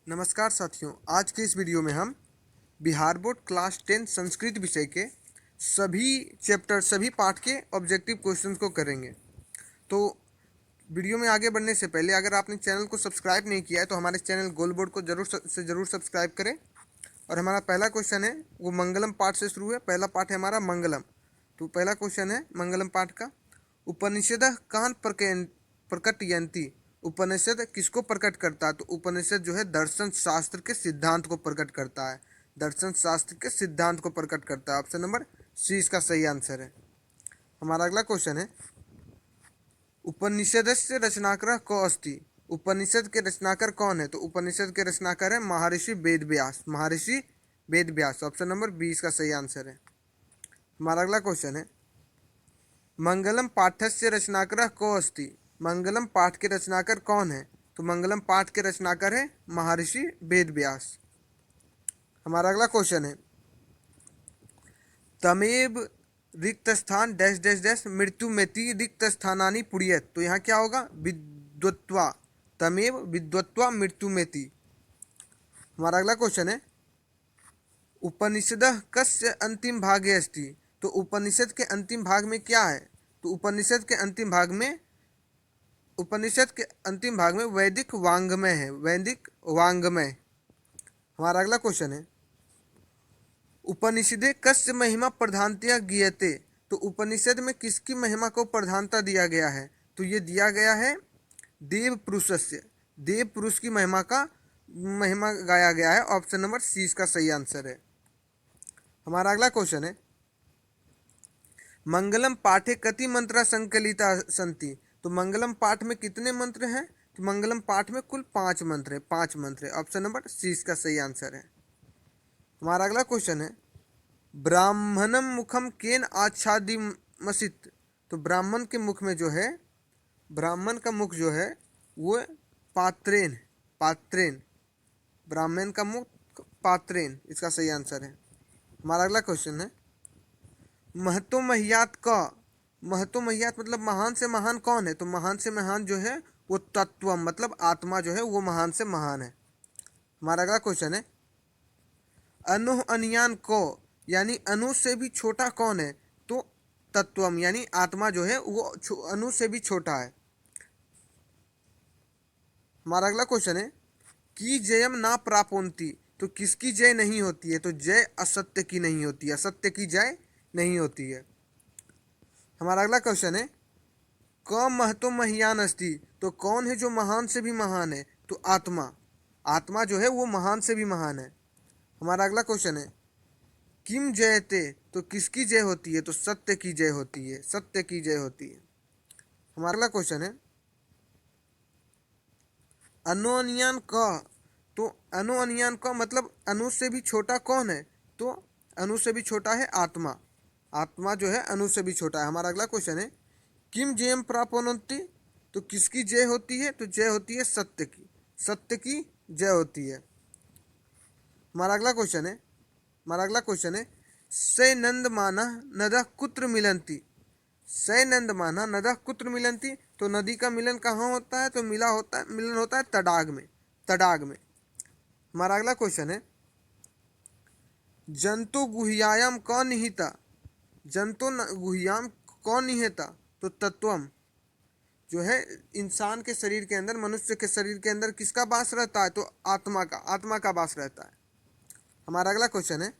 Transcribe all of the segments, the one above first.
नमस्कार साथियों, आज के इस वीडियो में हम बिहार बोर्ड क्लास 10 संस्कृत विषय के सभी पाठ के ऑब्जेक्टिव क्वेश्चंस को करेंगे। तो वीडियो में आगे बढ़ने से पहले अगर आपने चैनल को सब्सक्राइब नहीं किया है तो हमारे चैनल गोल बोर्ड को जरूर सब्सक्राइब करें। और हमारा पहला क्वेश्चन है वो मंगलम पाठ से शुरू है। पहला पाठ है हमारा मंगलम। तो पहला क्वेश्चन है मंगलम पाठ का, उपनिषद कान प्रकटयन्ति। उपनिषद किसको प्रकट करता है? तो उपनिषद जो है दर्शन शास्त्र के सिद्धांत को प्रकट करता है। दर्शन शास्त्र के सिद्धांत को प्रकट करता है। ऑप्शन नंबर सी इसका सही आंसर है। हमारा अगला क्वेश्चन है, उपनिषदस्य रचनाकार को अस्ति। उपनिषद के रचनाकार कौन है? तो उपनिषद के रचनाकार है महर्षि वेदव्यास। महर्षि वेदव्यास। ऑप्शन नंबर बी इसका सही आंसर है। हमारा अगला क्वेश्चन है, मंगलम पाठस्य रचनाकार को अस्ति। मंगलम पाठ के रचनाकार कौन है? तो मंगलम पाठ के रचनाकार है महर्षि वेदव्यास। हमारा अगला क्वेश्चन है, तमेव रिक्त स्थान डैश डैश डैश मृत्यु मेति रिक्त स्थानानि पुरियत। तो यहाँ क्या होगा? विद्वत्वा। तमेव विद्वत्वा मृत्यु मेति। हमारा अगला क्वेश्चन है, उपनिषद कस्य अंतिम भागे अस्ति। तो उपनिषद के अंतिम भाग में क्या है? तो उपनिषद के अंतिम भाग में वैदिक वांग्मय है। वैदिक वांग्मय। हमारा अगला क्वेश्चन है, उपनिषदे कस्य महिमा प्रधानतया गीयते। तो उपनिषद में किसकी महिमा को प्रधानता दिया गया है? तो ये दिया गया है देव पुरुषस्य। देव पुरुष की महिमा गाया गया है। ऑप्शन नंबर सी इसका सही आंसर है। हमारा अगला क्वेश्चन है, मंगलम पाठे कति मंत्र संकलिता संति। तो मंगलम पाठ में कितने मंत्र हैं? तो मंगलम पाठ में कुल 5 मंत्र है। 5 मंत्र है। ऑप्शन नंबर सी इसका सही आंसर है। हमारा अगला क्वेश्चन है, ब्राह्मणम मुखम केन आच्छादिमसित। तो ब्राह्मण के मुख में जो है, ब्राह्मण का मुख जो है वो पात्रेन। पात्रेन। ब्राह्मण का मुख पात्रेन इसका सही आंसर है। हमारा अगला क्वेश्चन है, महतो महियात का। महतो महियात मतलब महान से महान कौन है? तो महान से महान जो है वो तत्व मतलब आत्मा जो है वो महान से महान है। हमारा अगला क्वेश्चन है, अनु अनियान को यानी अनु से भी छोटा कौन है? तो तत्वम यानी आत्मा जो है वो अनु से भी छोटा है। हमारा अगला क्वेश्चन है, कि जयम ना प्रापोन्ति। तो किसकी जय नहीं होती है? तो जय असत्य की नहीं होती है। असत्य की जय नहीं होती है। हमारा अगला क्वेश्चन है, क महतो महियान अस्ति। तो कौन है जो महान से भी महान है? तो आत्मा। आत्मा जो है वो महान से भी महान है। हमारा अगला क्वेश्चन है, किम जयते। तो किसकी जय होती है? तो सत्य की जय होती है। सत्य की जय होती है। हमारा अगला क्वेश्चन है, अनुअनियान क। तो अनुअनियान क मतलब अनु से भी छोटा कौन है? तो अनु से भी छोटा है आत्मा। आत्मा जो है अनु से भी छोटा है। हमारा अगला क्वेश्चन है, किम जयम प्राप्नोति। तो किसकी जय होती है? तो जय होती है सत्य की। सत्य की जय होती है। हमारा अगला क्वेश्चन है, से नंद माना नदा कुत्र मिलंती। से नंद माना नदा कुत्र मिलंती। तो नदी का मिलन कहाँ होता है? तो मिलन होता है तडाग में। तडाग में। हमारा अगला क्वेश्चन है, जंतु गुह्यायाम क निहिता। जंतु गुह्याम कौन निहिता? तो तत्वम जो है इंसान के शरीर के अंदर, मनुष्य के शरीर के अंदर किसका वास रहता है? तो आत्मा का वास रहता है। हमारा अगला क्वेश्चन है,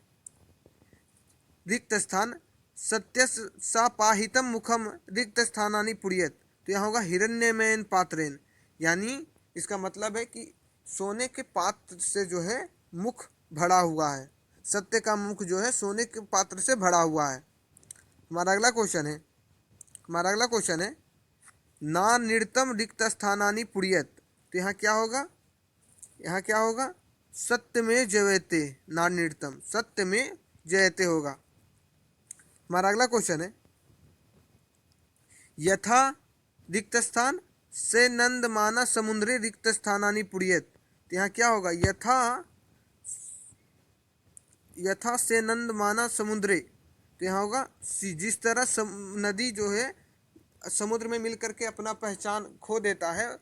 रिक्त स्थान सत्य सापाहितम मुखम रिक्त स्थानानि पुरियत। तो यहाँ होगा हिरण्यमयन पात्रेन। यानी इसका मतलब है कि सोने के पात्र से जो है मुख भरा हुआ है। सत्य का मुख जो है सोने के पात्र से भरा हुआ है। हमारा अगला क्वेश्चन है, ना नृतम रिक्त स्थानानि पुरियत। तो यहाँ क्या होगा? सत्य में जयते। ना नृतम सत्य में जयते होगा। हमारा अगला क्वेश्चन है, यथा रिक्त स्थान से नंद माना समुद्रे रिक्त स्थानानि पुरियत। तो यहाँ क्या होगा? यथा से नंद माना समुद्रे। तो यहाँ होगा जिस तरह नदी जो है समुद्र में मिल करके अपना पहचान खो देता है,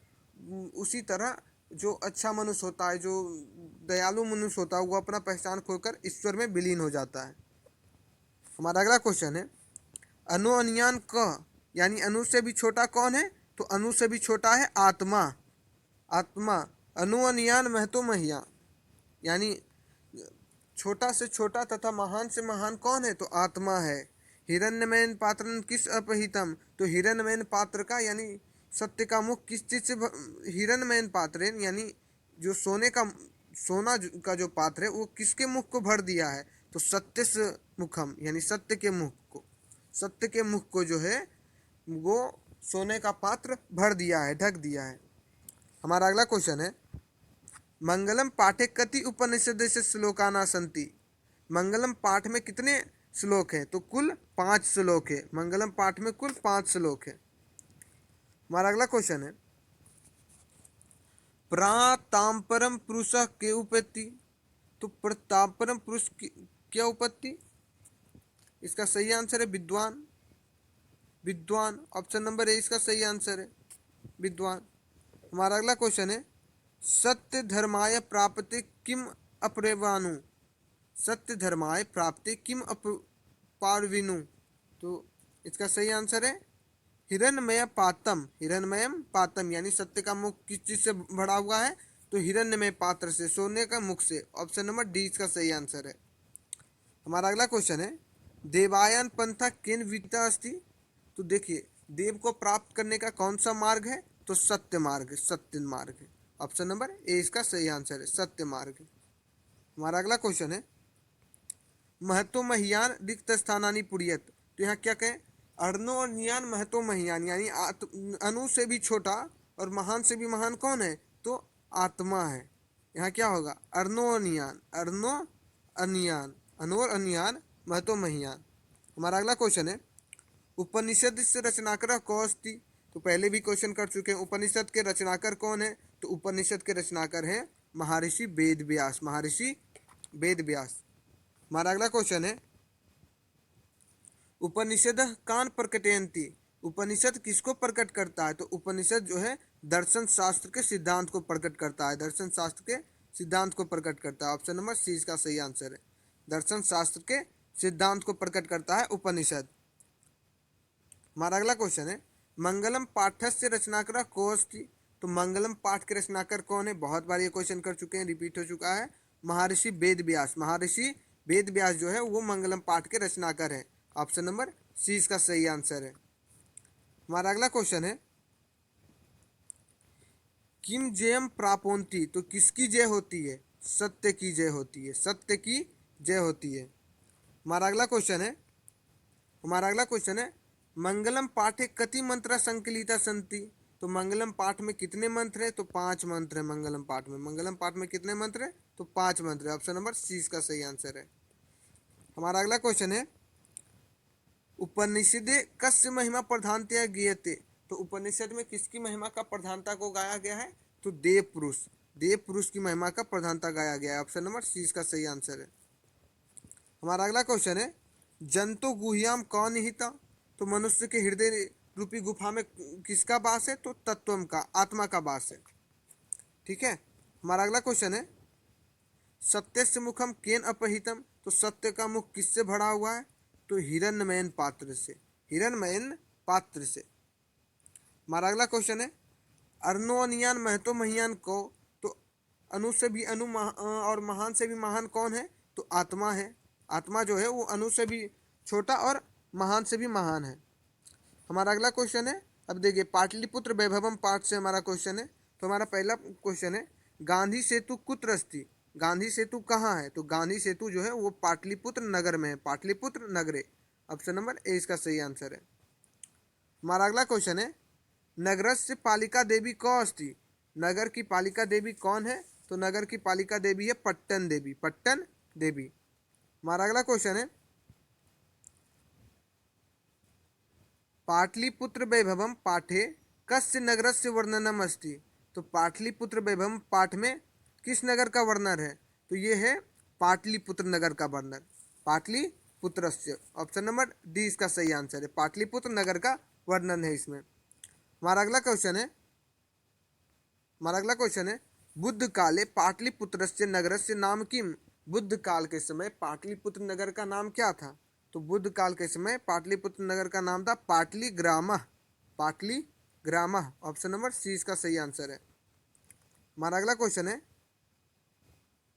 उसी तरह जो अच्छा मनुष्य होता है, जो दयालु मनुष्य होता है वो अपना पहचान खोकर ईश्वर में विलीन हो जाता है। हमारा अगला क्वेश्चन है अनु अनुयान क यानी अनु से भी छोटा कौन है? तो अनु से भी छोटा है आत्मा। आत्मा अनु अनुयान महतो महिया यानी छोटा से छोटा तथा महान से महान कौन है? तो आत्मा है। हिरण्यमयन पात्रन किस अपहितम? तो हिरण्यमयन पात्र का यानी सत्य का मुख किस चीज से हिरण्यमयन पात्र है यानी जो सोना का जो पात्र है वो किसके मुख को भर दिया है? तो सत्य से मुखम यानी सत्य के मुख को जो है वो सोने का पात्र भर दिया है, ढक दिया है। हमारा अगला क्वेश्चन है मंगलम पाठे कति उपनिषदेषु श्लोकाना सन्ति? मंगलम पाठ में कितने श्लोक है? तो कुल 5 श्लोक है। मंगलम पाठ में कुल 5 श्लोक है। हमारा अगला क्वेश्चन है प्रातांपरम पुरुष के उपत्ति? तो प्रतापरम पुरुष की क्या उपत्ति? इसका सही आंसर है विद्वान। विद्वान ऑप्शन नंबर ए इसका सही आंसर है, विद्वान। हमारा अगला क्वेश्चन है सत्य धर्माय प्राप्ति किम अप्रवानु? सत्य धर्माय प्राप्ति किम अपारविनु? तो इसका सही आंसर है हिरण्यमय पातम। हिरण्यमय पातम यानी सत्य का मुख किस चीज से भरा हुआ है? तो हिरण्यमय पात्र से, सोने का मुख से। ऑप्शन नंबर डी इसका सही आंसर है। हमारा अगला क्वेश्चन है देवायन पंथा केन विदिता अस्ति? तो देखिए देव को प्राप्त करने का कौन सा मार्ग है? तो सत्य मार्ग, सत्य मार्ग है। ऑप्शन नंबर ए इसका सही आंसर है, सत्य मार्ग। हमारा अगला क्वेश्चन है महतो महियान रिक्त स्थानानि पुरियत? तो यहाँ क्या कहें अर्नो और नियान महतो महियान यानी अनु से भी छोटा और महान से भी महान कौन है? तो आत्मा है। यहाँ क्या होगा अर्नो और नियान, अर्नो अनियान, अनु और अनियान महतो महियान। हमारा अगला क्वेश्चन है उपनिषद से रचनाकर कौ अस्ति? तो पहले भी क्वेश्चन कर चुके हैं उपनिषद के रचनाकर कौन है? तो उपनिषद के रचनाकर हैं महर्षि वेद व्यास, महर्षि वेद व्यास। हमारा अगला क्वेश्चन है उपनिषद कान प्रकटयन्ति? उपनिषद किसको प्रकट करता है? तो उपनिषद जो है दर्शन शास्त्र के सिद्धांत को प्रकट करता है, दर्शन शास्त्र के सिद्धांत को प्रकट करता है। ऑप्शन नंबर सी इसका सही आंसर है, दर्शन शास्त्र के सिद्धांत को प्रकट करता है उपनिषद। हमारा अगला क्वेश्चन है मंगलम पाठस्य रचनाकर को अस्ति? तो मंगलम पाठ के रचनाकर कौन है? बहुत बार ये क्वेश्चन कर चुके हैं, रिपीट हो चुका है, महर्षि वेद व्यास। महर्षि वेद व्यास जो है वो मंगलम पाठ के रचनाकर है। ऑप्शन नंबर सी इसका सही आंसर है। हमारा अगला क्वेश्चन है किम जयम प्रापोन्ति? तो किसकी जय होती है? सत्य की जय होती है, सत्य की जय होती है। हमारा अगला क्वेश्चन है मंगलम पाठे कति मंत्र संकलिता सन्ति? तो मंगलम पाठ में कितने मंत्र है? तो 5 मंत्र है मंगलम पाठ में। मंगलम पाठ में कितने मंत्र है? तो 5 मंत्र है। ऑप्शन नंबर सी इसका सही आंसर है। हमारा अगला क्वेश्चन है उपनिषदे कस्य महिमा प्रधानतया गीयते? तो उपनिषद में किसकी महिमा का प्रधानता को गाया गया है? तो देव पुरुष, देव पुरुष की महिमा का प्रधानता गाया गया है। ऑप्शन नंबर सी इसका सही आंसर है। हमारा अगला क्वेश्चन है जंतु गुह्याम कौन निहिता? तो मनुष्य के हृदय रूपी गुफा में किसका वास है? तो तत्वम का, आत्मा का वास है। ठीक है। हमारा अगला क्वेश्चन है सत्यस्य मुखम केन अपहितम? तो सत्य का मुख किससे भरा हुआ है? तो हिरण्यमयन पात्र से, हिरण्यमयन पात्र से। हमारा अगला क्वेश्चन है अर्नो अनियान महतो महियान को? तो अनु से भी अनु और महान से भी महान कौन है? तो आत्मा है। आत्मा जो है वो अनु से भी छोटा और महान से भी महान है। हमारा अगला क्वेश्चन है अब देखिए पाटलिपुत्र वैभवम पाठ से हमारा क्वेश्चन है। तो हमारा पहला क्वेश्चन है गांधी सेतु कुत्र अस्ति? गांधी सेतु कहाँ है? तो गांधी सेतु जो है वो पाटलिपुत्र नगर में है, पाटलिपुत्र नगरे। ऑप्शन नंबर ए इसका सही आंसर है। हमारा अगला क्वेश्चन है नगरस्य पालिका देवी कौ अस्ति? नगर की पालिका देवी कौन है? तो नगर की पालिका देवी है पट्टन देवी, पट्टन देवी। हमारा अगला क्वेश्चन है पाटलिपुत्र वैभवम पाठे कस्य नगरस्य वर्णनम अस्ति? तो पाटलिपुत्र वैभवम पाठ में किस नगर का वर्णन है? तो ये है पाटलिपुत्र नगर का वर्णन, पाटलिपुत्रस्य। ऑप्शन नंबर डी इसका सही आंसर है, पाटलिपुत्र नगर का वर्णन है इसमें। हमारा अगला क्वेश्चन है बुद्ध काले पाटलिपुत्रस्य नगरस्य नाम किम। बुद्ध काल के समय पाटलिपुत्र नगर का नाम क्या था। तो बुद्ध काल के समय पाटलिपुत्र नगर का नाम था पाटलीग्रामः। पाटलीग्रामः ऑप्शन नंबर सी इसका सही आंसर है। हमारा अगला क्वेश्चन है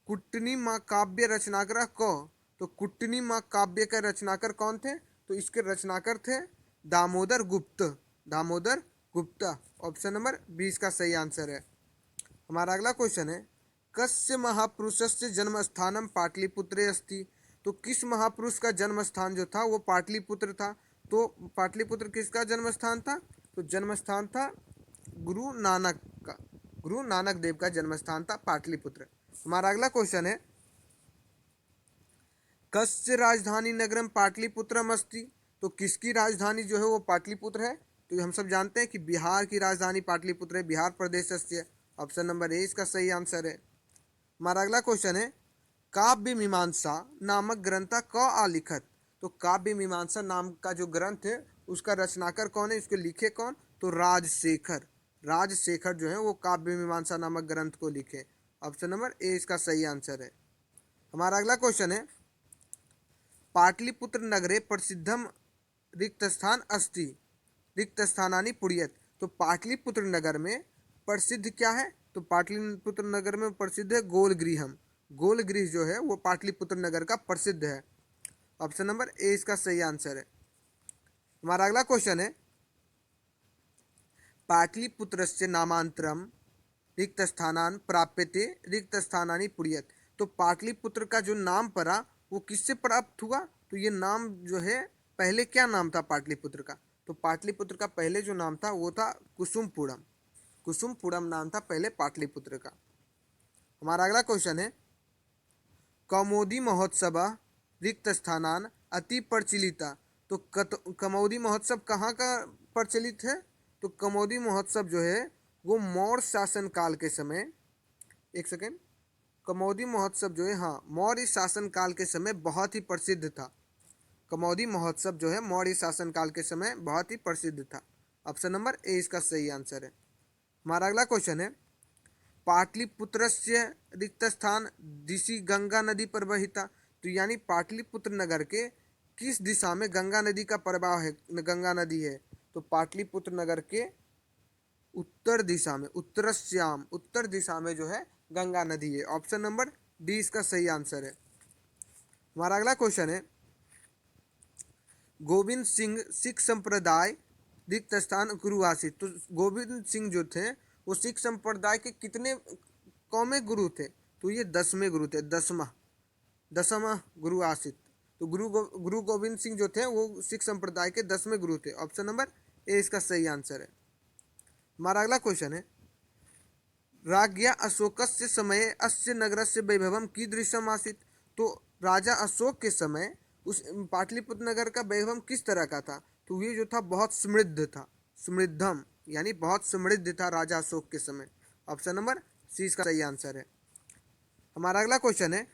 कुट्टनी महाकाव्य रचनाकार कौन। तो कुट्टनी महाकाव्य का रचनाकार कौन थे। तो इसके रचनाकार थे दामोदर गुप्त। दामोदर गुप्ता ऑप्शन नंबर 20 का सही आंसर है। हमारा अगला क्वेश्चन है कस्य महापुरुषस्य जन्म स्थानम पाटलिपुत्रे अस्ति। तो किस महापुरुष का जन्म स्थान जो था वो पाटलिपुत्र था। तो पाटलिपुत्र किसका जन्म स्थान था। तो जन्म स्थान था गुरु नानक का। गुरु नानक देव का जन्म स्थान था पाटलिपुत्र। हमारा अगला क्वेश्चन है कस्य राजधानी नगरम पाटलिपुत्रम अस्ति। तो किसकी राजधानी जो है वो पाटलिपुत्र है। तो हम सब जानते हैं कि बिहार की राजधानी पाटलिपुत्र है। बिहार प्रदेश से ऑप्शन नंबर ए इसका सही आंसर है। हमारा अगला क्वेश्चन है काव्य मीमांसा नामक ग्रंथ क आलिखत। तो काव्य मीमांसा नाम का जो ग्रंथ है उसका रचनाकार कौन है, इसको लिखे कौन। तो राजशेखर। राजशेखर जो है वो काव्य मीमांसा नामक ग्रंथ को लिखे। ऑप्शन नंबर ए इसका सही आंसर है। हमारा अगला क्वेश्चन है पाटलिपुत्र नगरे प्रसिद्धम रिक्तस्थान अस्ति रिक्तस्थानानि पुर्यत। तो पाटलिपुत्र नगर में प्रसिद्ध क्या है। तो पाटलिपुत्र नगर में प्रसिद्ध है गोलगृहम। गोलगृह जो है वो पाटलिपुत्र नगर का प्रसिद्ध है। ऑप्शन नंबर ए इसका सही आंसर है। हमारा अगला क्वेश्चन है पाटलिपुत्रस्य नामांतरम रिक्तस्थानान प्राप्यते रिक्तस्थानानि पुर्यत। तो पाटलिपुत्र का जो नाम पड़ा वो किससे प्राप्त हुआ। तो ये नाम जो है पहले क्या नाम था पाटलिपुत्र का। तो पाटलिपुत्र का पहले जो नाम था वो था कुसुमपुरम। कुसुमपुरम नाम था पहले पाटलिपुत्र का। हमारा अगला क्वेश्चन है कौमुदी महोत्सव रिक्त स्थानान अति प्रचलिता। तो कमौदी महोत्सव कहाँ का प्रचलित है। तो कमौदी महोत्सव जो है वो मौर्य शासन काल के समय, एक सेकेंड, कमौदी महोत्सव जो है हाँ मौर्य शासन काल के समय बहुत ही प्रसिद्ध था। कमौदी महोत्सव जो है मौर्य शासन काल के समय बहुत ही प्रसिद्ध था। ऑप्शन नंबर ए इसका सही आंसर है। हमारा अगला क्वेश्चन है पाटलिपुत्रस्य रिक्त स्थान दिशि गंगा नदी प्रवहिता। तो यानी पाटलिपुत्र नगर के किस दिशा में गंगा नदी का प्रवाह है, गंगा नदी है। तो पाटलिपुत्र नगर के उत्तर दिशा में, उत्तरस्याम, उत्तर दिशा में जो है गंगा नदी है। ऑप्शन नंबर डी इसका सही आंसर है। हमारा अगला क्वेश्चन है गोविंद सिंह सिख संप्रदाय रिक्त स्थान गुरु आसित। तो गोविंद सिंह जो थे वो सिख संप्रदाय के कितने कौमे गुरु थे। तो ये 10वें गुरु थे, 10वां गुरु आसित। तो गुरु गोविंद सिंह जो थे वो सिख संप्रदाय के 10वें गुरु थे। ऑप्शन नंबर ए इसका सही आंसर है। हमारा अगला क्वेश्चन है राज्ञा अशोकस्य समय अस्य नगरस्य वैभवम कीदृशम आसीत्। तो राजा अशोक के समय उस पाटलिपुत्र नगर का वैभव किस तरह का था। तो ये जो था बहुत समृद्ध था, समृद्धम यानी बहुत समृद्ध था राजा अशोक के समय। ऑप्शन नंबर सी इसका सही आंसर है। हमारा अगला क्वेश्चन है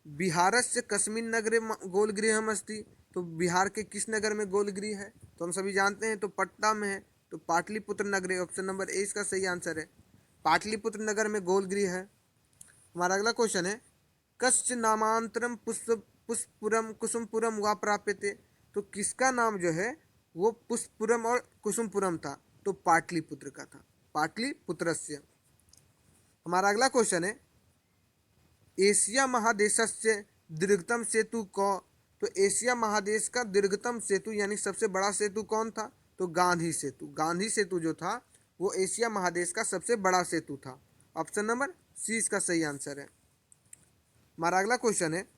बिहारस्य कस्मिन् नगरे गोलगृहम अस्ति। तो बिहार के किस नगर में गोलगृह है। तो हम सभी जानते हैं तो पटना में है। तो पाटलिपुत्र नगरे, ऑप्शन नंबर ए इसका सही आंसर है। पाटलिपुत्र नगर में गोलगृह है। हमारा अगला क्वेश्चन है कस्य नामांतरम पुष्पपुरम कुसुमपुरम वा प्राप्यते। तो किसका नाम जो है वो पुष्पपुरम और कुसुमपुरम था। तो पाटलिपुत्र का था, पाटलिपुत्रस्य। हमारा अगला क्वेश्चन है एशिया महादेशस्य दीर्घतम सेतु कौन। तो एशिया महादेश का दीर्घतम सेतु यानी सबसे बड़ा सेतु कौन था। तो गांधी सेतु। गांधी सेतु जो था वो एशिया महादेश का सबसे बड़ा सेतु था। ऑप्शन नंबर सी इसका सही आंसर है। हमारा अगला क्वेश्चन है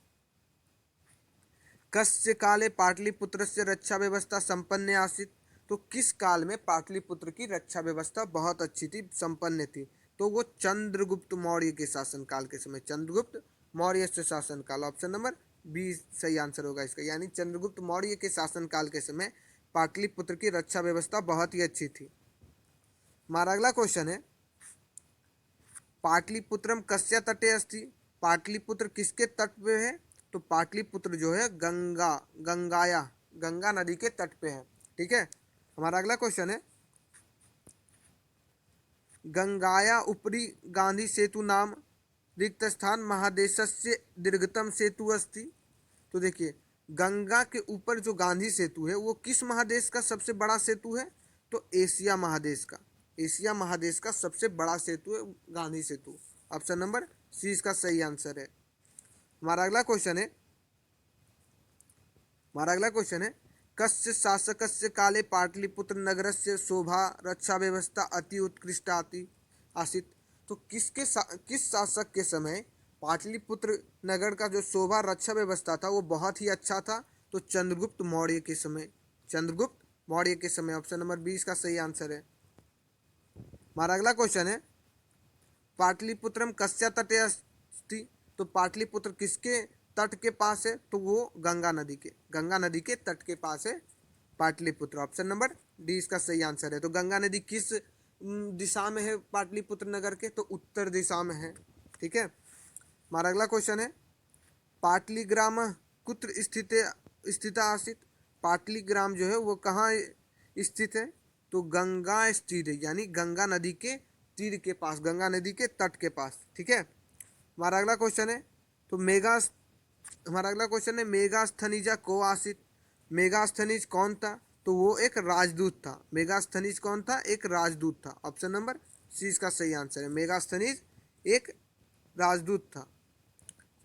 कस्य काले पाटलिपुत्रस्य रक्षा व्यवस्था संपन्न आसीत्। तो किस काल में पाटलिपुत्र की रक्षा व्यवस्था बहुत अच्छी थी, संपन्न थी। तो वो चंद्रगुप्त मौर्य के शासनकाल के समय, चंद्रगुप्त मौर्य से शासनकाल। ऑप्शन नंबर बी सही आंसर होगा इसका, यानी चंद्रगुप्त मौर्य के शासनकाल के समय पाटलिपुत्र की रक्षा व्यवस्था बहुत ही अच्छी थी। हमारा अगला क्वेश्चन है पाटलिपुत्रम कस्य तटे अस्ति। पाटलिपुत्र किसके तट पे है। तो पाटलिपुत्र जो है गंगा नदी के तट पे है। ठीक है। हमारा अगला क्वेश्चन है गंगाया उपरि गांधी सेतु नाम रिक्त स्थान महादेशस्य दीर्घतम सेतु अस्ति। तो देखिए, गंगा के ऊपर जो गांधी सेतु है वो किस महादेश का सबसे बड़ा सेतु है? तो एशिया महादेश का। एशिया महादेश का सबसे बड़ा सेतु है गांधी सेतु। ऑप्शन नंबर सी इसका सही आंसर है। हमारा अगला क्वेश्चन है कस्य शासकस्य काले पाटलिपुत्र नगरस्य शोभा रक्षा व्यवस्था अति उत्कृष्ट आसीत। तो किस शासक के समय पाटलिपुत्र नगर का जो शोभा रक्षा व्यवस्था था वो बहुत ही अच्छा था? तो चंद्रगुप्त मौर्य के समय। चंद्रगुप्त मौर्य के समय। ऑप्शन नंबर 20 का सही आंसर है। हमारा अगला क्वेश्चन है पाटलिपुत्रम कस्या तटे अस्ति। तो पाटलिपुत्र किसके तट के पास है? तो वो गंगा नदी के तट के पास है पाटलिपुत्र। ऑप्शन नंबर डी इसका सही आंसर है। तो गंगा नदी किस दिशा में है पाटलिपुत्र नगर के? तो उत्तर दिशा में है। ठीक है। हमारा अगला क्वेश्चन है पाटलिग्राम कुत्र स्थित आसित। पाटलिग्राम जो है वो कहाँ स्थित है? तो गंगा तीर, यानी गंगा नदी के तीर के पास, गंगा नदी के तट के पास। ठीक है। हमारा अगला क्वेश्चन है मेगास्थनीजा को आसित। मेगास्थनीज कौन था? तो वो एक राजदूत था। मेगास्थनीज कौन था? एक राजदूत था। ऑप्शन नंबर सी इसका सही आंसर है। मेगास्थनीज एक राजदूत था।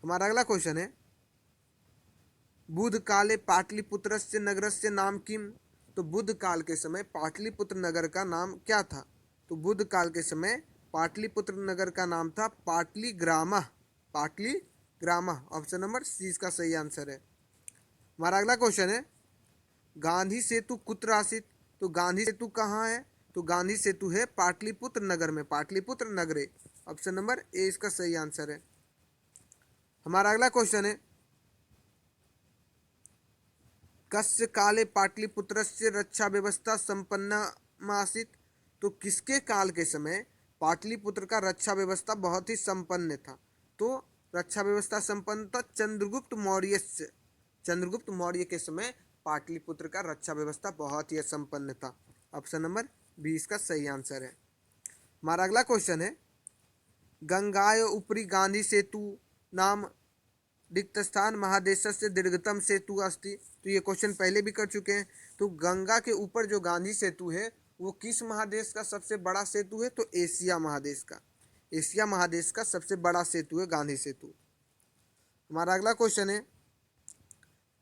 हमारा अगला क्वेश्चन है बुध काले पाटलिपुत्रस्य नगरस्य नाम किम। तो बुध काल के समय पाटलिपुत्र नगर का नाम क्या था? तो बुध काल के समय पाटलिपुत्र नगर का नाम था पाटलिग्रामा। पाटलिग्रामा। ऑप्शन नंबर सी इसका सही आंसर है। हमारा अगला क्वेश्चन है गांधी सेतु कुत्र आसित। तो गांधी सेतु कहाँ है? तो गांधी सेतु है पाटलिपुत्र नगर में, पाटलिपुत्र नगरे। ऑप्शन नंबर ए इसका सही आंसर है। हमारा अगला क्वेश्चन है कस्य काले पाटलिपुत्रस्य रक्षा व्यवस्था संपन्नमासीत। तो किसके काल के समय पाटलिपुत्र का रक्षा व्यवस्था बहुत ही संपन्न था? तो रक्षा व्यवस्था संपन्न था चंद्रगुप्त मौर्य से। चंद्रगुप्त मौर्य के समय पाटलिपुत्र का रक्षा व्यवस्था बहुत ही संपन्न था। ऑप्शन नंबर 20 का सही आंसर है। हमारा अगला क्वेश्चन है गंगाय उपरि गांधी सेतु नाम रिक्त स्थान महादेशस्य दीर्घतम सेतु अस्ति। तो ये क्वेश्चन पहले भी कर चुके हैं। तो गंगा के ऊपर जो गांधी सेतु है वो किस महादेश का सबसे बड़ा सेतु है? तो एशिया महादेश का। एशिया महादेश का सबसे बड़ा सेतु है गांधी सेतु। हमारा अगला क्वेश्चन है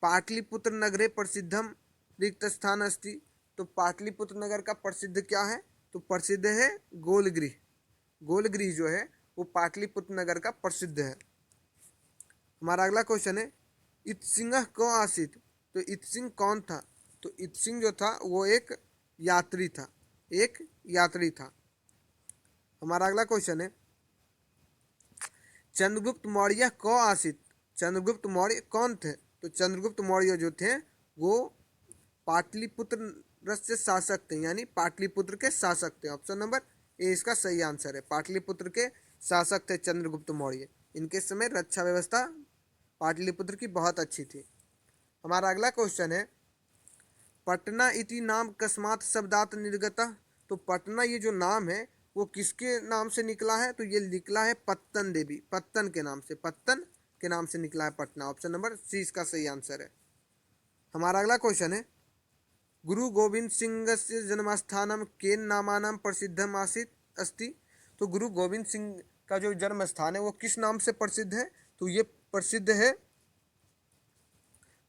पाटलिपुत्र नगरे प्रसिद्धम रिक्त स्थान अस्ति। तो पाटलिपुत्र नगर का प्रसिद्ध क्या है? तो प्रसिद्ध है गोलगृह। गोलगृह जो है वो पाटलिपुत्र नगर का प्रसिद्ध है। हमारा अगला क्वेश्चन है इत्सिंह को आसित। तो इत्सिंह कौन था? तो इत्सिंह जो था वो एक यात्री था। हमारा अगला क्वेश्चन है चंद्रगुप्त मौर्य को आसित। चंद्रगुप्त मौर्य कौन थे? तो चंद्रगुप्त मौर्य जो थे वो पाटलिपुत्र से शासक थे, यानी पाटलिपुत्र के शासक थे। ऑप्शन नंबर ए इसका सही आंसर है। पाटलिपुत्र के शासक थे चंद्रगुप्त मौर्य। इनके समय रक्षा व्यवस्था पाटलिपुत्र की बहुत अच्छी थी। हमारा अगला क्वेश्चन है पटना इति नाम कस्मात् शब्दात् निर्गता। तो पटना ये जो नाम है वो किसके नाम से निकला है? तो ये निकला है पत्तन देवी, पत्तन के नाम से निकला है पटना। ऑप्शन नंबर सी इसका सही आंसर है। हमारा अगला क्वेश्चन है गुरु गोविंद सिंह से जन्मस्थानम केन नामानाम प्रसिद्धम आसीत अस्ति। तो गुरु गोविंद सिंह का जो जन्म स्थान है वो किस नाम से प्रसिद्ध है? तो ये प्रसिद्ध है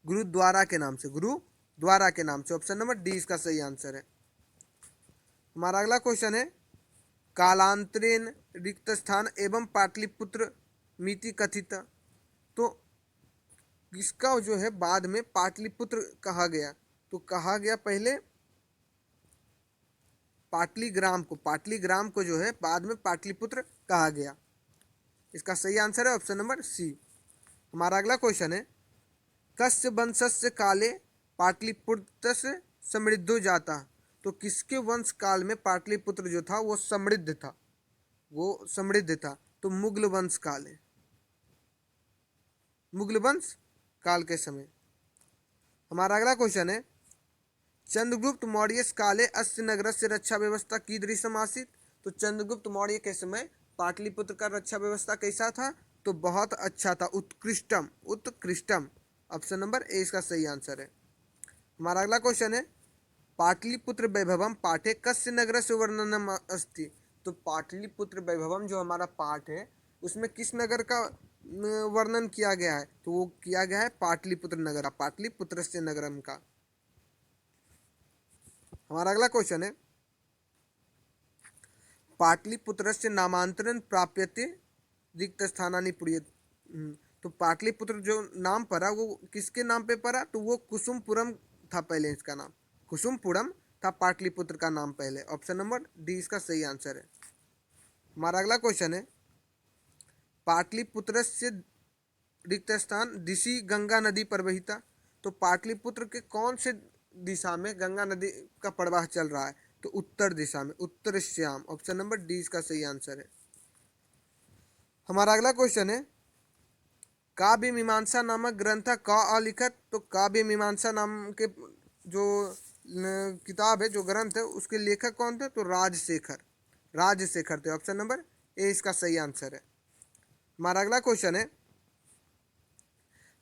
गुरुद्वारा के नाम से। ऑप्शन नंबर डी इसका सही आंसर है। हमारा अगला क्वेश्चन है कालांतरेण रिक्त स्थान एवं पाटलिपुत्र मिति कथित। तो किसका जो है बाद में पाटलिपुत्र कहा गया? तो कहा गया पहले पाटलिग्राम को जो है बाद में पाटलिपुत्र कहा गया। इसका सही आंसर है ऑप्शन नंबर सी। हमारा अगला क्वेश्चन है कस्य वंशस्य काले पाटलिपुत्र से समृद्धो जाता। तो किसके वंश काल में पाटलिपुत्र जो था वो समृद्ध था? तो मुगल वंश काल के समय। हमारा अगला क्वेश्चन है चंद्रगुप्त मौर्य काले अस्य नगरस्य रक्षा व्यवस्था कीदृशम आसीत्। तो चंद्रगुप्त मौर्य के समय पाटलिपुत्र का रक्षा व्यवस्था कैसा था? तो बहुत अच्छा था, उत्कृष्टम, उत्कृष्टम। ऑप्शन नंबर ए इसका सही आंसर है। हमारा अगला क्वेश्चन है, पाटलिपुत्र वैभवम पाठे कस्य नगरस्य वर्णनम अस्ति? तो पाटलिपुत्र वैभवम जो हमारा पाठ है उसमें किस नगर का वर्णन किया गया है? तो वो किया गया है पाटलिपुत्र नगर, पाटलिपुत्र से नगरम का। हमारा अगला क्वेश्चन है, पाटलिपुत्रस्य नामांतरण प्राप्यते रिक्त स्थानानि पूर्यते। तो पाटलिपुत्र जो नाम पड़ा वो किसके नाम पे पड़ा? तो वो कुसुमपुरम था पहले, इसका नाम कुसुमपुरम था पाटलिपुत्र का नाम पहले। ऑप्शन नंबर डी इसका सही आंसर है। हमारा अगला क्वेश्चन है, पाटलिपुत्र से रिक्त स्थान दिशि गंगा नदी प्रवहिता। तो पाटलिपुत्र के कौन से दिशा में गंगा नदी का प्रवाह चल रहा है? तो उत्तर दिशा में, उत्तर श्याम। ऑप्शन नंबर डी इसका सही आंसर है। हमारा अगला क्वेश्चन है, काव्य मीमांसा नामक ग्रंथ का अलिखत। तो काव्य मीमांसा नाम के जो किताब है, जो ग्रंथ है, उसके लेखक कौन थे? तो राजशेखर, राजशेखर थे। ऑप्शन नंबर ए इसका सही आंसर है। हमारा अगला क्वेश्चन है,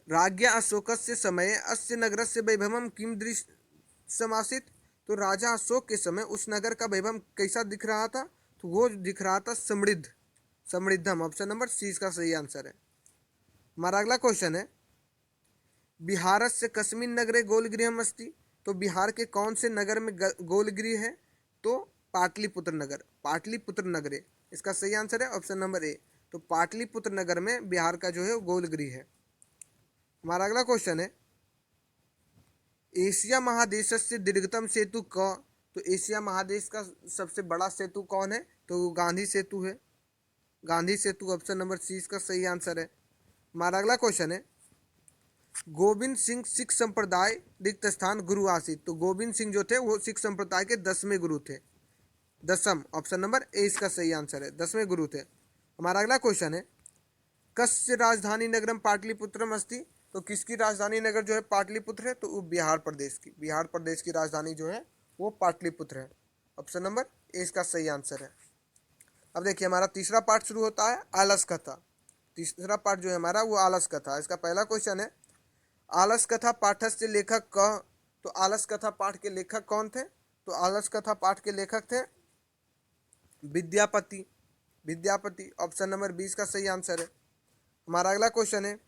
राज्ञा अशोकस्य समये अस्य नगरस्य वैभवम किम दृश्यमासीत्। तो राजा अशोक के समय उस नगर का वैभव कैसा दिख रहा था? तो वो दिख रहा था समृद्ध, समृद्धम। ऑप्शन नंबर सी इसका सही आंसर है। हमारा अगला क्वेश्चन है, बिहारस्य कस्मिन् नगरे गोलगृहम् अस्ति। तो बिहार के कौन से नगर में गोलगृह है? तो पाटलिपुत्र नगर, पाटलिपुत्र नगरे इसका सही आंसर है। ऑप्शन नंबर ए। तो पाटलिपुत्र नगर में बिहार का जो है वो गोलगृह है। हमारा अगला क्वेश्चन है, एशिया महादेश से दीर्घतम सेतु क। तो एशिया महादेश का सबसे बड़ा सेतु कौन है? तो गांधी सेतु है, गांधी सेतु। ऑप्शन नंबर सी इसका सही आंसर है। हमारा अगला क्वेश्चन है, गोविंद सिंह सिख संप्रदाय रिक्त स्थान गुरु आसित। तो गोविंद सिंह जो थे वो सिख संप्रदाय के 10वें गुरु थे, दसम। ऑप्शन नंबर ए इसका सही आंसर है, 10वें गुरु थे। हमारा अगला क्वेश्चन है, कस्य राजधानी नगरम पाटलिपुत्रम अस्ति। तो किसकी राजधानी नगर जो है पाटलिपुत्र है? तो वो बिहार प्रदेश की, बिहार प्रदेश की राजधानी जो है वो पाटलिपुत्र है। ऑप्शन नंबर ए इसका सही आंसर है। अब देखिए हमारा तीसरा पार्ट शुरू होता है, आलस कथा। तीसरा पार्ट जो है हमारा वो आलस कथा। इसका पहला क्वेश्चन है, आलस कथा पाठस्य लेखक कह। तो आलस कथा पाठ के लेखक कौन थे? तो आलस कथा पाठ के लेखक थे विद्यापति, विद्यापति। ऑप्शन नंबर 20 का सही आंसर है। हमारा अगला क्वेश्चन है,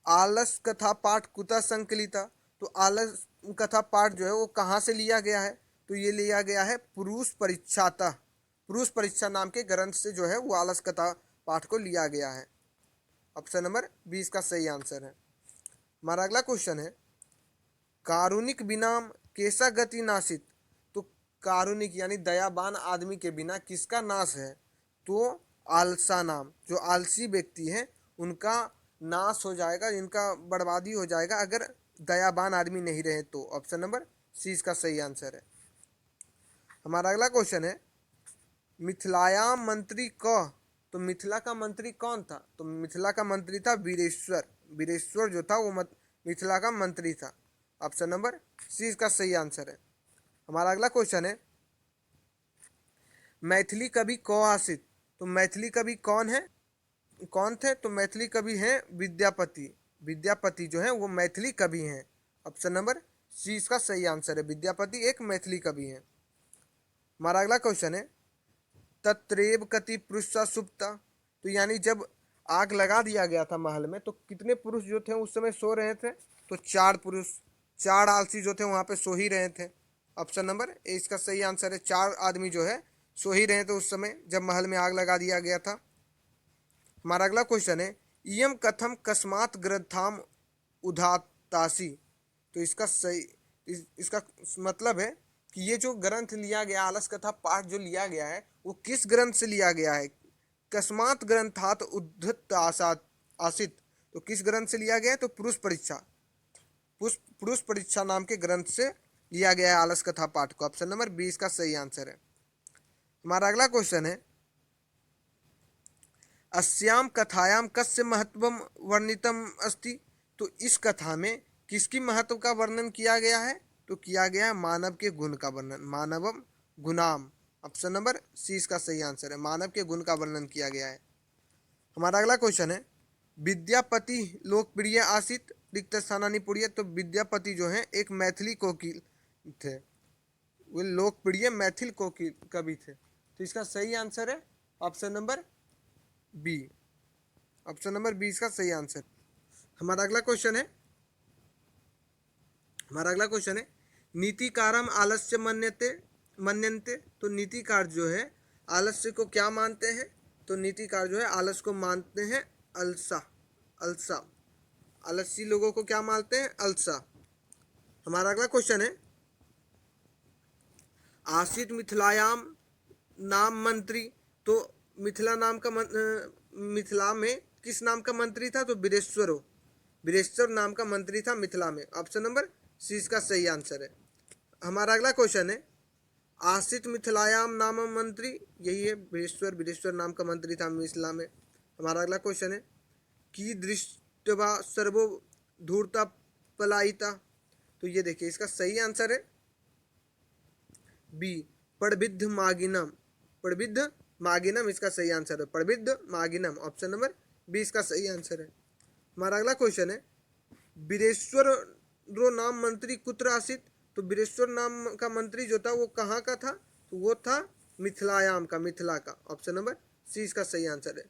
आलस कथा पाठ कुतः संकलिता। तो आलस कथा पाठ जो है वो कहाँ से लिया गया है? तो ये लिया गया है पुरुष परीक्षातः, पुरुष परीक्षा नाम के ग्रंथ से जो है वो आलस कथा पाठ को लिया गया है। ऑप्शन नंबर 20 का सही आंसर है। हमारा अगला क्वेश्चन है, कारुणिक बिनाम कैसा गति नाशित। तो कारुणिक यानी दयावान आदमी के बिना किसका नाश है? तो आलसा नाम, जो आलसी व्यक्ति हैं उनका नाश हो जाएगा, इनका बर्बादी हो जाएगा अगर दयावान आदमी नहीं रहे तो। ऑप्शन नंबर सी इसका सही आंसर है। हमारा अगला क्वेश्चन है, मिथिलायाम मंत्री क। तो मिथिला का मंत्री कौन था? तो मिथिला का मंत्री था वीरेश्वर, वीरेश्वर जो था वो मिथिला का मंत्री था। ऑप्शन नंबर सी इसका सही आंसर है। हमारा अगला क्वेश्चन है, मैथिली कवि कौ आसित। तो मैथिली कवि कौन है, कौन थे? तो मैथिली कवि हैं विद्यापति, विद्यापति जो है वो मैथिली कवि हैं। ऑप्शन नंबर सी इसका सही आंसर है, विद्यापति एक मैथिली कवि हैं। हमारा अगला क्वेश्चन है, तत्रेव कति पुरुषा सुप्ता। तो यानी जब आग लगा दिया गया था महल में तो कितने पुरुष जो थे उस समय सो रहे थे? तो 4 पुरुष, 4 आलसी जो थे वहाँ पे सो ही रहे थे। ऑप्शन नंबर ए इसका सही आंसर है, 4 आदमी जो है सो ही रहे थे उस समय जब महल में आग लगा दिया गया था। हमारा अगला क्वेश्चन है, इयम कथम कस्मात ग्रंथाम उधातासी। तो इसका सही इसका मतलब है कि ये जो ग्रंथ लिया गया, आलस कथा पाठ जो लिया गया है वो किस ग्रंथ से लिया गया है? कस्मात ग्रंथात उद्धत आसित। तो किस ग्रंथ से लिया गया है? तो पुरुष परीक्षा, पुरुष परीक्षा नाम के ग्रंथ से लिया गया है आलस कथा पाठ को। ऑप्शन नंबर 20 का सही आंसर है। हमारा अगला क्वेश्चन है, अस्याम कथायाम कस्य महत्वम वर्णितम अस्ति। तो इस कथा में किसकी महत्व का वर्णन किया गया है? तो किया गया है मानव के गुण का वर्णन, मानवम गुणाम। ऑप्शन नंबर सी इसका सही आंसर है। मानव के गुण का वर्णन किया गया है। हमारा अगला क्वेश्चन है, विद्यापति लोकप्रिय आसित रिक्त स्थानानि पुड़ियत। तो विद्यापति जो है एक मैथिली कोकिल थे, वे लोकप्रिय मैथिल कोकिल कवि थे। तो इसका सही आंसर है option number B. Option number B इसका सही आंसर। हमारा अगला क्वेश्चन है, नीतिकारम आलस्य मन्यन्ते। तो नीतिकार जो है आलस्य को क्या मानते हैं? तो नीतिकार जो है आलस्य को मानते हैं अलसा। आलसी लोगों को क्या मानते हैं? अलसा। हमारा अगला क्वेश्चन है, आसित मिथिलायाम नाम मंत्री। तो मिथिला में किस नाम का मंत्री था? तो वीरेश्वर नाम का मंत्री था मिथिला में। ऑप्शन नंबर सी इसका सही आंसर है। हमारा अगला क्वेश्चन है, आसित मिथिलायाम नाम मंत्री, यही है वीरेश्वर नाम का मंत्री था मिथिला में। हमारा अगला क्वेश्चन है, की दृष्टवा सर्वो धूर्ता पलायिता। तो ये देखिए इसका सही आंसर है बी, पड़बिद्ध मागिनम इसका सही आंसर है। पड़बिद्ध मागिनम, ऑप्शन नंबर बी इसका सही आंसर है। हमारा अगला क्वेश्चन है, वीरेश्वर नाम मंत्री कुत्र आसित। तो वीरेश्वर नाम का मंत्री जो था वो कहाँ का था? तो वो था मिथिला का। ऑप्शन नंबर सी इसका सही आंसर है।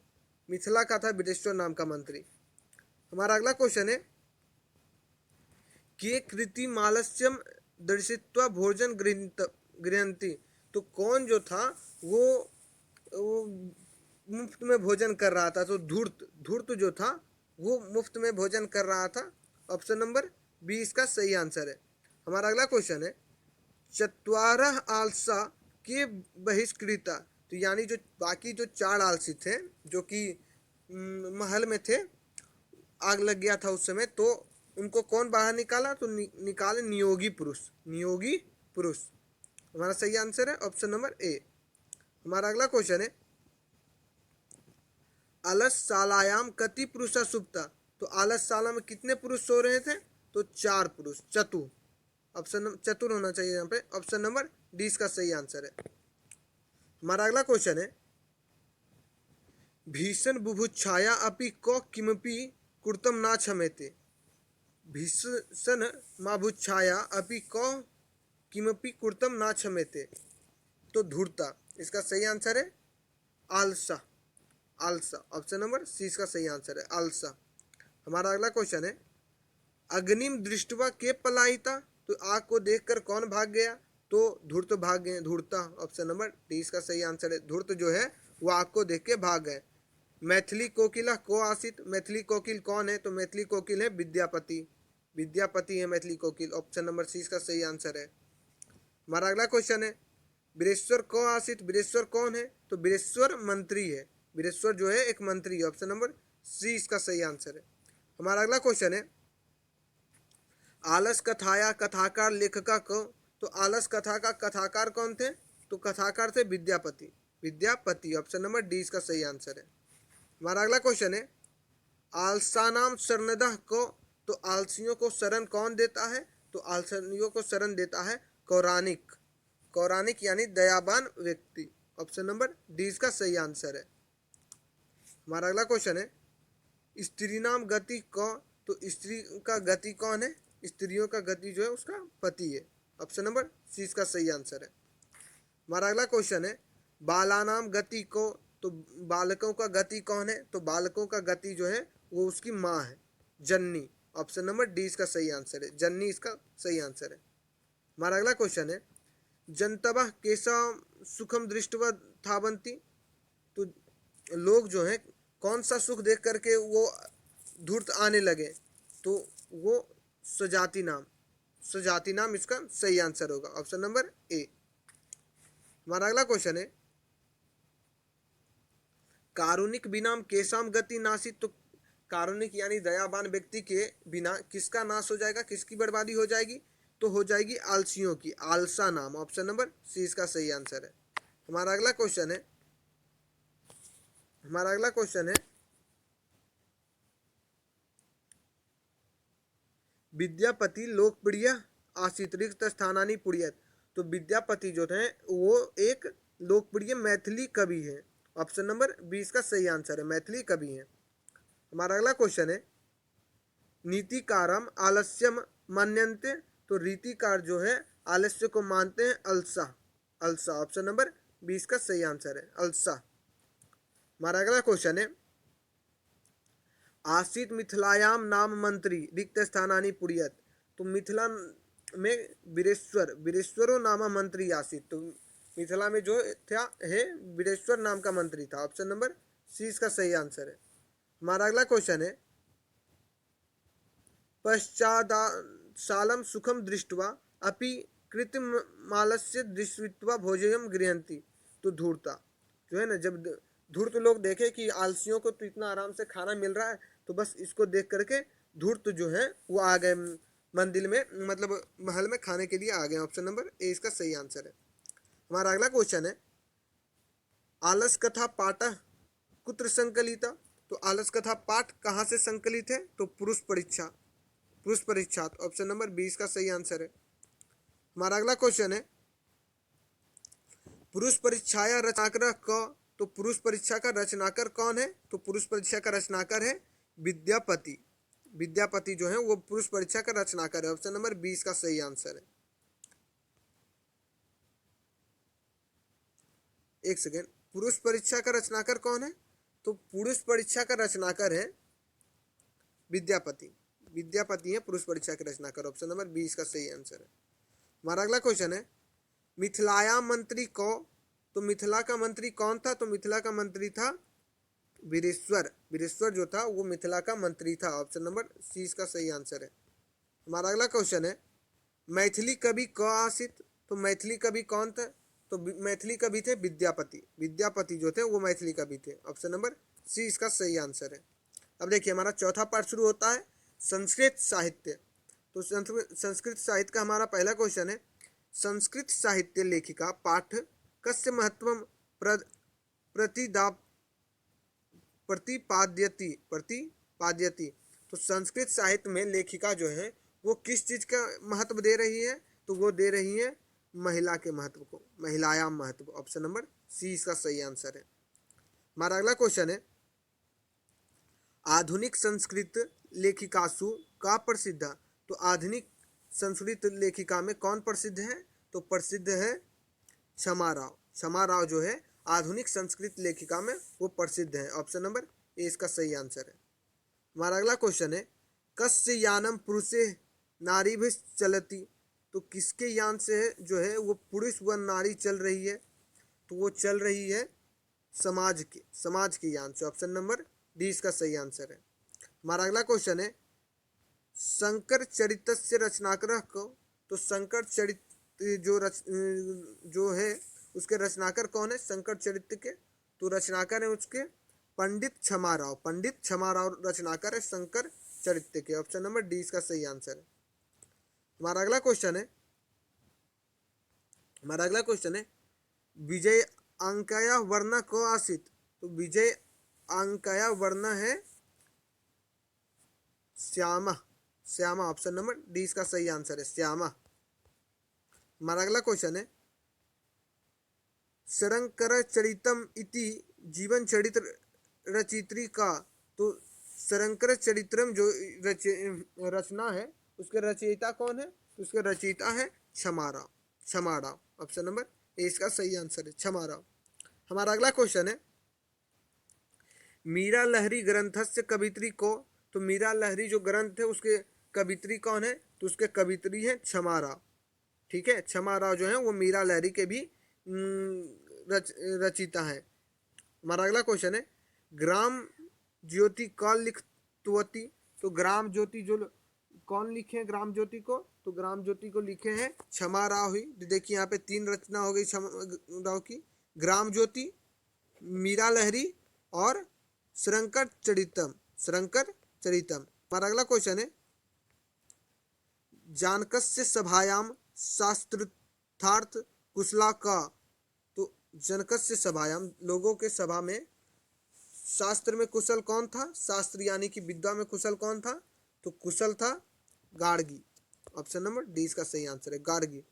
मिथिला का था वीरेश्वर नाम का मंत्री। हमारा अगला क्वेश्चन है, के कृति मालस्यम दर्शित्वा भोजन गृहंती। तो कौन जो था वो मुफ्त में भोजन कर रहा था? तो धूर्त जो था वो मुफ्त में भोजन कर रहा था। ऑप्शन नंबर बी इसका सही आंसर है। हमारा अगला क्वेश्चन है, चत्वारह आलसा के बहिष्कृता। तो यानी जो बाकी जो 4 आलसी थे जो कि महल में थे, आग लग गया था उस समय, तो उनको कौन बाहर निकाला? तो निकाले नियोगी पुरुष। हमारा सही आंसर है ऑप्शन नंबर ए। हमारा अगला क्वेश्चन है, आलस शालायाम कति पुरुषा सुप्ता। तो आलस शाला में कितने पुरुष सो रहे थे? तो 4 पुरुष, चतुर होना चाहिए यहाँ पे। ऑप्शन नंबर डी इसका सही आंसर है। हमारा अगला क्वेश्चन है, भीषण बुभुक्षाया अपि को किमपि कुर्तम ना क्षमेते। भीषण माभुक्षाया अपि को किमपि कुर्तम ना क्षमेते। तो धूर्ता इसका सही आंसर है आलसा। ऑप्शन नंबर सी इसका सही आंसर है आलसा। हमारा अगला क्वेश्चन है, अग्निम दृष्टवा के पलायिता। तो आग को देखकर कौन भाग गया? तो धूर्त भाग गए, धूर्ता। ऑप्शन नंबर डी इसका सही आंसर है। धूर्त जो है वो आग को देख के भाग गए। मैथिली कोकिला को आसित। मैथिली कोकिल कौन है? तो मैथिली कोकिल है विद्यापति है मैथिली कोकिल। ऑप्शन नंबर सी इसका सही आंसर है। हमारा अगला क्वेश्चन है, वीरेश्वर को आसित। वीरेश्वर कौन है? तो वीरेश्वर मंत्री है। वीरेश्वर जो है एक मंत्री है। ऑप्शन नंबर सी इसका सही आंसर है। हमारा अगला क्वेश्चन है, आलस कथाया कथाकार लेखका को। तो आलस कथा का कथाकार कौन थे? तो कथाकार थे विद्यापति। ऑप्शन नंबर डी इसका सही आंसर है। हमारा अगला क्वेश्चन है, आलसानाम शरणदः को। तो आलसियों को शरण कौन देता है? तो आलसियों को शरण देता है कौरानिक यानी दयावान व्यक्ति। ऑप्शन नंबर डी इसका सही आंसर है। हमारा अगला क्वेश्चन है, स्त्री नाम गति को। तो स्त्री का गति कौन है? स्त्रियों का गति जो है उसका पति है। ऑप्शन नंबर सी इसका सही आंसर है। हमारा अगला क्वेश्चन है, बालानाम गति को। तो बालकों का गति कौन है? तो बालकों का गति जो है वो उसकी माँ है, जननी। ऑप्शन नंबर डी इसका सही आंसर है, जननी इसका सही आंसर है। हमारा अगला क्वेश्चन है, जनतवः केशा सुखम दृष्टवा धावन्ति। तो लोग जो है कौन सा सुख देख करके वो धूर्त आने लगे? तो वो स्वजाति नाम इसका सही आंसर होगा। ऑप्शन नंबर ए। हमारा अगला क्वेश्चन है, कारुणिक बिनाम केशाम गति नासित। तो कारुणिक यानी दयावान व्यक्ति के बिना किसका नाश हो जाएगा, किसकी बर्बादी हो जाएगी? तो हो जाएगी आलसियों की, आलसा नाम। ऑप्शन नंबर सी इसका सही आंसर है। हमारा अगला क्वेश्चन है, विद्यापति लोकप्रिय आसित रिक्त स्थानानि पुड़ियत। तो विद्यापति जो थे वो एक लोकप्रिय मैथिली कवि हैं? ऑप्शन नंबर 20 का सही आंसर है, मैथिली कवि हैं। हमारा अगला क्वेश्चन है, नीतिकारम आलस्यम मान्यन्ते, तो रीतिकार जो है आलस्य को मानते हैं अलसा। अलसा ऑप्शन नंबर 20 का सही आंसर है, अलसा। हमारा अगला क्वेश्चन है, आसीत मिथिलायाम नाम मंत्री रिक्त स्थानानि पुरियत, तो मिथिला में वीरेश्वर वीरेश्वरो नाम मंत्री आसीत, तो मिथिला में जो था है वीरेश्वर नाम का मंत्री था। ऑप्शन नंबर सी इसका सही आंसर है। हमारा अगला क्वेश्चन है, पश्चादासालम सुखम दृष्ट्वा अपि कृतमालस्य दृष्टवा भोजयम गृहंती, तो धूर्ता जो है ना, जब धूर्त लोग देखे कि आलसियों को तो इतना आराम से खाना मिल रहा है, तो बस इसको देख करके धूर्त जो है वो आ गए मंदिर में, मतलब महल में खाने के लिए आ गए। ऑप्शन नंबर ए इसका सही आंसर है। हमारा अगला क्वेश्चन है, आलस कथा पाठ कुत्र संकलिता, तो आलस कथा पाठ कहाँ से संकलित है? तो पुरुष परीक्षा, पुरुष परीक्षा ऑप्शन नंबर 20 का सही आंसर है। हमारा अगला क्वेश्चन है, पुरुष परीक्षाया रचनाकर क, तो पुरुष परीक्षा का रचनाकर कौन है? तो पुरुष परीक्षा का रचनाकर है विद्यापति। विद्यापति जो है वो पुरुष परीक्षा का रचनाकर है। ऑप्शन नंबर 20 का सही आंसर है। एक सेकेंड, पुरुष परीक्षा का रचनाकर कौन है? तो पुरुष परीक्षा का रचनाकर है विद्यापति। विद्यापति है पुरुष परीक्षा के रचनाकर। ऑप्शन नंबर 20 का सही आंसर है। हमारा अगला क्वेश्चन है, मिथिलाया मंत्री को, तो मिथिला का मंत्री कौन था? तो मिथिला का मंत्री था वीरेश्वर। वीरेश्वर जो था वो मिथिला का मंत्री था। ऑप्शन नंबर सी इसका सही आंसर है। हमारा अगला क्वेश्चन है, मैथिली कवि क आसित, तो मैथिली कवि कौन था? तो मैथिली कवि थे विद्यापति। विद्यापति जो थे वो मैथिली कवि थे। ऑप्शन नंबर सी इसका सही आंसर है। अब देखिए हमारा चौथा पार्ट शुरू होता है संस्कृत साहित्य। तो संस्कृत साहित्य का हमारा पहला क्वेश्चन है, संस्कृत साहित्य लेखिका पाठ कस्य महत्व प्रतिपाद्यति प्रतिपाद्यति, तो संस्कृत साहित्य में लेखिका जो है वो किस चीज का महत्व दे रही है? तो वो दे रही है महिला के महत्व को, महिलायाम महत्व। ऑप्शन नंबर सी इसका सही आंसर है। हमारा अगला क्वेश्चन है, आधुनिक संस्कृत लेखिकासु का प्रसिद्ध, तो आधुनिक संस्कृत लेखिका में कौन प्रसिद्ध है? तो प्रसिद्ध है क्षमा राव। क्षमा राव जो है आधुनिक संस्कृत लेखिका में वो प्रसिद्ध है। ऑप्शन नंबर ए इसका सही आंसर है। हमारा अगला क्वेश्चन है, कस्य यानम पुरुषे नारी भी चलती, तो किसके यान से जो है वो पुरुष व नारी चल रही है? तो वो चल रही है समाज के यान से। ऑप्शन नंबर डी इसका सही आंसर है। हमारा अगला क्वेश्चन है, शंकर चरित्र से रचनाकर को, तो शंकर चरित्र जो है उसके रचनाकर कौन है? शंकर चरित्र के तो रचनाकर है उसके पंडित क्षमा राव। पंडित क्षमा राव रचनाकर है शंकर चरित्र के। ऑप्शन नंबर डी इसका सही आंसर है। हमारा अगला क्वेश्चन है, विजय अंकया वर्ण को आसित, तो विजय अंकया वर्ण है Shyama. Shyama option number D इसका सही आंसर है, श्यामा। हमारा अगला क्वेश्चन है, शरंकर चरितम इति जीवन चरित्र रचित्री का, तो शरंकर चरित्रम जो रचना है उसके रचयिता कौन है? उसके रचयिता है Kshamarao. Kshamarao option number A इसका सही आंसर है, क्षमाराव। हमारा अगला क्वेश्चन है, मीरा लहरी ग्रंथस्य कवित्री को, तो मीरा लहरी जो ग्रंथ है उसके कवित्री कौन है? तो उसके कवित्री है क्षमाराव। ठीक है, क्षमाराव जो है वो मीरा लहरी के भी रचिता है। हमारा अगला क्वेश्चन है, ग्राम ज्योति कौन लिखतवती, तो ग्राम ज्योति जो कौन लिखे हैं ग्राम ज्योति को? तो ग्राम ज्योति को लिखे हैं क्षमा राव ही। देखिए यहाँ पे 3 रचना हो गई क्षमा राव की, ग्राम ज्योति, मीरा लहरी और शरंकर चरितम। शरंकर चरितम। हमारा अगला क्वेश्चन है, जानकस्य सभायाम शास्त्रार्थ कुशला का, तो जनकस्य सभायाम लोगों के सभा में शास्त्र में कुशल कौन था? शास्त्र यानी कि विद्या में कुशल कौन था? तो कुशल था गार्गी। ऑप्शन नंबर डी इसका सही आंसर है, गार्गी।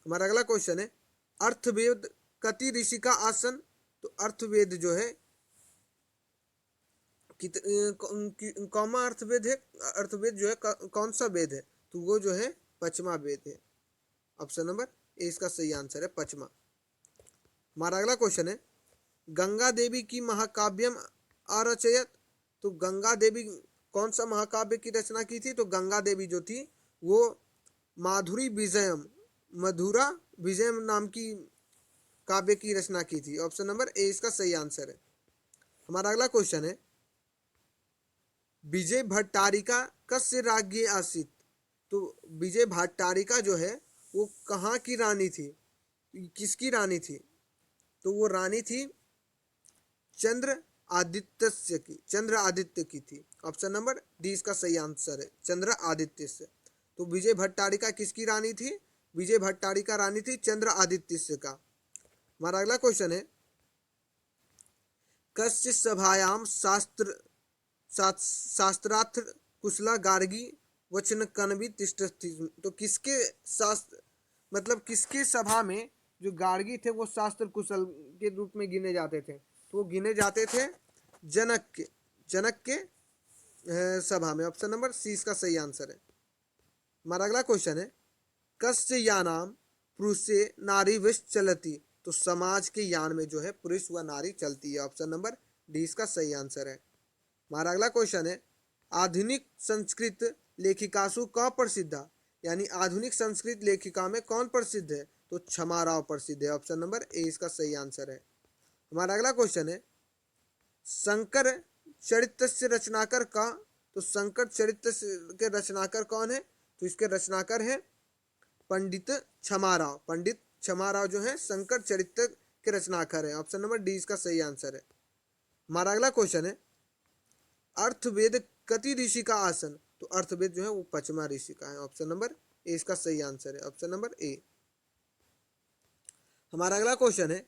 हमारा अगला क्वेश्चन है, अर्थवेद कति ऋषि का आसन, तो अर्थवेद जो है कौमा अर्थवेद है, अर्थवेद जो है कौन सा वेद है, तो वो जो है पचमा वेद है। ऑप्शन नंबर ए इसका सही आंसर है, पचमा। हमारा अगला क्वेश्चन है, गंगा देवी की महाकाव्यम अरचयत, तो गंगा देवी कौन सा महाकाव्य की रचना की थी, तो गंगा देवी जो थी वो माधुरी विजयम, मधुरा विजयम नाम की काव्य की रचना की थी। ऑप्शन नंबर ए इसका सही आंसर है। हमारा अगला क्वेश्चन है, विजय भट्टारिका कस्य राज्ञी आसीत, तो विजय भट्टारिका जो है वो कहाँ की रानी थी, किसकी रानी थी, तो वो रानी थी चंद्र आदित्य की, चंद्र आदित्य की थी। ऑप्शन नंबर डी इसका सही आंसर है, चंद्र आदित्य से। तो विजय भट्टारिका किसकी रानी थी, विजय भट्टारिका रानी थी चंद्र आदित्य का। हमारा अगला क्वेश्चन है, कस्य सभायाम शास्त्रार्थ कुशला गार्गी वचन कनवी तिष्ठति, तो किसके शास्त्र मतलब किसके सभा में जो गार्गी थे वो शास्त्र कुशल के रूप में गिने जाते थे, तो वो गिने जाते थे जनक के सभा में। ऑप्शन नंबर सी इसका सही आंसर है। हमारा अगला क्वेश्चन है, कस्य यानाम पुरुषे नारी विष चलती, तो समाज के यान में जो है पुरुष व नारी चलती है। ऑप्शन नंबर डी इसका सही आंसर है। हमारा अगला क्वेश्चन है, आधुनिक संस्कृत लेखिकासु कौ प्रसिद्धा, यानी आधुनिक संस्कृत लेखिका में कौन प्रसिद्ध है, तो क्षमा राव प्रसिद्ध है। ऑप्शन नंबर ए इसका सही आंसर है। हमारा अगला क्वेश्चन है, शंकर चरित्र से रचनाकर का, तो शंकर चरित्र के रचनाकर कौन है, तो इसके रचनाकर है पंडित क्षमाराव। पंडित क्षमाराव जो है शंकर चरित्र के रचनाकार है। ऑप्शन नंबर डी इसका सही आंसर है। हमारा अगला क्वेश्चन है, अर्थवेद कति ऋषि का आसन, तो अर्थवेद जो है वो पचमा ऋषि का है। ऑप्शन नंबर ए इसका सही आंसर है, ऑप्शन नंबर ए। हमारा अगला क्वेश्चन है,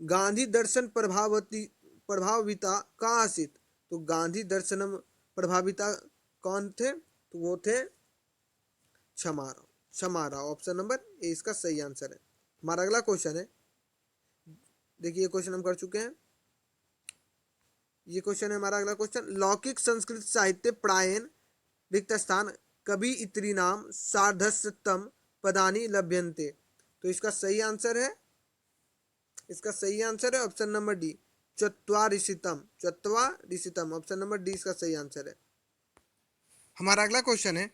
गांधी दर्शन प्रभाविता का आसित, तो गांधी दर्शनम प्रभाविता कौन थे, तो वो थे Kshamarao. Kshamarao option number A इसका सही आंसर है। हमारा अगला क्वेश्चन है, देखिए क्वेश्चन हम कर चुके हैं, ये क्वेश्चन है हमारा अगला क्वेश्चन, लौकिक संस्कृत साहित्य प्रायण रिक्त स्थान कवि इत्री नाम सार्धस्तम पदानी लभ्यन्ते, तो इसका सही आंसर है, इसका सही आंसर है ऑप्शन नंबर डी चत्वारिशितम, चत्वारिशितम। ऑप्शन नंबर डी इसका सही आंसर है। हमारा अगला क्वेश्चन है,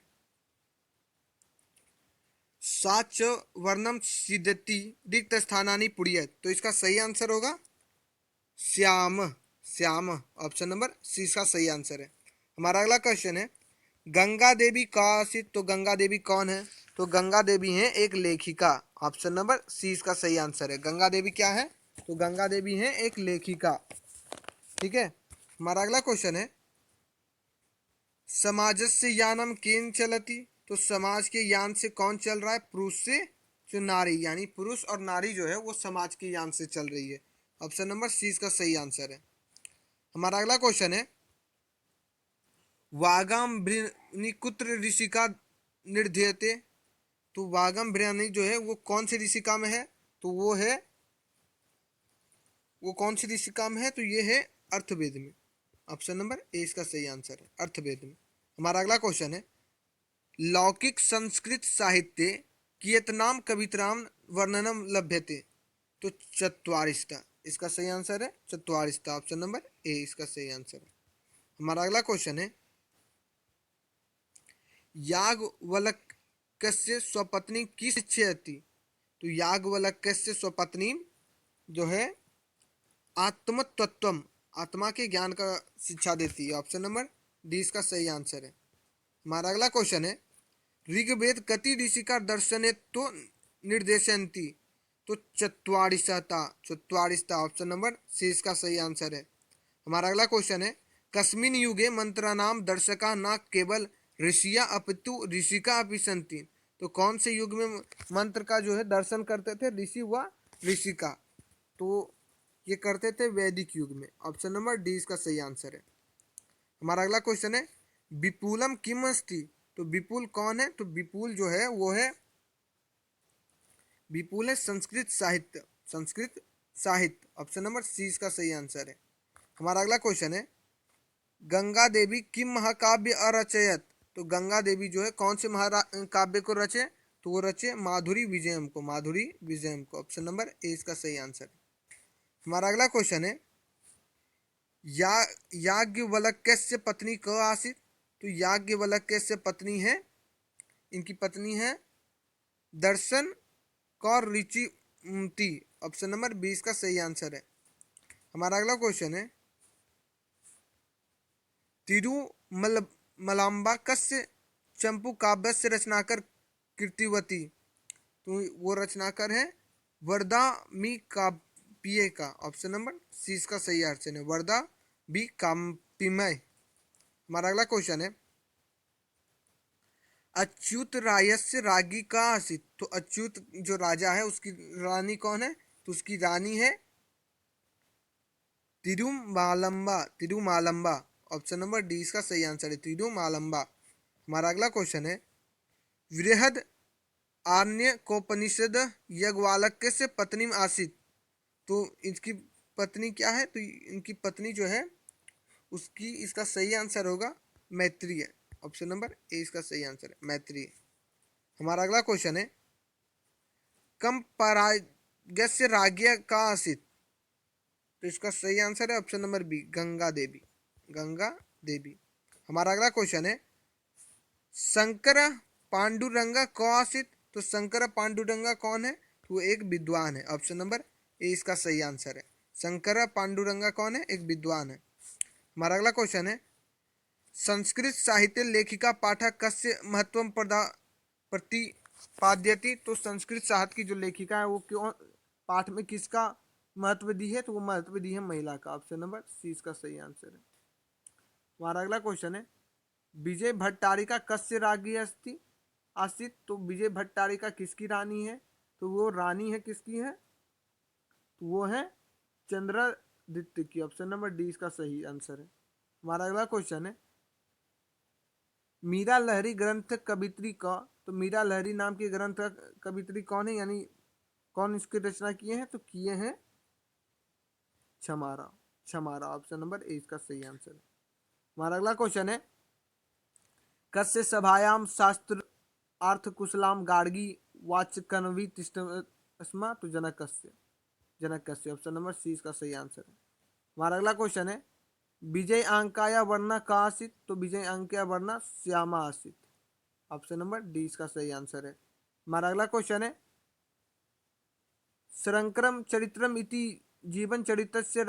साच वर्णम सिद्धति रिक्त स्थानानि पुड़ियत, तो इसका सही आंसर होगा Shyam, Shyam. Option number C इसका सही आंसर है। हमारा अगला क्वेश्चन है, गंगा देवी काशित, तो गंगा देवी कौन है, तो गंगा देवी है एक लेखिका। ऑप्शन नंबर सी इसका सही आंसर है। गंगा देवी क्या है, तो गंगा देवी है एक लेखिका। ठीक है। हमारा अगला क्वेश्चन है, समाजस्य यानम केन चलती, तो समाज के यान से कौन चल रहा है, पुरुष से जो नारी, यानी पुरुष और नारी जो है वो समाज के यान से चल रही है। ऑप्शन नंबर सी इसका सही आंसर है। हमारा अगला क्वेश्चन है, वागम भृनिकुत्र ऋषिका निर्ध्यते, तो वागम भृनी जो है वो कौन सी ऋषिका में है, तो वो कौन सी ऋषिका में है, तो ये है अर्थवेद में। ऑप्शन नंबर ए इसका सही आंसर है, अर्थवेद में। हमारा अगला क्वेश्चन है, लौकिक संस्कृत साहित्य कियतनाम कवित्राम वर्णनम लभ्यते, तो चत्वारिशता, इसका सही आंसर है चत्वारिशता। ऑप्शन नंबर ए इसका सही आंसर है। हमारा अगला क्वेश्चन है, याज्ञवल्क्य स्वपत्नी की शिक्षयति, तो याज्ञवल्क्य स्वपत्नी जो है आत्मतत्वम, आत्मा के ज्ञान का शिक्षा देती है। ऑप्शन नंबर डी इसका सही आंसर है। हमारा अगला क्वेश्चन है, ऋग्वेद कति ऋषिका दर्शने तो निर्देशनती, तो चत्वारिशता, चत्वारिशता। ऑप्शन नंबर सी इसका सही आंसर है। हमारा अगला क्वेश्चन है, कस्मिन युगे मंत्राणाम दर्शका न केवल ऋषिया अपितु ऋषिका अपि सन्ति, तो कौन से युग में मंत्र का जो है दर्शन करते थे ऋषि व ऋषिका, तो ये करते थे वैदिक युग में। ऑप्शन नंबर डी इसका सही आंसर है। हमारा अगला क्वेश्चन है, विपुलम किम अस्ति, तो विपुल कौन है, तो विपुल जो है वो है विपुल है संस्कृत साहित्य, संस्कृत साहित्य। ऑप्शन नंबर सी इसका सही आंसर है। हमारा अगला क्वेश्चन है, गंगा देवी किम महाकाव्य अरचयत। तो गंगा देवी जो है कौन से महाकाव्य को रचे, तो वो रचे माधुरी विजयम को, माधुरी विजयम को। ऑप्शन नंबर ए इसका सही आंसर है। हमारा अगला क्वेश्चन है, या याज्ञवल्क्यस्य पत्नी क आसीत। तो याज्ञवल्क्य पत्नी है, इनकी पत्नी है दर्शन कौर ऋचिमती। ऑप्शन नंबर बी इसका सही आंसर है। हमारा अगला क्वेश्चन है, तिरुमलाम्बा कस्य चंपू काव्य से रचनाकर कीर्तिवती। तो वो रचनाकर है वर्दा मी काव्य का। ऑप्शन नंबर सी इसका सही आंसर है, वर्दा बी काव्यमय। हमारा अगला क्वेश्चन है, अच्युत रायस्य राज्ञी का आसीत। तो अच्युत जो राजा है उसकी रानी कौन है, तो उसकी रानी है तिरुमालंबा, तिरुमालंबा। ऑप्शन नंबर डी इसका सही आंसर है, तिरुमालंबा। हमारा अगला क्वेश्चन है, वृहद आर्ण्यकोपनिषद याज्ञवल्क्य से पत्नी में आसीत। तो इसकी पत्नी क्या है, तो इनकी पत्नी जो है उसकी, इसका सही आंसर होगा मैत्रेय। ऑप्शन नंबर ए इसका सही आंसर है, मैत्रेय। हमारा अगला क्वेश्चन है, कम परागस्य राज्ञ का आसीत। तो इसका सही आंसर है option number B, Ganga Devi, Ganga Devi. हमारा अगला क्वेश्चन है, शंकर पांडुरंगा को आसीत। तो शंकर पांडुरंगा कौन है, तो वो एक विद्वान है। ऑप्शन नंबर ए इसका सही आंसर है, शंकर पांडुरंगा कौन है, एक विद्वान है। हमारा अगला क्वेश्चन है, संस्कृत साहित्य लेखिका पाठक कस्य महत्व प्रतिपाद्यति। तो संस्कृत साहित्य की जो लेखिका है वो क्यों पाठ में किसका महत्व दी है, तो वो महत्व दी है महिला का। ऑप्शन नंबर सी इसका सही आंसर है। हमारा अगला क्वेश्चन है, विजय भट्टारिका कस्य राज्ञी अस्ति आसित। तो विजय भट्टारिका किसकी रानी है, तो वो रानी है किसकी है, तो वो है चंद्रदित्य की। ऑप्शन नंबर डी इसका सही आंसर है। हमारा अगला क्वेश्चन है, मीरा लहरी ग्रंथ कवित्री का। तो मीरा लहरी नाम की ग्रंथ कवित्री कौन है, यानी कौन इसकी रचना किए हैं, तो किए हैं क्षमारा, क्षमारा। ऑप्शन नंबर ए इसका सही आंसर है। हमारा अगला क्वेश्चन है, कस्य सभायाम शास्त्र अर्थ कुशलाम गार्गी वाचकनवी तिष्ठस्म। तो जनकस्य, जनकस्य। ऑप्शन नंबर सी इसका सही आंसर है। हमारा अगला क्वेश्चन है, विजय अंकाया वर्णा का आसित। तो विजय अंकाया वर्णा श्यामा आसित। ऑप्शन नंबर डी इसका सही आंसर है। हमारा अगला क्वेश्चन है, शंकरम चरित्रम इति जीवन चरित्र से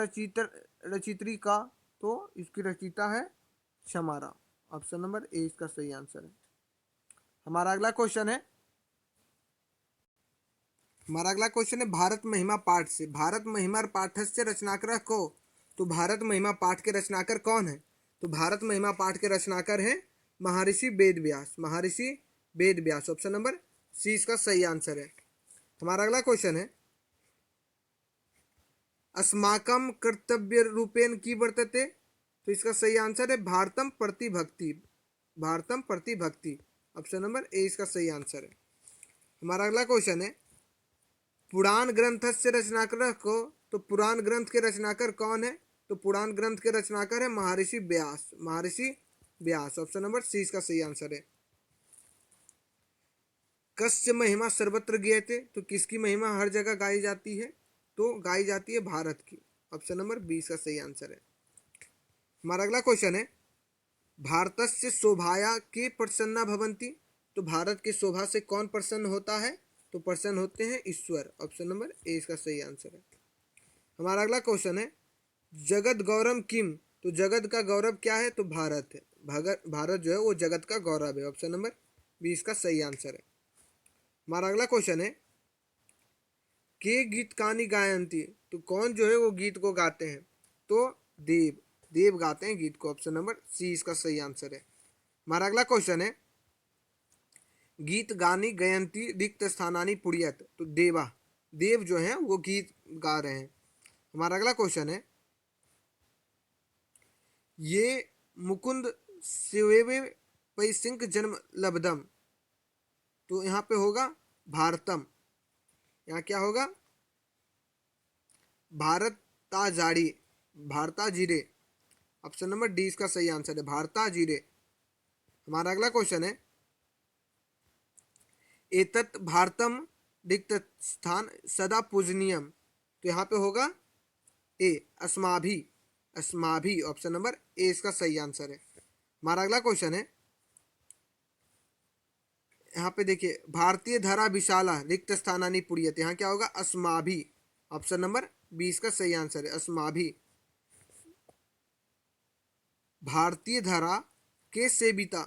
रचित्री का। तो इसकी रचिता है क्षमारा। ऑप्शन नंबर ए इसका सही आंसर है। हमारा अगला क्वेश्चन है, हमारा अगला क्वेश्चन है, भारत महिमा पाठ से, भारत महिमा पाठ से रचनाकर को। तो भारत महिमा पाठ के रचनाकर कौन है, तो भारत महिमा पाठ के रचनाकर है महर्षि वेद व्यास, महर्षि Ved Vyas. Option number C इसका सही आंसर है। हमारा अगला क्वेश्चन है, अस्माकम कर्तव्य रूपेण की वर्तते। तो इसका सही आंसर है भारतम प्रति भक्ति, भारतम प्रति भक्ति। ऑप्शन नंबर ए इसका सही आंसर है। हमारा अगला क्वेश्चन है, पुराण ग्रंथ से रचनाकर को। तो पुराण ग्रंथ के रचनाकर कौन है, तो पुराण ग्रंथ के रचनाकर है महर्षि व्यास, महर्षि व्यास। ऑप्शन नंबर सी इसका सही आंसर है। कस्य महिमा सर्वत्र ज्ञेयते। तो किसकी महिमा हर जगह गाई जाती है, तो गाई जाती है भारत की। ऑप्शन नंबर बी इसका सही आंसर है। हमारा अगला क्वेश्चन है, भारतस्य शोभाया के प्रसन्ना भवंती। तो भारत की शोभा से कौन प्रसन्न होता है, तो प्रसन्न होते हैं ईश्वर। ऑप्शन नंबर ए इसका सही आंसर है। हमारा अगला क्वेश्चन है, जगत गौरव किम। तो जगत का गौरव क्या है, तो भारत है, भारत जो है वो जगत का गौरव है। ऑप्शन नंबर बी इसका सही आंसर है। हमारा अगला क्वेश्चन है, के गीत कानी गायंती। तो कौन जो है वो गीत को गाते हैं, तो देव, देव गाते हैं गीत को। ऑप्शन नंबर सी इसका सही आंसर है। हमारा अगला क्वेश्चन है, गीत गानी गयंती रिक्त स्थानानी पुड़ियत। तो देवा, देव जो है वो गीत गा रहे हैं। हमारा अगला क्वेश्चन है, ये मुकुंद सेवे पैसिंक जन्म लब्धम। तो यहाँ पे होगा भारतम, यहाँ क्या होगा, भारताजाड़ी, भारताजीरे। ऑप्शन नंबर डी इसका सही आंसर है, भारताजीरे। हमारा अगला क्वेश्चन है, एतत् भारतम रिक्त स्थान सदा पूजनीयम। तो यहाँ पे होगा ए, अस्माभि, अस्माभि। ऑप्शन नंबर ए इसका सही आंसर है। हमारा अगला क्वेश्चन है, यहाँ पे देखिए, भारतीय धरा विशाला रिक्त स्थानानि पुरीयते। यहाँ क्या होगा, अस्माभि। ऑप्शन नंबर 20 का सही आंसर है, अस्माभि। भारतीय धरा के सेविता।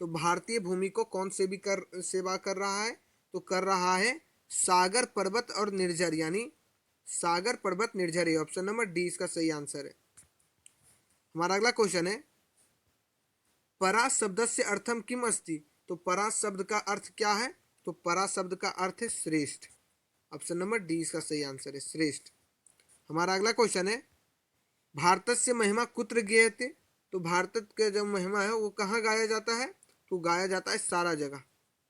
तो भारतीय भूमि को कौन सेवा कर रहा है, तो कर रहा है सागर, पर्वत और निर्झर, यानी सागर, पर्वत, निर्झर। ऑप्शन नंबर डी इसका सही आंसर है। हमारा अगला क्वेश्चन है, परा शब्द से अर्थम किम अस्ति। तो परा शब्द का अर्थ क्या है, तो परा शब्द का अर्थ है श्रेष्ठ। ऑप्शन नंबर डी इसका सही आंसर है, श्रेष्ठ। हमारा अगला क्वेश्चन है, भारत से महिमा कुत्र गेयते। तो भारत का जो महिमा है वो कहाँ गाया जाता है, तो गाया जाता है सारा जगह।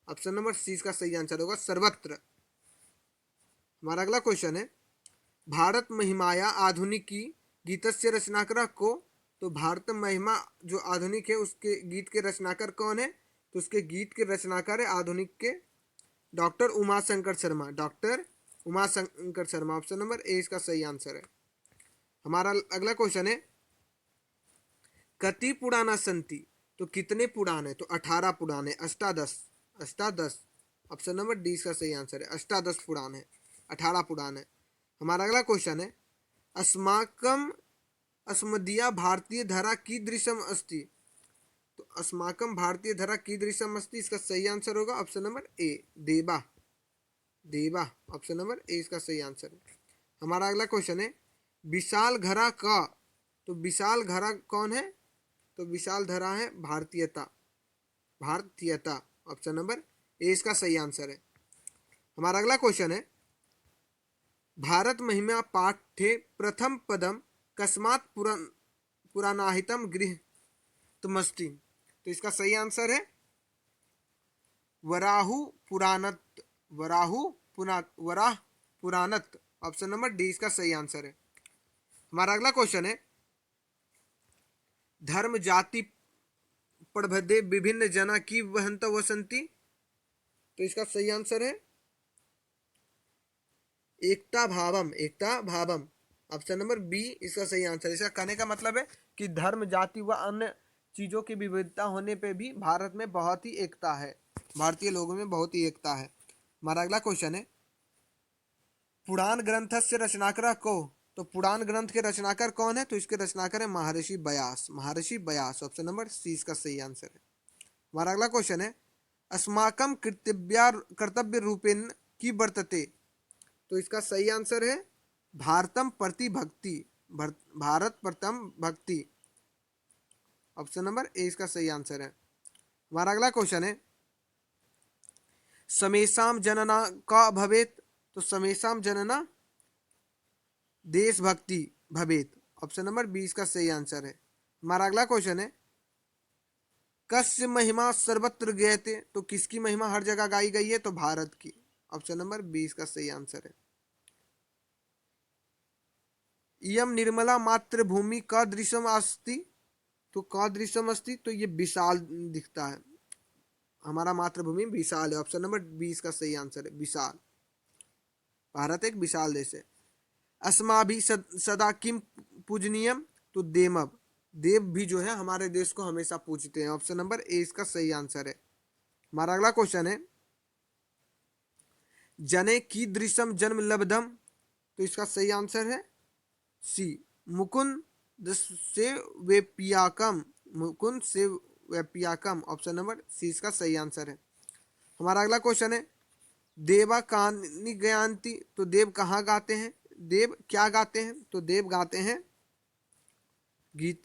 ऑप्शन नंबर सी इसका सही आंसर होगा, सर्वत्र। हमारा अगला क्वेश्चन है, भारत महिमाया आधुनिकी गीतस्य रचनाकार को। तो भारत महिमा जो आधुनिक है उसके गीत के रचनाकार कौन है, तो उसके गीत के रचनाकार है आधुनिक के doctor Umashankar Sharma, doctor Umashankar Sharma. Option number A इसका सही आंसर है। हमारा अगला क्वेश्चन है, कति पुराना संति। तो कितने पुराण है, तो 18 पुराण है, अष्टादश, अष्टादश। ऑप्शन नंबर डी इसका सही आंसर है, अष्टादश पुराण है, 18 पुराण है। हमारा अगला क्वेश्चन है, अस्माकम अस्मदीया भारतीय धरा कीदृशम अस्ति। तो अस्माकम भारतीय धरा कीदृशम अस्ति, इसका सही आंसर होगा ऑप्शन नंबर ए, देवा, देवा। ऑप्शन नंबर ए इसका सही आंसर है। हमारा अगला क्वेश्चन है, विशाल घरा का। तो विशाल घरा कौन है, तो विशाल धरा है भारतीयता, भारतीयता। ऑप्शन नंबर ए इसका सही आंसर है। हमारा अगला क्वेश्चन है, भारत महिमा पाठ्ये प्रथम पदम कस्मात् पुराणाहितम गृहीतमस्ति। तो इसका सही आंसर है वराहु पुराणत, वराह पुराणत। ऑप्शन नंबर डी इसका सही आंसर है। हमारा अगला क्वेश्चन है, धर्म जाति प्रभेदे विभिन्न जना की वहंत वसंती। तो इसका सही आंसर है एकता भावम, एकता भावम। ऑप्शन नंबर बी इसका सही आंसर है। इसका कहने का मतलब है कि धर्म, जाति व अन्य चीजों की विविधता होने पे भी भारत में बहुत ही एकता है, भारतीय लोगों में बहुत ही एकता है। हमारा अगला क्वेश्चन है, पुराण ग्रंथ से रचनाकार को। तो पुराण ग्रंथ के रचनाकार कौन है, तो इसके रचनाकार है महर्षि व्यास, महर्षि व्यास। ऑप्शन नंबर सी इसका सही आंसर है। हमारा अगला क्वेश्चन है, अस्माकम कर्तव्य रूपेण की वर्तते। तो इसका सही आंसर है भारतम प्रति भक्ति, भारत प्रथम भक्ति। ऑप्शन नंबर ए इसका सही आंसर है। हमारा अगला क्वेश्चन है, समेषाम जनना का भवेत। तो समेषाम जनना देशभक्ति भवेत। ऑप्शन नंबर 20 का सही आंसर है। हमारा अगला क्वेश्चन है, कस्य महिमा सर्वत्र गयते। तो किसकी महिमा हर जगह गाई गई है, तो भारत की। ऑप्शन नंबर 20 का सही आंसर है। इयम निर्मला मातृभूमि का दृश्यम अस्ति। तो का दृश्यम अस्ति, तो ये विशाल दिखता है, हमारा मातृभूमि विशाल है। ऑप्शन नंबर 20 का सही आंसर है, विशाल। भारत एक विशाल देश है। अस्माभि सदा किम पूजनीयम। तो देमव, देव भी जो है हमारे देश को हमेशा पूजते हैं। ऑप्शन नंबर ए इसका सही आंसर है। हमारा अगला क्वेश्चन है, जने की दृश्यम जन्म लब्धम। तो इसका सही आंसर है सी, मुकुंद से वेपियाकम, मुकुंद से वेपियाकम। ऑप्शन नंबर सी इसका सही आंसर है। हमारा अगला क्वेश्चन है, देवा कानी गयांती। तो देव कहाँ गाते हैं, देव क्या गाते हैं, तो देव गाते हैं गीत,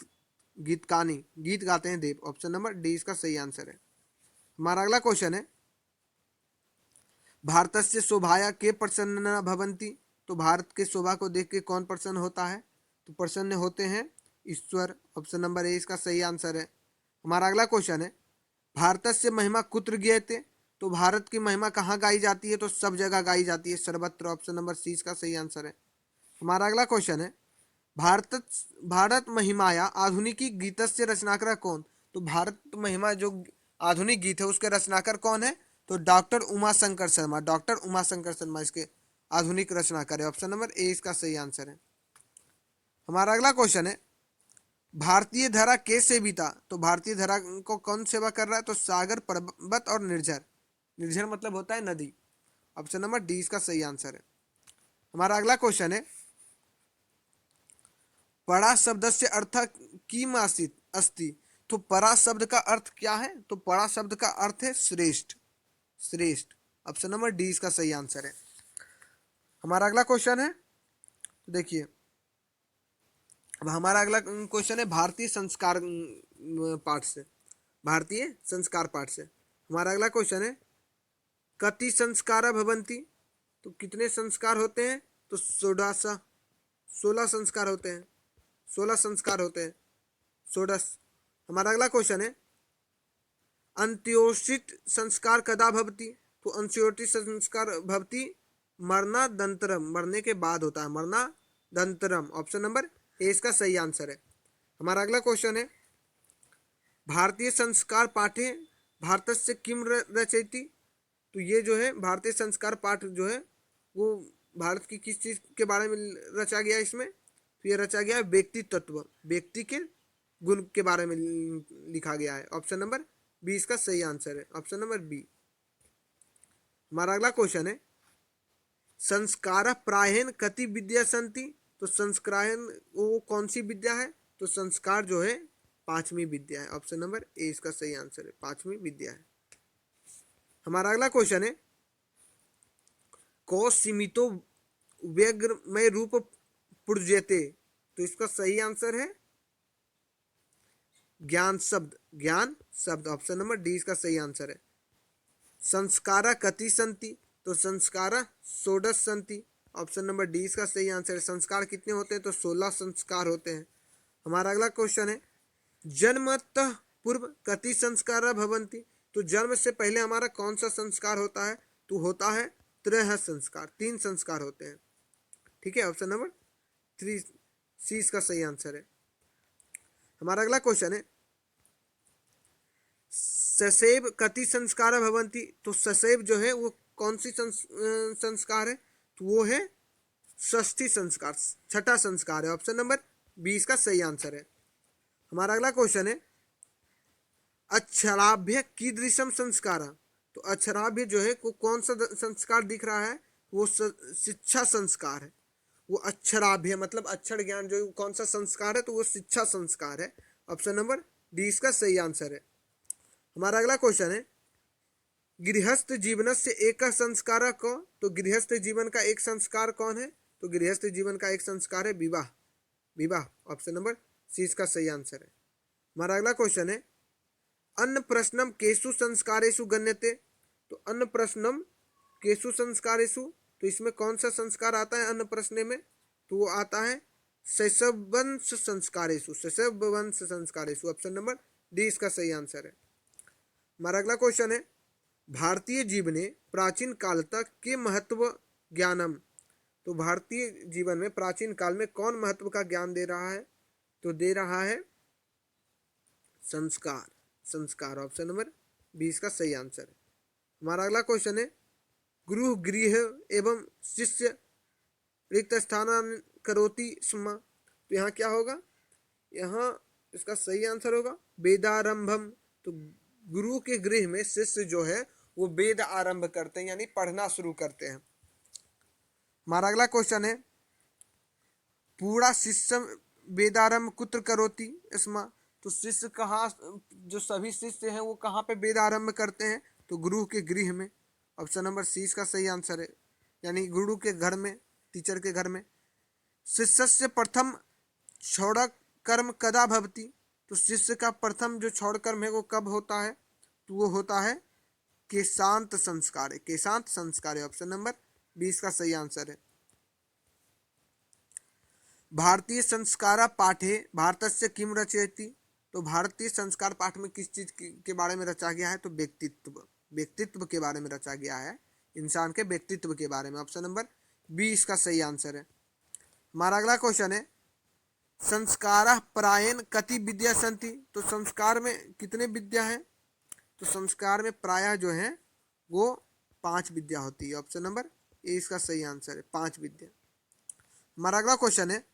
गीत कानी, गीत गाते हैं देव। ऑप्शन नंबर डी इसका सही आंसर है। हमारा अगला क्वेश्चन है, भारतस्य शोभाया के प्रसन्न भवंती। तो भारत के शोभा को देख के कौन प्रसन्न होता है, तो प्रसन्न होते हैं ईश्वर। ऑप्शन नंबर ए इसका सही आंसर है। हमारा अगला क्वेश्चन है, भारतस्य महिमा कुत्र गयते। तो भारत की महिमा कहाँ गाई जाती है? तो सब जगह गाई जाती है, सर्वत्र। ऑप्शन नंबर सी इसका सही आंसर है। हमारा अगला क्वेश्चन है, भारत भारत महिमाया आधुनिकी गीतस्य रचनाकार कौन? तो भारत महिमा जो आधुनिक गीत है उसके रचनाकार कौन है? तो डॉक्टर उमा शंकर शर्मा। डॉक्टर उमा शंकर शर्मा इसके आधुनिक रचनाकार है। ऑप्शन नंबर ए इसका सही आंसर है। हमारा अगला क्वेश्चन है, भारतीय धरा के सेविता? तो भारतीय धरा को कौन सेवा कर रहा है? तो सागर, पर्वत और निर्झर। निर्झर मतलब होता है नदी। ऑप्शन नंबर डी इसका सही आंसर है। हमारा अगला क्वेश्चन है, परा शब्द से अर्थ किम आसीत अस्ति? तो परा शब्द का अर्थ क्या है? तो परा शब्द का अर्थ है श्रेष्ठ। श्रेष्ठ। ऑप्शन नंबर डी इसका सही आंसर है। हमारा अगला क्वेश्चन है, देखिए, अब हमारा अगला क्वेश्चन है भारतीय संस्कार पाठ से। भारतीय संस्कार पाठ से हमारा अगला क्वेश्चन है, कति संस्कार भवंती? तो कितने संस्कार होते हैं? तो 16 संस्कार होते हैं। 16 संस्कार होते हैं। 16। हमारा अगला क्वेश्चन है, अंत्योषित संस्कार कदा भवती? तो अंत्योषित संस्कार भवती मरणादंतरम। मरने के बाद होता है, मरणादंतरम। ऑप्शन नंबर ए इसका सही आंसर है। हमारा अगला क्वेश्चन है, भारतीय संस्कार पाठे भारतस्य किम रचयति? तो ये जो है भारतीय संस्कार पाठ जो है वो भारत की किस चीज के बारे में रचा गया है इसमें? तो ये रचा गया है व्यक्ति तत्व, व्यक्ति के गुण के बारे में लिखा गया है। ऑप्शन नंबर बी इसका सही आंसर है। Option number B. हमारा अगला क्वेश्चन है, संस्कार प्रायण कति विद्या संति? तो संस्कार वो कौन सी विद्या है? तो संस्कार जो है 5वीं विद्या है। ऑप्शन नंबर ए इसका सही आंसर है, 5वीं विद्या है। हमारा अगला क्वेश्चन है, को सीमितो व्यग्र में रूप पुर्जयते? तो इसका सही आंसर है ज्ञान शब्द। ज्ञान शब्द। ऑप्शन नंबर डी इसका सही आंसर है। संस्कारा कति संति? तो संस्कारा 16 संति। ऑप्शन नंबर डी इसका सही आंसर है। संस्कार कितने होते हैं? तो 16 संस्कार होते हैं। हमारा अगला क्वेश्चन है, जन्मतः पूर्व कति संस्कार भवंती? तो जन्म से पहले हमारा कौन सा संस्कार होता है? तो होता है 3 संस्कार। 3 संस्कार होते हैं। ठीक है, ऑप्शन नंबर 3 सी इसका सही आंसर है। हमारा अगला क्वेश्चन है, ससैव कति संस्कार भवंती? तो ससैव जो है वो कौन सी संस्कार है? तो वो है षष्ठी संस्कार, 6ठा संस्कार है। ऑप्शन नंबर बी इसका सही आंसर है। हमारा अगला क्वेश्चन है, अक्षराभ्य कीदृशम संस्कार? तो अक्षराभ्य जो है वो कौन सा संस्कार दिख रहा है? वो शिक्षा संस्कार है। वो अक्षराभ्य मतलब अक्षर ज्ञान जो कौन सा संस्कार है? तो वो शिक्षा संस्कार है। ऑप्शन नंबर डी इसका सही आंसर है। हमारा अगला क्वेश्चन है, गृहस्थ जीवन से एक संस्कार को? तो गृहस्थ जीवन का एक संस्कार कौन है? तो गृहस्थ जीवन का एक संस्कार है विवाह। विवाह। ऑप्शन नंबर सी इसका सही आंसर है। हमारा अगला क्वेश्चन है, अन्न प्रश्नम केशु संस्कारेषु गण्यते? तो अन्न प्रश्नम केशु संस्कारेषु, तो इसमें कौन सा संस्कार आता है अन्न प्रश्न में? तो वो आता है शैशववंश संस्कारेषु। शैशववंश संस्कारेषु। ऑप्शन नंबर डी इसका सही आंसर है। हमारा अगला क्वेश्चन है, भारतीय जीवने प्राचीन काल तक के महत्व ज्ञानम? तो भारतीय जीवन में प्राचीन काल में कौन महत्व का ज्ञान दे रहा है? तो दे रहा है संस्कार। संस्कार। ऑप्शन नंबर 20 का सही आंसर है। हमारा अगला क्वेश्चन है, गुरु गृह एवं शिष्य रिक्त स्थान करोति स्म? तो यहाँ क्या होगा? यहाँ इसका सही आंसर होगा वेदारंभम। तो गुरु के गृह में शिष्य जो है वो वेद आरंभ करते हैं, यानी पढ़ना शुरू करते हैं। हमारा अगला क्वेश्चन है, पूरा शिष्य वेदारंभ कुत्र करोति स्म? तो शिष्य कहाँ, जो सभी शिष्य हैं वो कहाँ पे वेद आरंभ करते हैं? तो गुरु के गृह में। ऑप्शन नंबर सी इसका सही आंसर है, यानी गुरु के घर में, टीचर के घर में। शिष्य से प्रथम क्षौर कर्म कदा भवति? तो शिष्य का प्रथम जो क्षौर कर्म है वो कब होता है? तो वो होता है केशांत संस्कार है। केशांत संस्कार है। ऑप्शन नंबर 20 का सही आंसर है। भारतीय संस्कार पाठे भारतस्य किम रचयति? तो भारतीय संस्कार पाठ में किस चीज के बारे में रचा गया है? तो व्यक्तित्व। व्यक्तित्व के बारे में रचा गया है, इंसान के व्यक्तित्व के बारे में। ऑप्शन नंबर बी इसका सही आंसर है। हमारा अगला क्वेश्चन है, संस्कार प्रायेण कति विद्या संति, तो संस्कार में कितने विद्या है? तो संस्कार में प्रायः जो है वो 5 विद्या होती है। ऑप्शन नंबर ए इसका सही आंसर है, 5 विद्या। हमारा अगला क्वेश्चन है,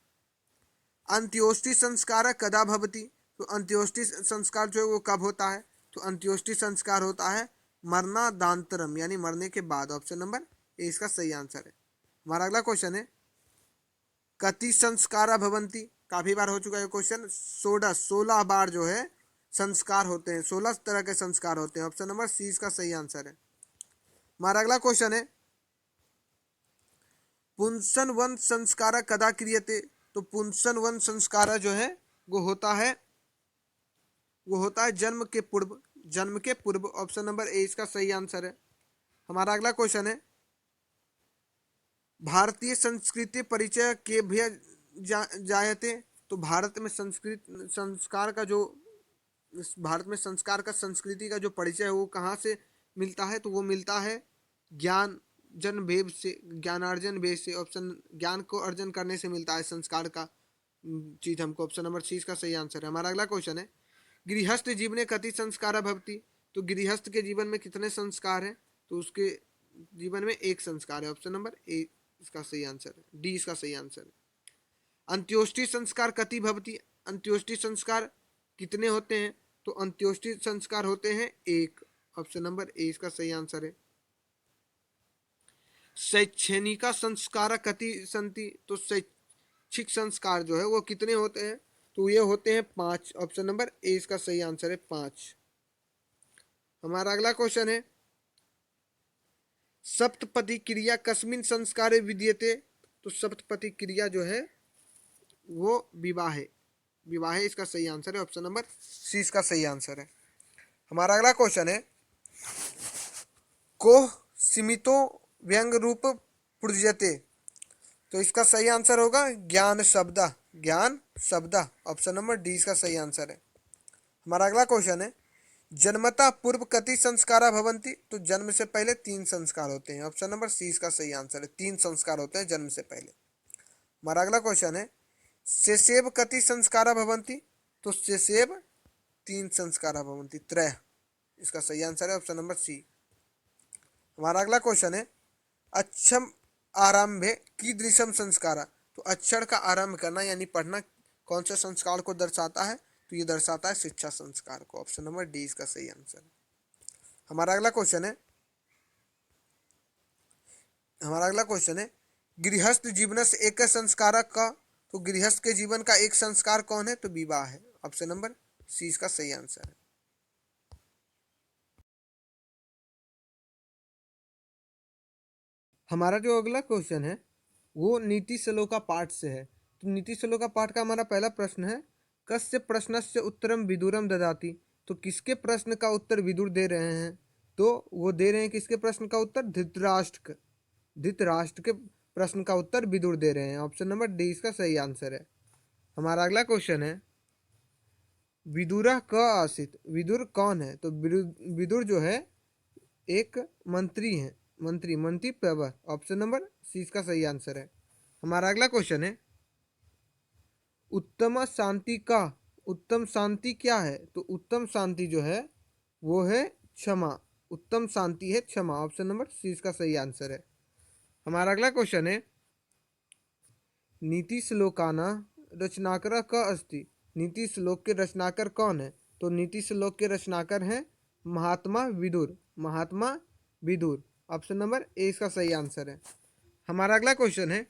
अंत्योष्टि संस्कार कदा भवति, तो अंत्योष्टि संस्कार जो है वो कब होता है? तो अंत्योष्टि संस्कार होता है मरणादांतरम, यानी मरने के बाद। ऑप्शन नंबर ए इसका सही आंसर है। हमारा अगला क्वेश्चन है, कति संस्कारा भवन्ति, काफी बार हो चुका है क्वेश्चन, 16 बार जो है संस्कार होते हैं, 16 तरह के संस्कार होते हैं। ऑप्शन नंबर सी इसका सही आंसर है। हमारा अगला क्वेश्चन है, पुंसन वन संस्कार कदा क्रियते, तो पुंसन वन संस्कार जो है वो होता है जन्म के पूर्व। ऑप्शन नंबर ए इसका सही आंसर है। हमारा अगला क्वेश्चन है, भारतीय संस्कृति परिचय के भी जायते, तो भारत में संस्कार का संस्कृति का जो परिचय है वो कहाँ से मिलता है? तो वो मिलता है ज्ञानार्जन भेद से। ऑप्शन ज्ञान को अर्जन करने से मिलता है संस्कार का चीज हमको। ऑप्शन नंबर सी इसका सही आंसर है। हमारा अगला क्वेश्चन है, गृहस्थ जीवने कति संस्कार भवति, तो गृहस्थ के जीवन में कितने संस्कार हैं? तो उसके जीवन में 1 संस्कार है। ऑप्शन नंबर ए इसका सही आंसर है, डी इसका सही आंसर है। अंत्योष्टि संस्कार कति भवति, अंत्योष्टि संस्कार कितने होते हैं? तो अंत्योष्टि संस्कार होते हैं 1। ऑप्शन नंबर ए इसका सही आंसर है। शैक्षणिका संस्कार कति संति, तो शैक्षिक संस्कार जो है वो कितने होते हैं? तो ये होते हैं 5। ऑप्शन नंबर ए इसका सही आंसर है, 5। हमारा अगला क्वेश्चन है, सप्तपदी क्रिया कस्मिन संस्कारे विद्यते, तो सप्तपदी क्रिया जो है वो विवाह इसका सही आंसर है। ऑप्शन नंबर सी इसका सही आंसर है। हमारा अगला क्वेश्चन है, को सीमितो व्यंग रूप प्रयुज्यते, तो इसका सही आंसर होगा ज्ञान शब्द। ऑप्शन नंबर डी इसका सही आंसर है। हमारा अगला क्वेश्चन है, जन्मता पूर्व कति संस्कारा भवन्ति, तो जन्म से पहले 3 संस्कार होते हैं। ऑप्शन नंबर सी इसका सही आंसर है, 3 संस्कार होते हैं जन्म से पहले। हमारा अगला क्वेश्चन है, शेषेव कति संस्कारा भवन्ति, तो शेषेव 3 संस्कारा भवन्ति, 3 इसका सही आंसर है। Option number C. हमारा अगला क्वेश्चन है, अक्षम आरंभे कीदृशम संस्कारा, तो अक्षर का आरंभ करना यानी पढ़ना कौन से संस्कार को दर्शाता है? तो ये दर्शाता है शिक्षा संस्कार को। ऑप्शन नंबर डी इसका सही आंसर है। हमारा अगला क्वेश्चन है, गृहस्थ जीवन से एक संस्कार का, तो गृहस्थ के जीवन का एक संस्कार कौन है? तो विवाह है। ऑप्शन नंबर सी इसका सही आंसर है। हमारा जो अगला क्वेश्चन है वो नीति श्लोका पाठ से है। तो नीति श्लोका पाठ का हमारा पहला प्रश्न है, कस्य प्रश्नस्य उत्तरम विदुरम ददाति, तो किसके प्रश्न का उत्तर विदुर दे रहे हैं? तो वो दे रहे हैं किसके प्रश्न का उत्तर? धृतराष्ट्र के प्रश्न का उत्तर विदुर दे रहे हैं। ऑप्शन नंबर डी इसका सही आंसर है। हमारा अगला क्वेश्चन है, विदुरः क आसीत्, विदुर कौन है? तो विदुर जो है एक मंत्री है, मंत्री प्रवर। ऑप्शन नंबर सी इसका सही आंसर है। हमारा अगला क्वेश्चन है, उत्तम शांति क्या है? तो उत्तम शांति जो है वो है क्षमा, उत्तम शांति है क्षमा। ऑप्शन नंबर सी इसका सही आंसर है। हमारा अगला क्वेश्चन है, नीति श्लोकाना रचनाकर क अस्ति, नीति श्लोक के रचनाकर कौन है? तो नीति श्लोक के रचनाकर हैं महात्मा विदुर। ऑप्शन नंबर ए इसका सही आंसर है। हमारा अगला क्वेश्चन है,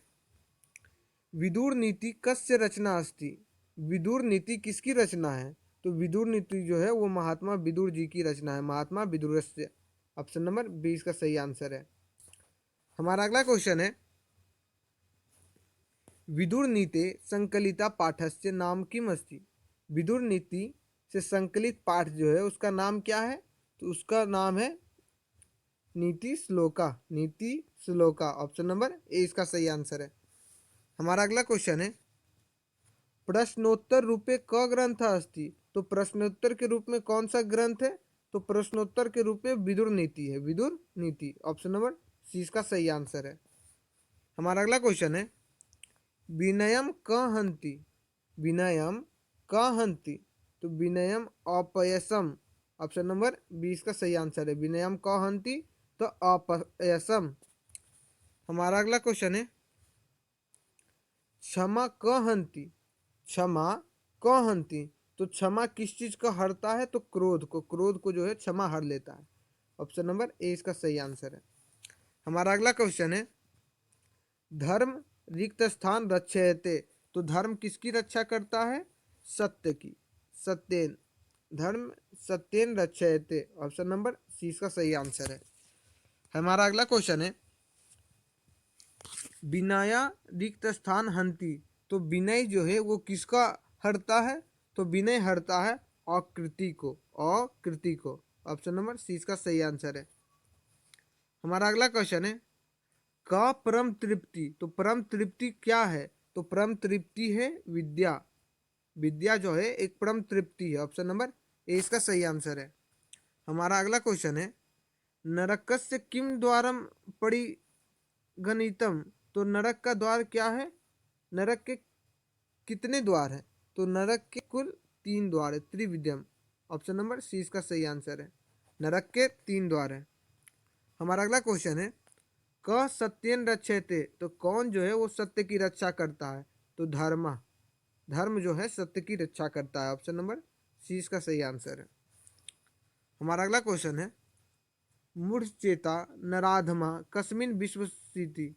विदुर नीति कस्य रचना अस्ति, विदुर नीति किसकी रचना है? तो विदुर नीति जो है वो महात्मा विदुर जी की रचना है, महात्मा विदुरस्य। ऑप्शन नंबर बी इसका सही आंसर है। हमारा अगला क्वेश्चन है, विदुर नीते संकलिता पाठस्य नाम किम अस्ति, विदुर नीति से संकलित पाठ जो है उसका नाम क्या है? तो उसका नाम है नीति श्लोका। ऑप्शन नंबर ए इसका सही आंसर है। हमारा अगला क्वेश्चन है, प्रश्नोत्तर रूपे क ग्रंथ अस्ति, तो प्रश्नोत्तर के रूप में कौन सा ग्रंथ है? तो तो प्रश्नोत्तर के रूप में विदुर नीति है, विदुर नीति। ऑप्शन नंबर सी इसका सही आंसर है। हमारा अगला क्वेश्चन है विनयम क हंति, विनयम क हंति, तो विनयम अपयसम। ऑप्शन नंबर बी इसका सही आंसर है, विनयम क हंति तो अपयसम। हमारा अगला क्वेश्चन है क्षमा क हंति, क्षमा क हंति, तो क्षमा किस चीज को हरता है, तो क्रोध को, क्रोध को जो है क्षमा हर लेता है। ऑप्शन नंबर ए इसका सही आंसर है। हमारा अगला क्वेश्चन है धर्म रिक्त स्थान रक्षयते, तो धर्म किसकी रक्षा करता है, सत्य की, सत्येन, धर्म सत्येन रक्षयते। ऑप्शन नंबर सी इसका सही आंसर है। हमारा अगला क्वेश्चन है विनया रिक्त स्थान हंति, तो विनय जो है वो किसका हरता है, तो विनय हरता है अकृति को, अकृति को। ऑप्शन नंबर सी इसका सही आंसर है। हमारा अगला क्वेश्चन है का परम तृप्ति, तो परम तृप्ति क्या है, तो परम तृप्ति है विद्या, विद्या जो है एक परम तृप्ति है। ऑप्शन नंबर ए इसका सही आंसर है। हमारा अगला क्वेश्चन है नरकस्य किम द्वारम परिगणितम, तो नरक का द्वार क्या है, नरक के कितने द्वार है, तो नरक के कुल 3 द्वार है, त्रिविद्यम। ऑप्शन नंबर सी इसका सही आंसर है, नरक के 3 द्वार है। हमारा अगला क्वेश्चन है क सत्येन रक्षयते, तो कौन जो है वो सत्य की रक्षा करता है, तो धर्म, धर्म जो है सत्य की रक्षा करता है। ऑप्शन नंबर सी इसका सही आंसर है। हमारा अगला क्वेश्चन है मूढ़चेता नराधमा कस्मिन विश्वसिति,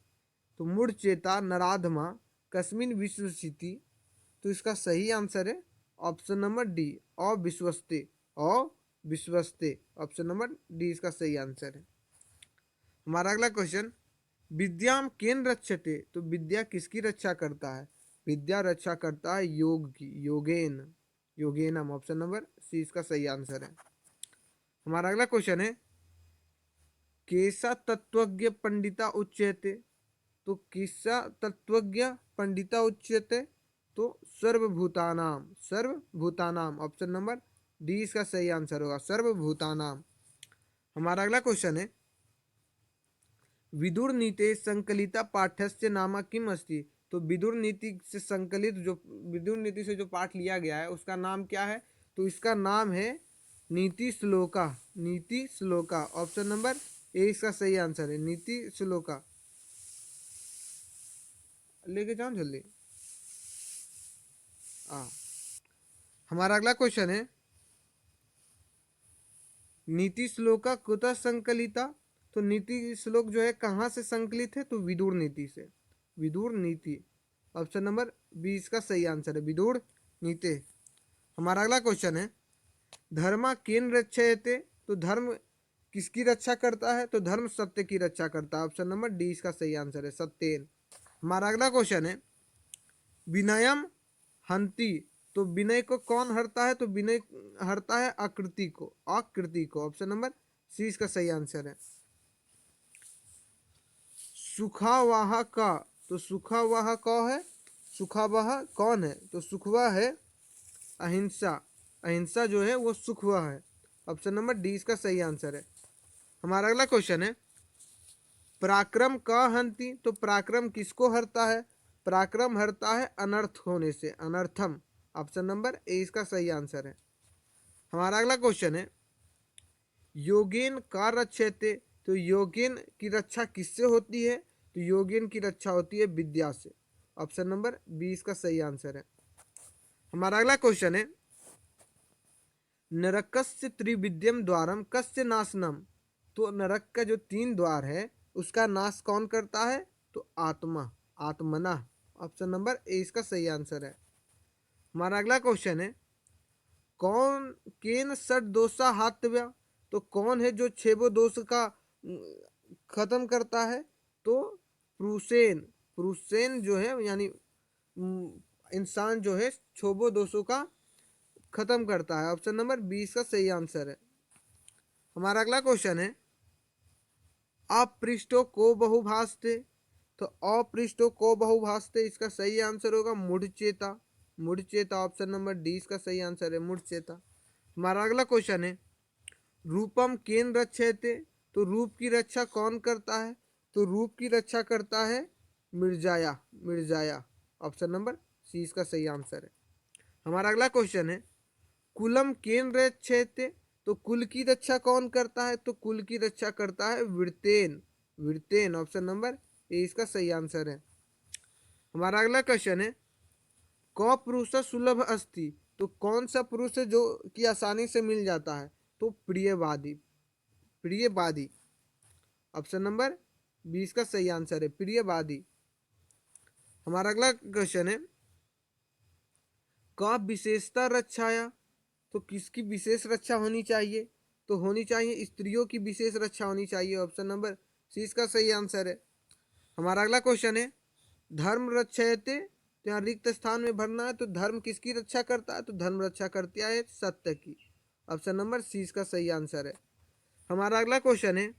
तो मूढ़चेता नराधमा कस्मिन विश्वसिति, तो इसका सही आंसर है ऑप्शन नंबर डी अविश्वस्ते, अविश्वस्ते। ऑप्शन नंबर डी इसका सही आंसर है। हमारा अगला क्वेश्चन विद्याम केन रक्षते, तो विद्या किसकी रक्षा करता है, विद्या रक्षा करता है योग की, योगेन, योगेनम। ऑप्शन नंबर सी इसका सही आंसर है। हमारा अगला क्वेश्चन है केसा तत्वज्ञ पंडिता उच्यते, तो किसा तत्वज्ञ पंडिता उच्यते, तो सर्वभूतानाम, सर्वभूतानाम। ऑप्शन नंबर डी इसका सही आंसर होगा, सर्वभूतानाम। हमारा अगला क्वेश्चन है विदुर नीते संकलिता पाठ्यस्य नाम किम अस्ति, तो विदुर नीति से संकलित जो विदुर नीति से जो पाठ लिया गया है उसका नाम क्या है, तो इसका नाम है नीति श्लोका, नीति श्लोका। ऑप्शन नंबर ए इसका सही आंसर है, नीति श्लोका। लेके जाओ जल्दी। हमारा अगला क्वेश्चन है नीति श्लोका कुतः संकलिता, तो नीति श्लोक जो है कहाँ से संकलित है, तो विदुर नीति से, विदुर नीति। ऑप्शन नंबर बी इसका सही आंसर है, विदुर नीति। हमारा अगला क्वेश्चन है धर्मा केन रक्षयते, तो धर्म किसकी रक्षा करता है, तो धर्म सत्य की रक्षा करता है। ऑप्शन नंबर डी इसका सही आंसर है, सत्येन। हमारा अगला क्वेश्चन है विनयम हंति, तो विनय को कौन हरता है, तो विनय हरता है आकृति को, आकृति को। ऑप्शन नंबर सी इसका सही आंसर है। सुखावाह का, तो सुखावाह कौन है, सुखावाह कौन है, तो सुखवा है अहिंसा, अहिंसा जो है वो सुखवा है। ऑप्शन नंबर डी इसका सही आंसर है। हमारा अगला क्वेश्चन है पराक्रम का हंति, तो पराक्रम किसको हरता है, पराक्रम हरता है अनर्थ होने से, अनर्थम। ऑप्शन नंबर ए इसका सही आंसर है। हमारा अगला क्वेश्चन है योगेन का रक्षयते, तो योगेन की रक्षा किससे होती है, तो योगेन की रक्षा होती है विद्या से। ऑप्शन नंबर बी इसका सही आंसर है। हमारा अगला क्वेश्चन है नरकस्य त्रिविद्यम द्वारम कस्य नाशनम, तो नरक का जो 3 द्वार है उसका नाश कौन करता है, तो आत्मा, आत्मना। ऑप्शन नंबर ए इसका सही आंसर है। हमारा अगला क्वेश्चन है कौन केन षट दोषा हात्व्य, तो कौन है जो 6 दोष का खत्म करता है, तो प्रूसेन, प्रूसेन जो है यानी इंसान जो है 6 दोषों का खत्म करता है। ऑप्शन नंबर 20 का सही आंसर है। हमारा अगला क्वेश्चन है अपृष्टो को बहुभाषते, तो अपृष्टो को बहुभाषते इसका सही आंसर होगा मूढ़चेता, मूढ़चेता। ऑप्शन नंबर डी इसका सही आंसर है, मूढ़चेता। हमारा अगला क्वेश्चन है रूपम केन रक्षयते, तो रूप की रक्षा कौन करता है? तो रूप की रक्षा करता है मिर्जाया, मिर्जाया। ऑप्शन नंबर सी इसका सही आंसर है। हमारा अगला क्वेश्चन है कुलम केन रक्षयते, तो कुल की रक्षा कौन करता है? तो कुल की रक्षा करता है विरतेन, विरतेन। ऑप्शन नंबर ए इसका सही आंसर है। हमारा अगला क्वेश्चन है क पुरुष सुलभ अस्ति, तो कौन सा पुरुष है जो कि आसानी से मिल जाता है? तो प्रियवादी, प्रियवादी। ऑप्शन नंबर 20 का सही आंसर है प्रियवादी। हमारा अगला क्वेश्चन है का विशेषता रक्षाया, तो किसकी विशेष रक्षा होनी चाहिए? तो होनी चाहिए स्त्रियों की विशेष रक्षा होनी चाहिए। ऑप्शन नंबर सी इसका सही आंसर है। हमारा अगला क्वेश्चन है धर्म रक्षयते, तो यहाँ रिक्त स्थान में भरना है, तो धर्म किसकी रक्षा करता है? तो धर्म रक्षा करता है सत्य की। ऑप्शन नंबर सी इसका सही आंसर है। हमारा अगला क्वेश्चन है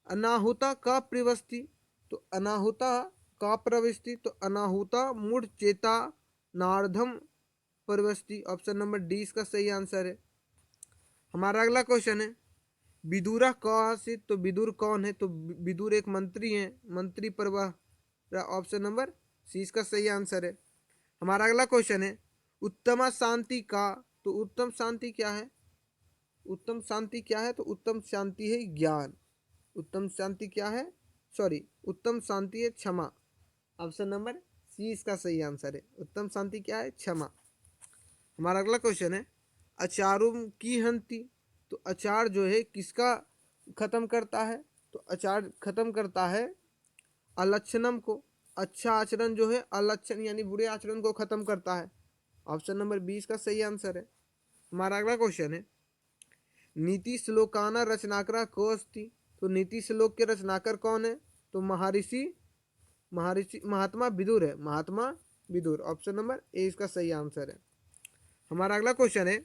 अनाहुता का प्रवृत्ति, तो अनाहुता का प्रवृत्ति, तो अनाहुता मूढ़ चेता नार्धम प्रवृत्ति। ऑप्शन नंबर डी इसका सही आंसर है। हमारा अगला क्वेश्चन है विदुरा कहाँ से, तो विदुर कौन है? तो विदुर एक मंत्री हैं, मंत्री प्रवाह। ऑप्शन नंबर सी इसका सही आंसर है। हमारा अगला क्वेश्चन है उत्तम शांति का, तो उत्तम शांति क्या है? उत्तम शांति क्या है? तो उत्तम शांति है ज्ञान। उत्तम शांति क्या है? सॉरी, उत्तम शांति है क्षमा। ऑप्शन नंबर सी इसका सही आंसर है। उत्तम शांति क्या है? क्षमा। हमारा अगला क्वेश्चन है अचारुम की हंति, तो अचार जो है किसका खत्म करता है? तो अचार खत्म करता है अलक्षणम को। अच्छा आचरण जो है अलक्षण यानी बुरे आचरण को खत्म करता है। ऑप्शन नंबर 20 का सही आंसर है। हमारा अगला क्वेश्चन है नीति श्लोकाना रचनाकरा को अस्ति, तो नीति श्लोक के रचनाकर कौन है? तो महर्षि, महर्षि महात्मा विदुर है, महात्मा विदुर। ऑप्शन नंबर ए इसका सही आंसर है। हमारा अगला क्वेश्चन है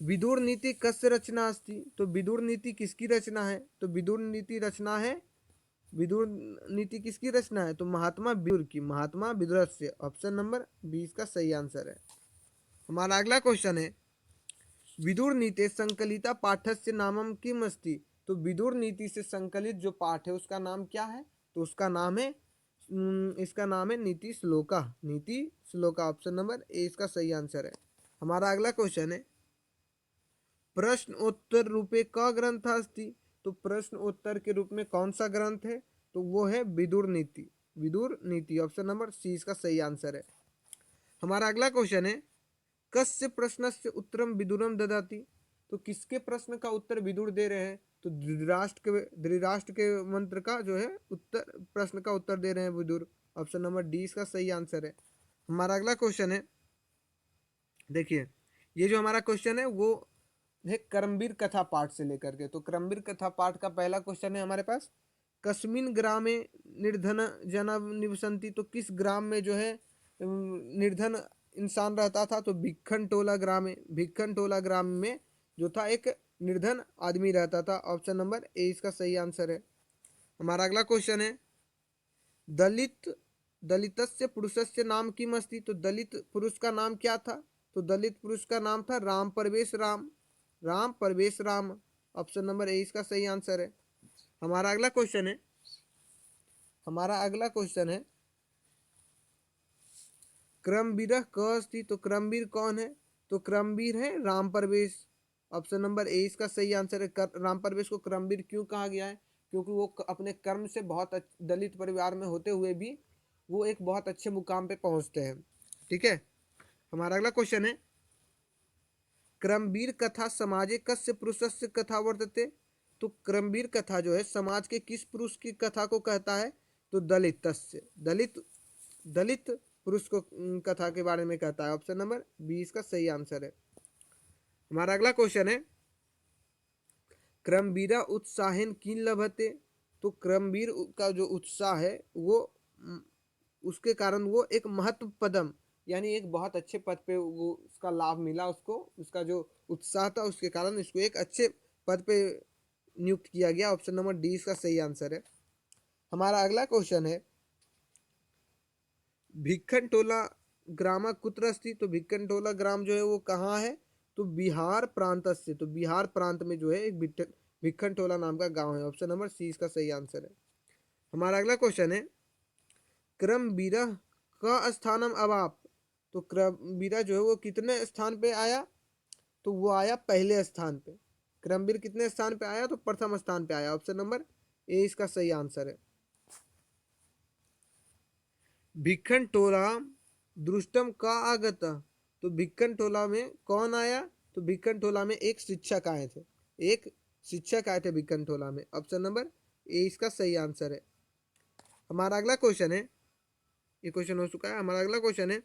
विदुर नीति कस्य रचना अस्ति, तो विदुर नीति किसकी रचना है? तो विदुर नीति रचना है, विदुर नीति किसकी रचना है? तो महात्मा विदुर की, महात्मा विदुर से। ऑप्शन नंबर 20 का सही आंसर है। हमारा अगला क्वेश्चन है विदुर नीति संकलिता पाठस्य नामम किम अस्ति, तो विदुर नीति से संकलित जो पाठ है उसका नाम क्या है? तो उसका नाम है इसका नाम है नीति श्लोका, नीति श्लोका। ऑप्शन नंबर ए इसका सही आंसर है। हमारा अगला क्वेश्चन है प्रश्न उत्तर रूपे का ग्रंथ अस्ति, तो प्रश्न उत्तर के रूप में कौन सा ग्रंथ है? तो वो है विदुर नीति, विदुर नीति। ऑप्शन नंबर सी इसका सही आंसर है। हमारा अगला क्वेश्चन है कस्य प्रश्नस्य उत्तरम विदुरम ददाति, तो किसके प्रश्न का उत्तर विदुर दे रहे हैं? तो धृतराष्ट्र के मंत्र का जो है उत्तर, प्रश्न का उत्तर दे रहे हैं विदुर। ऑप्शन नंबर डी इसका सही आंसर है। हमारा अगला क्वेश्चन है देखिए ये जो हमारा क्वेश्चन है वो है कर्मवीर कथा पाठ से लेकर के। तो कर्मवीर कथा पाठ का पहला क्वेश्चन है हमारे पास कस्मिन ग्रामे निर्धन जना निवसंती, तो किस ग्राम में जो है निर्धन इंसान रहता था? तो भिक्खन टोला ग्राम में, भिक्खन टोला ग्राम में जो था एक निर्धन आदमी रहता था। ऑप्शन नंबर ए इसका सही आंसर है। हमारा अगला क्वेश्चन है दलित दलितस्य पुरुषस्य नाम किम अस्ति, तो दलित पुरुष का नाम क्या था? तो दलित पुरुष का नाम था Ram Parvesh Ram, Ram Parvesh Ram. Option number A इसका सही आंसर है। हमारा अगला क्वेश्चन है क्रमवीर क अस्ति, तो क्रमवीर कौन है? तो क्रमवीर है Ram Parvesh. Option number A इसका सही आंसर है। राम परवेश को क्रमवीर क्यों कहा गया है? क्योंकि वो अपने कर्म से बहुत दलित परिवार में होते हुए भी वो एक बहुत अच्छे मुकाम पे पहुंचते हैं। ठीक है। हमारा अगला क्वेश्चन है क्रमवीर कथा समाजे कस्य पुरुषस्य कथा वर्तते, तो क्रमवीर कथा जो है समाज के किस पुरुष की कथा को कहता है? तो दलितस्य, दलित दलित पुरुष को कथा के बारे में कहता है। ऑप्शन नंबर 20 का सही आंसर है। हमारा अगला क्वेश्चन है क्रमवीरा उत्साहन किन लभते, तो क्रमवीर का जो उत्साह है वो उसके कारण वो एक महत्व पदम यानी एक बहुत अच्छे पद पे वो उसका लाभ मिला उसको, उसका जो उत्साह था उसके कारण इसको एक अच्छे पद पे नियुक्त किया गया। ऑप्शन नंबर डी इसका सही आंसर है। हमारा अगला क्वेश्चन है भिक्खन टोला ग्राम कुत्र अस्ति, तो भिक्खन टोला ग्राम जो है वो कहाँ है? तो बिहार प्रांत से, तो बिहार प्रांत में जो है एक भिक्खन टोला नाम का गांव है। ऑप्शन नंबर सी इसका सही आंसर है। हमारा अगला क्वेश्चन है क्रमबीरह का स्थानम अवाप। तो क्रमबीरा जो है वो कितने स्थान पे आया, तो वो आया पहले स्थान पे। क्रमबीर कितने स्थान पे आया, तो प्रथम स्थान पे आया। ऑप्शन नंबर ए इसका सही आंसर है। भिक्खन टोला दृष्टम का आगत। तो भिक्खन टोला में कौन आया, तो भिक्खन टोला में एक शिक्षक आए थे, एक शिक्षक आए थे भिक्खन टोला में। ऑप्शन नंबर ए इसका सही आंसर है। हमारा अगला क्वेश्चन है, ये क्वेश्चन हो चुका है। हमारा अगला क्वेश्चन है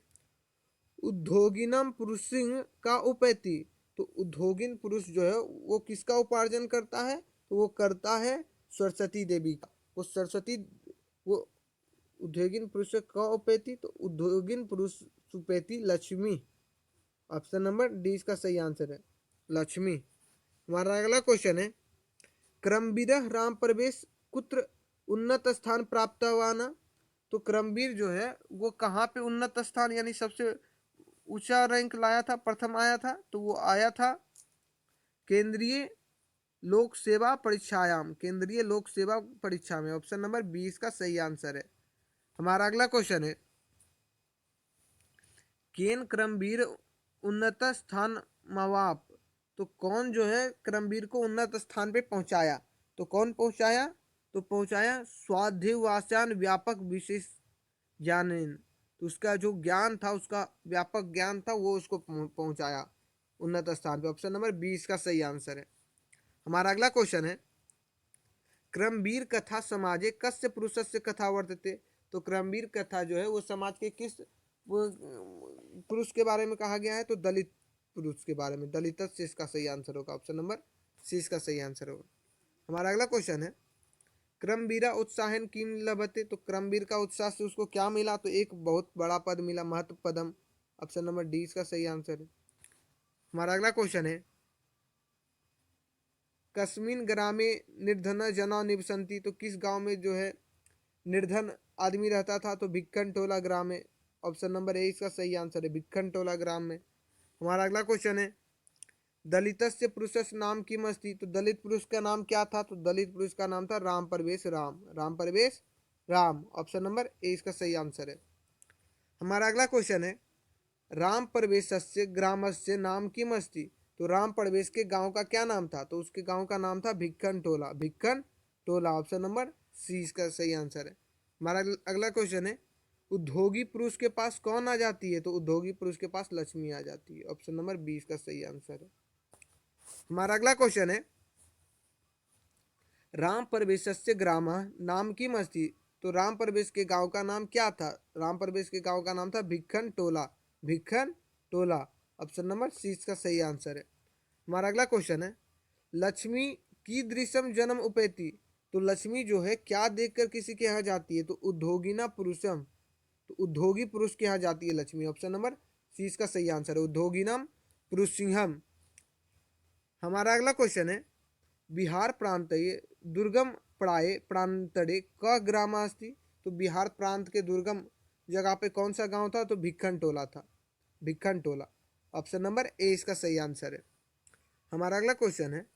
उद्योगिनम पुरुषिंग का उपैति। तो उद्योगिन पुरुष जो है वो किसका उपार्जन करता है, तो वो करता है सरस्वती देवी का। वो सरस्वती, वो उद्योगिन पुरुष का उपेति, तो उद्योगिन पुरुष सुपेति लक्ष्मी। ऑप्शन नंबर डी इसका सही आंसर है, लक्ष्मी। हमारा अगला क्वेश्चन है क्रमवीर राम प्रवेश कुत्र उन्नत स्थान प्राप्त हुआ ना। तो क्रमवीर जो है वो कहाँ पे उन्नत स्थान यानी सबसे ऊंचा रैंक लाया था, प्रथम आया था, तो वो आया था केंद्रीय लोक सेवा परीक्षायाम, केंद्रीय लोक सेवा परीक्षा में। ऑप्शन नंबर 20 का सही आंसर है। हमारा अगला क्वेश्चन है केन क्रमवीर उन्नत स्थान मवाप। तो कौन जो है क्रमवीर को उन्नत स्थान पे पहुंचाया, तो कौन पहुंचाया, तो पहुंचाया स्वाध्यावास्यान व्यापक विशेष ज्ञानेन। तो उसका जो ज्ञान था, उसका व्यापक ज्ञान था, वो उसको पहुंचाया उन्नत स्थान पे। ऑप्शन नंबर 20 का सही आंसर है। हमारा अगला क्वेश्चन है क्रमवीर कथा समाजे कस्य पुरुषस्य कथा वर्तते। तो क्रमवीर कथा जो है वो समाज के किस पुरुष के बारे में कहा गया है, तो दलित पुरुष के बारे में, दलित से इसका सही आंसर होगा। ऑप्शन नंबर सी इसका सही आंसर होगा। हमारा अगला क्वेश्चन है क्रमवीरा उत्साहन किम लभते। तो क्रमवीर का उत्साह से उसको क्या मिला, तो एक बहुत बड़ा पद मिला, महत्व पदम। ऑप्शन नंबर डी इसका सही आंसर है। हमारा अगला क्वेश्चन है कस्मिन ग्रामे निर्धन जना निवसंती। तो किस गांव में जो है निर्धन आदमी रहता था, तो भिक्खन टोला ग्राम में। ऑप्शन नंबर ए इसका सही आंसर है, भिक्खन टोला ग्राम में। हमारा अगला क्वेश्चन है दलितस्य पुरुषस्य नाम किम अस्ति। तो दलित पुरुष का नाम क्या था, तो दलित पुरुष का नाम था राम प्रवेश राम, राम प्रवेश राम। ऑप्शन नंबर ए इसका सही आंसर है। हमारा अगला क्वेश्चन है राम प्रवेशस्य ग्रामस्य नाम किम अस्ति। तो राम प्रवेश के गांव का क्या नाम था, तो उसके गांव का नाम था भिक्खन टोला, भिक्खन टोला। ऑप्शन नंबर सी इसका सही आंसर है। हमारा अगला क्वेश्चन है उद्योगी पुरुष के पास कौन आ जाती है, तो उद्योगी पुरुष के पास लक्ष्मी आ जाती है। ऑप्शन नंबर 20 का सही आंसर है। हमारा अगला क्वेश्चन है राम प्रवेशस्य ग्राम नाम किम अस्ति। तो राम प्रवेश के गांव का नाम क्या था, राम प्रवेश के गांव का नाम था भिक्खन टोला, भिक्खन टोला। ऑप्शन नंबर सी इसका सही आंसर है। हमारा अगला क्वेश्चन है लक्ष्मी की दृश्यम जन्म उपेती। तो लक्ष्मी जो है क्या देखकर किसी के यहाँ जाती है, तो उद्योगिना पुरुषम, तो उद्योगी पुरुष के यहाँ जाती है लक्ष्मी। ऑप्शन नंबर सी इसका सही आंसर है, उद्योगिनम पुरुषिंहम। हमारा अगला क्वेश्चन है बिहार प्रांत दुर्गम पड़ाए प्रांतड़े क ग्राम अस्ति। तो बिहार प्रांत के दुर्गम जगह पे कौन सा गांव था, तो भिक्खन टोला था, भिक्खन टोला। ऑप्शन नंबर ए इसका सही आंसर है। हमारा अगला क्वेश्चन है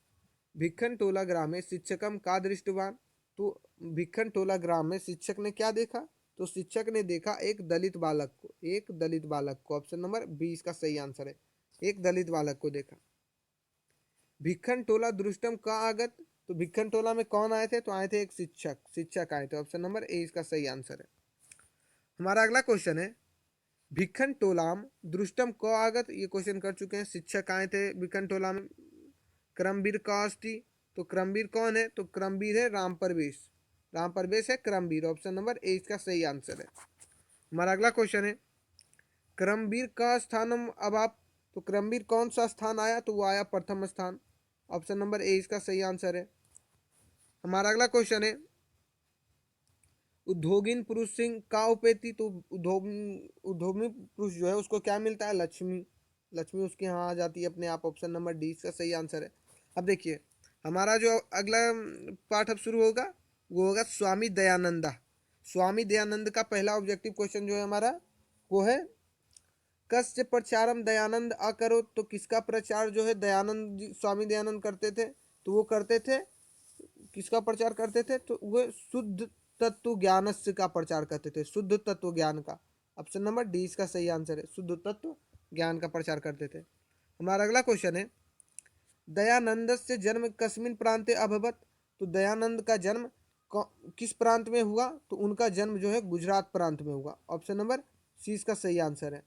भिक्खन टोला ग्राम में शिक्षकम का दृष्टवान। तो भिक्खन टोला ग्राम में शिक्षक ने क्या देखा, तो शिक्षक ने देखा एक दलित बालक को, एक दलित बालक को। ऑप्शन नंबर 20 का सही आंसर है, एक दलित बालक को देखा। भिक्खन टोला दृष्टम का आगत। तो भिक्खन टोला में कौन आए थे, तो आए थे एक शिक्षक, शिक्षक आए थे। ऑप्शन नंबर ए इसका सही आंसर है। हमारा अगला क्वेश्चन है भिक्खन टोलाम दृष्टम को आगत। ये क्वेश्चन कर चुके हैं, शिक्षक आए थे भिक्खन टोला में। क्रमवीर का अस्ति। तो क्रमवीर कौन है, तो क्रमवीर है राम प्रवेश, राम प्रवेश है क्रमवीर। ऑप्शन नंबर ए इसका सही आंसर है। हमारा अगला क्वेश्चन है क्रमवीर का स्थानम अब आप। तो क्रमवीर कौन सा स्थान आया, तो वो आया प्रथम स्थान। ऑप्शन नंबर ए इसका सही आंसर है। हमारा अगला क्वेश्चन है उद्योगिन पुरुष सिंह का उपेती। तो उद्योगी पुरुष जो है उसको क्या मिलता है, लक्ष्मी, लक्ष्मी उसके यहाँ आ जाती है अपने आप। ऑप्शन नंबर डी इसका सही आंसर है। अब देखिए हमारा जो अगला पार्ट अब शुरू होगा वो होगा स्वामी दयानंदा। स्वामी दयानंद का पहला ऑब्जेक्टिव क्वेश्चन जो है हमारा वो है कस्य प्रचारम दयानंद अकरो, तो किसका प्रचार जो है दयानंद स्वामी दयानंद करते थे? तो वो करते थे, किसका प्रचार करते थे? तो वो शुद्ध तत्व ज्ञानस्य का प्रचार करते थे, शुद्ध तत्व ज्ञान का। ऑप्शन नंबर डी इसका सही आंसर है, शुद्ध तत्व ज्ञान का प्रचार करते थे। हमारा अगला क्वेश्चन है दयानंदस्य जन्म कस्मिन प्रांते अभवत, तो दयानंद का जन्म किस प्रांत में हुआ? तो उनका जन्म जो है गुजरात प्रांत में हुआ। ऑप्शन नंबर सी इसका सही आंसर है।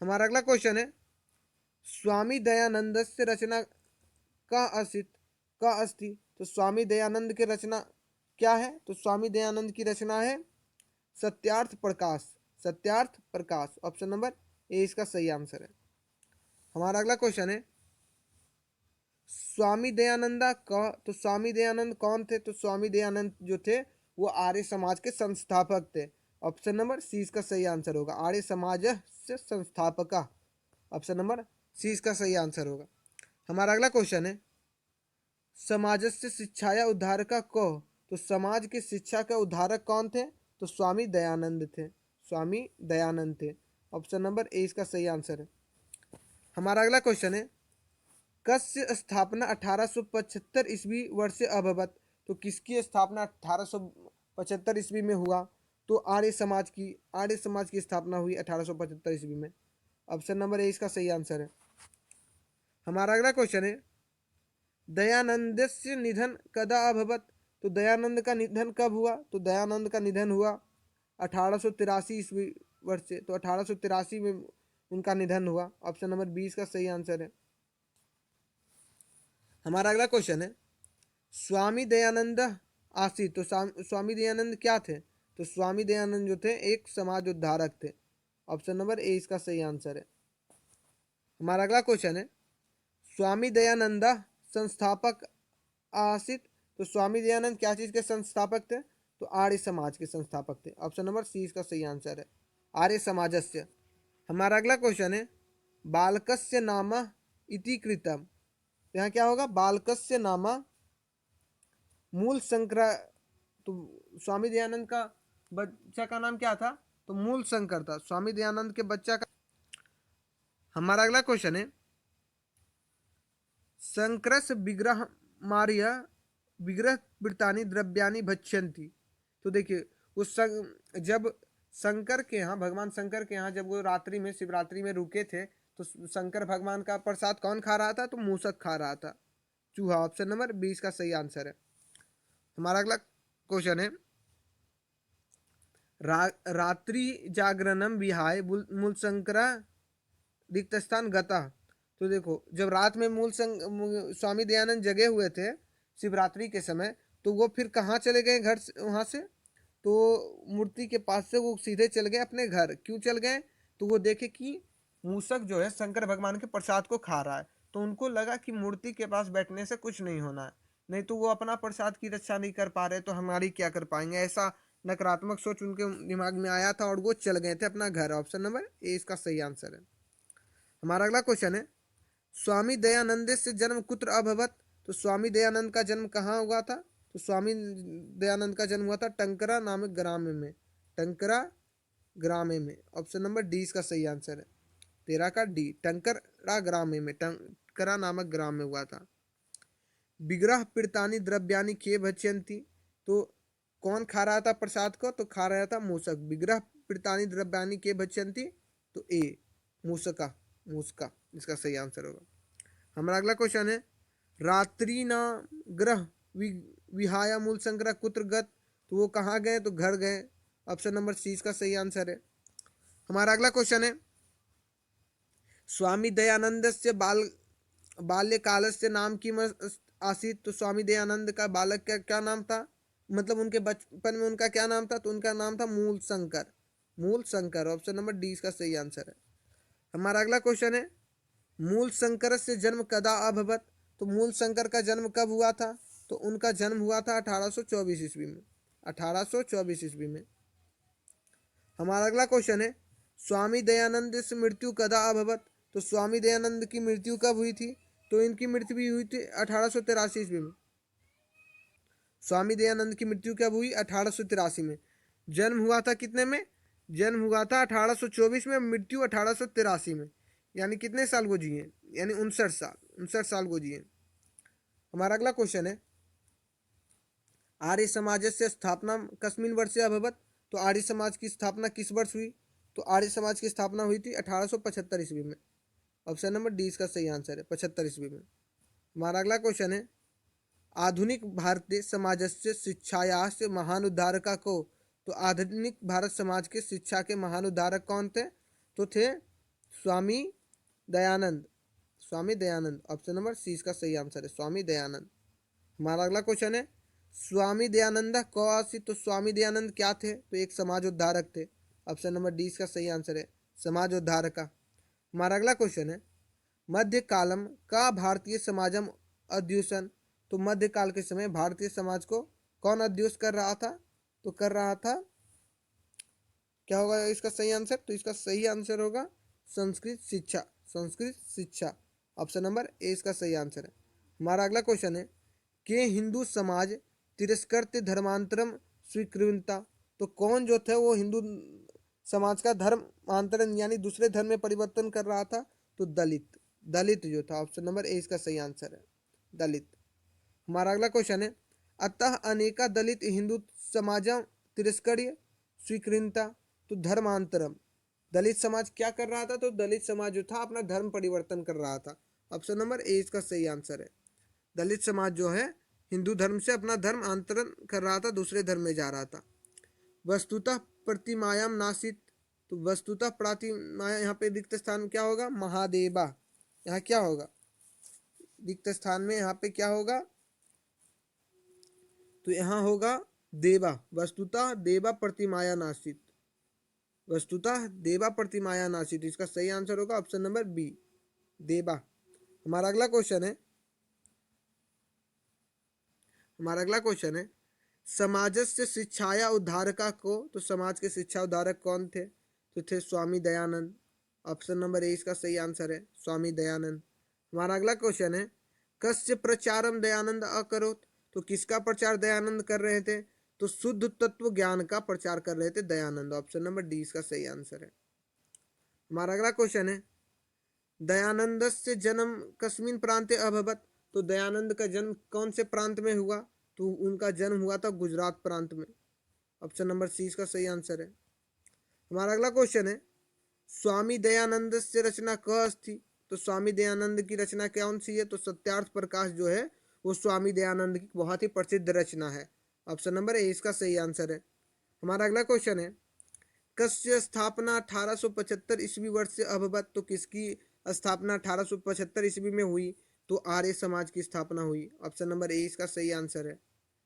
हमारा अगला क्वेश्चन है स्वामी दयानंदस्य रचना का अस्ति, तो स्वामी दयानंद की रचना क्या है? तो स्वामी दयानंद की रचना है Satyarth Prakash, Satyarth Prakash. Option number A इसका सही आंसर है। हमारा अगला क्वेश्चन है स्वामी दयानंदा का, तो स्वामी दयानंद कौन थे? तो स्वामी दयानंद जो थे वो आर्य समाज के संस्थापक थे। ऑप्शन नंबर सी इसका सही आंसर होगा, आर्य समाज से संस्थापक। ऑप्शन नंबर सी इसका सही आंसर होगा। हमारा अगला क्वेश्चन है समाजस्य शिक्षाया उद्धारक को, तो समाज की शिक्षा के उद्धारक कौन थे? तो स्वामी दयानंद थे, स्वामी दयानंद थे। ऑप्शन नंबर ए इसका सही आंसर है। हमारा अगला क्वेश्चन है कस्य स्थापना 1875 ईस्वी वर्ष अभवत, तो किसकी स्थापना 1875 ईस्वी में हुआ? तो आर्य समाज की स्थापना हुई 1875 ईस्वी में। ऑप्शन नंबर ए इसका सही आंसर है। हमारा अगला क्वेश्चन है दयानंदस्य निधन कदा अभवत, तो दयानंद का निधन कब हुआ? तो दयानंद का निधन हुआ 1883 ईस्वी वर्ष से, तो 1883 में उनका निधन हुआ। ऑप्शन नंबर 20 का सही आंसर है। हमारा अगला क्वेश्चन है स्वामी दयानंद आसित, तो स्वामी दयानंद क्या थे? तो स्वामी दयानंद जो थे एक समाज उद्धारक थे। ऑप्शन नंबर ए इसका सही आंसर है। हमारा अगला क्वेश्चन है स्वामी दयानंद संस्थापक आसित, तो स्वामी दयानंद क्या चीज के संस्थापक थे? तो आर्य समाज के संस्थापक थे। ऑप्शन नंबर सी इसका सही आंसर है, आर्य समाजस्य। हमारा अगला क्वेश्चन है बालकस्य नाम इति कृतम, यहाँ क्या होगा? बालकस्य नाम मूल शंकर, तो स्वामी दयानंद का बच्चा का नाम क्या था? तो मूल शंकर था, स्वामी दयानंद के बच्चा का। हमारा अगला क्वेश्चन है शंकरस विग्रह मार्य विग्रह वृत्तानि द्रव्यानि भक्ष्यन्ति, तो देखिए उस जब शंकर के यहाँ, भगवान शंकर के यहाँ जब वो रात्रि में, शिवरात्रि में रुके थे, तो शंकर भगवान का प्रसाद कौन खा रहा था? तो मूसक खा रहा था, चूहा। ऑप्शन नंबर 20 का सही आंसर है। हमारा अगला क्वेश्चन है रात्रि जागरणम विहाय मूल शंकरा रिक्त स्थान गता, तो देखो जब रात में स्वामी दयानंद जगे हुए थे शिवरात्रि के समय, तो वो फिर कहाँ चले गए घर से? वहाँ से तो मूर्ति के पास से वो सीधे चल गए अपने घर। क्यों चल गए? तो वो देखे कि मूसक जो है शंकर भगवान के प्रसाद को खा रहा है, तो उनको लगा कि मूर्ति के पास बैठने से कुछ नहीं होना है, नहीं तो वो अपना प्रसाद की रक्षा नहीं कर पा रहे तो हमारी क्या कर पाएंगे, ऐसा नकारात्मक सोच उनके दिमाग में आया था और वो चल गए थे अपना घर। ऑप्शन नंबर ए इसका सही आंसर है। हमारा अगला क्वेश्चन है स्वामी दयानंद से जन्म कुत्र अभवत, तो स्वामी दयानंद का जन्म कहाँ हुआ था? तो स्वामी दयानंद का जन्म हुआ था टंकरा नामक ग्राम में, टंकरा ग्राम में। ऑप्शन नंबर डी इसका सही आंसर है, 13 का डी, टंकरा ग्राम में, टंकरा नामक ग्राम में हुआ था। विग्रह पीड़तानी द्रव्यानि के भक्ष्यन्ति, तो कौन खा रहा था प्रसाद को? तो खा रहा था मूसक। विग्रह पीड़तानी द्रव्यानि के भक्ष्यन्ति, तो ए मूसका, मूसका इसका सही आंसर होगा। हमारा अगला क्वेश्चन है रात्रि न ग्रह विहाया मूल शंकर कुत्र गत, तो वो कहाँ गए? तो घर गए। ऑप्शन नंबर सी इसका सही आंसर है। हमारा अगला क्वेश्चन है स्वामी दयानंद से बाल्यकाल से नाम की आसित, तो स्वामी दयानंद का बालक का क्या नाम था? मतलब उनके बचपन में उनका क्या नाम था? तो उनका नाम था मूल शंकर, मूल शंकर। ऑप्शन नंबर डी इसका सही आंसर है। हमारा अगला क्वेश्चन है मूल शंकर से जन्म कदा अभवत, तो मूल शंकर का जन्म कब हुआ था? तो उनका जन्म हुआ था 1824 ईस्वी में, 1824 ईस्वी में। हमारा अगला क्वेश्चन है स्वामी दयानंद से मृत्यु कदा अभवत, तो स्वामी दयानंद की मृत्यु कब हुई थी? तो इनकी मृत्यु भी हुई थी 1883 ईस्वी में। स्वामी दयानंद की मृत्यु कब हुई? 1883 में। जन्म हुआ था कितने में? जन्म हुआ था 1824 में, मृत्यु 1883 में। यानी कितने साल को जिए? यानी 59 साल, 59 साल को जिए। हमारा अगला क्वेश्चन है, आर्य समाज से स्थापना कस्मिन वर्षे अभवत? तो आर्य समाज की स्थापना किस वर्ष हुई? तो आर्य समाज की स्थापना हुई थी 1875 ईस्वी में। ऑप्शन नंबर डी इसका सही आंसर है, 75 ईस्वी में। हमारा अगला क्वेश्चन है, आधुनिक भारतीय समाज से शिक्षाया से महान उद्धारका को? तो आधुनिक भारत समाज के शिक्षा के महान उद्धारक कौन थे? तो थे Swami Dayanand, Swami Dayanand. Option number C इसका सही आंसर है, स्वामी दयानंद। हमारा अगला क्वेश्चन है, स्वामी दयानंद को आसी? तो स्वामी दयानंद क्या थे? तो एक समाज उद्धारक थे। ऑप्शन नंबर डी इसका सही आंसर है, समाज उद्धारका। हमारा अगला क्वेश्चन है, मध्यकालम का भारतीय समाजम अध्युषण? तो मध्यकाल के समय भारतीय समाज को कौन अध्युष कर रहा था? तो कर रहा था, क्या होगा इसका सही आंसर? तो इसका सही आंसर होगा संस्कृत शिक्षा, संस्कृत शिक्षा। ऑप्शन नंबर ए इसका सही आंसर है। हमारा अगला क्वेश्चन है, के हिंदू समाज तिरस्कृत धर्मांतरम स्वीकृता? तो कौन जो थे वो हिंदू समाज का धर्मांतरण यानी दूसरे धर्म में परिवर्तन कर रहा था? तो दलित, दलित जो था। ऑप्शन नंबर ए इसका सही आंसर है, दलित। हमारा अगला क्वेश्चन है, अतः अनेका दलित हिंदू समाजम तिरस्कर्य स्वीकृता? तो धर्मांतरम, दलित समाज क्या कर रहा था? तो दलित समाज जो था अपना धर्म परिवर्तन कर रहा था। ऑप्शन नंबर ए इसका सही आंसर है, दलित समाज जो है हिंदू धर्म से अपना धर्म अंतरण कर रहा था, दूसरे धर्म में जा रहा था। वस्तुतः प्रतिमायाम नासित? तो वस्तुतः प्रतिमाया यहाँ पे रिक्त स्थान क्या होगा? महादेवा। यहाँ क्या होगा रिक्त स्थान में? यहाँ पे क्या होगा? तो यहाँ होगा देवा। वस्तुतः देवा प्रतिमाया नासित, वस्तुतः देवा प्रतिमाया नासित। इसका सही आंसर होगा ऑप्शन नंबर बी, देवा। हमारा अगला क्वेश्चन है, हमारा अगला क्वेश्चन है, समाज से शिक्षाया उद्धारका को? तो समाज के शिक्षा उद्धारक कौन थे? तो थे Swami Dayanand. Option number A इसका सही आंसर है, स्वामी दयानंद। हमारा अगला क्वेश्चन है, कस्य प्रचारम दयानंद अकरोत? तो किसका प्रचार दयानंद कर रहे थे? तो शुद्ध तत्व ज्ञान का प्रचार कर रहे थे दयानंद। ऑप्शन नंबर डी इसका सही आंसर है। हमारा अगला क्वेश्चन है, दयानंद से जन्म कस्मिन प्रांते अभवत? तो दयानंद का जन्म कौन से प्रांत में हुआ? तो उनका जन्म हुआ था गुजरात प्रांत में। ऑप्शन नंबर सी इसका सही आंसर है। हमारा अगला क्वेश्चन है, स्वामी दयानंद से रचना कह थी? तो स्वामी दयानंद की रचना कौन सी है? तो सत्यार्थ प्रकाश जो है वो स्वामी दयानंद की बहुत ही प्रसिद्ध रचना है। ऑप्शन नंबर ए इसका सही आंसर है। हमारा अगला क्वेश्चन है, कस्य स्थापना 1875 ईस्वी वर्ष से अभवत? तो किसकी स्थापना 1875 ईस्वी में हुई? तो आर्य समाज की स्थापना हुई। ऑप्शन नंबर ए इसका सही आंसर है,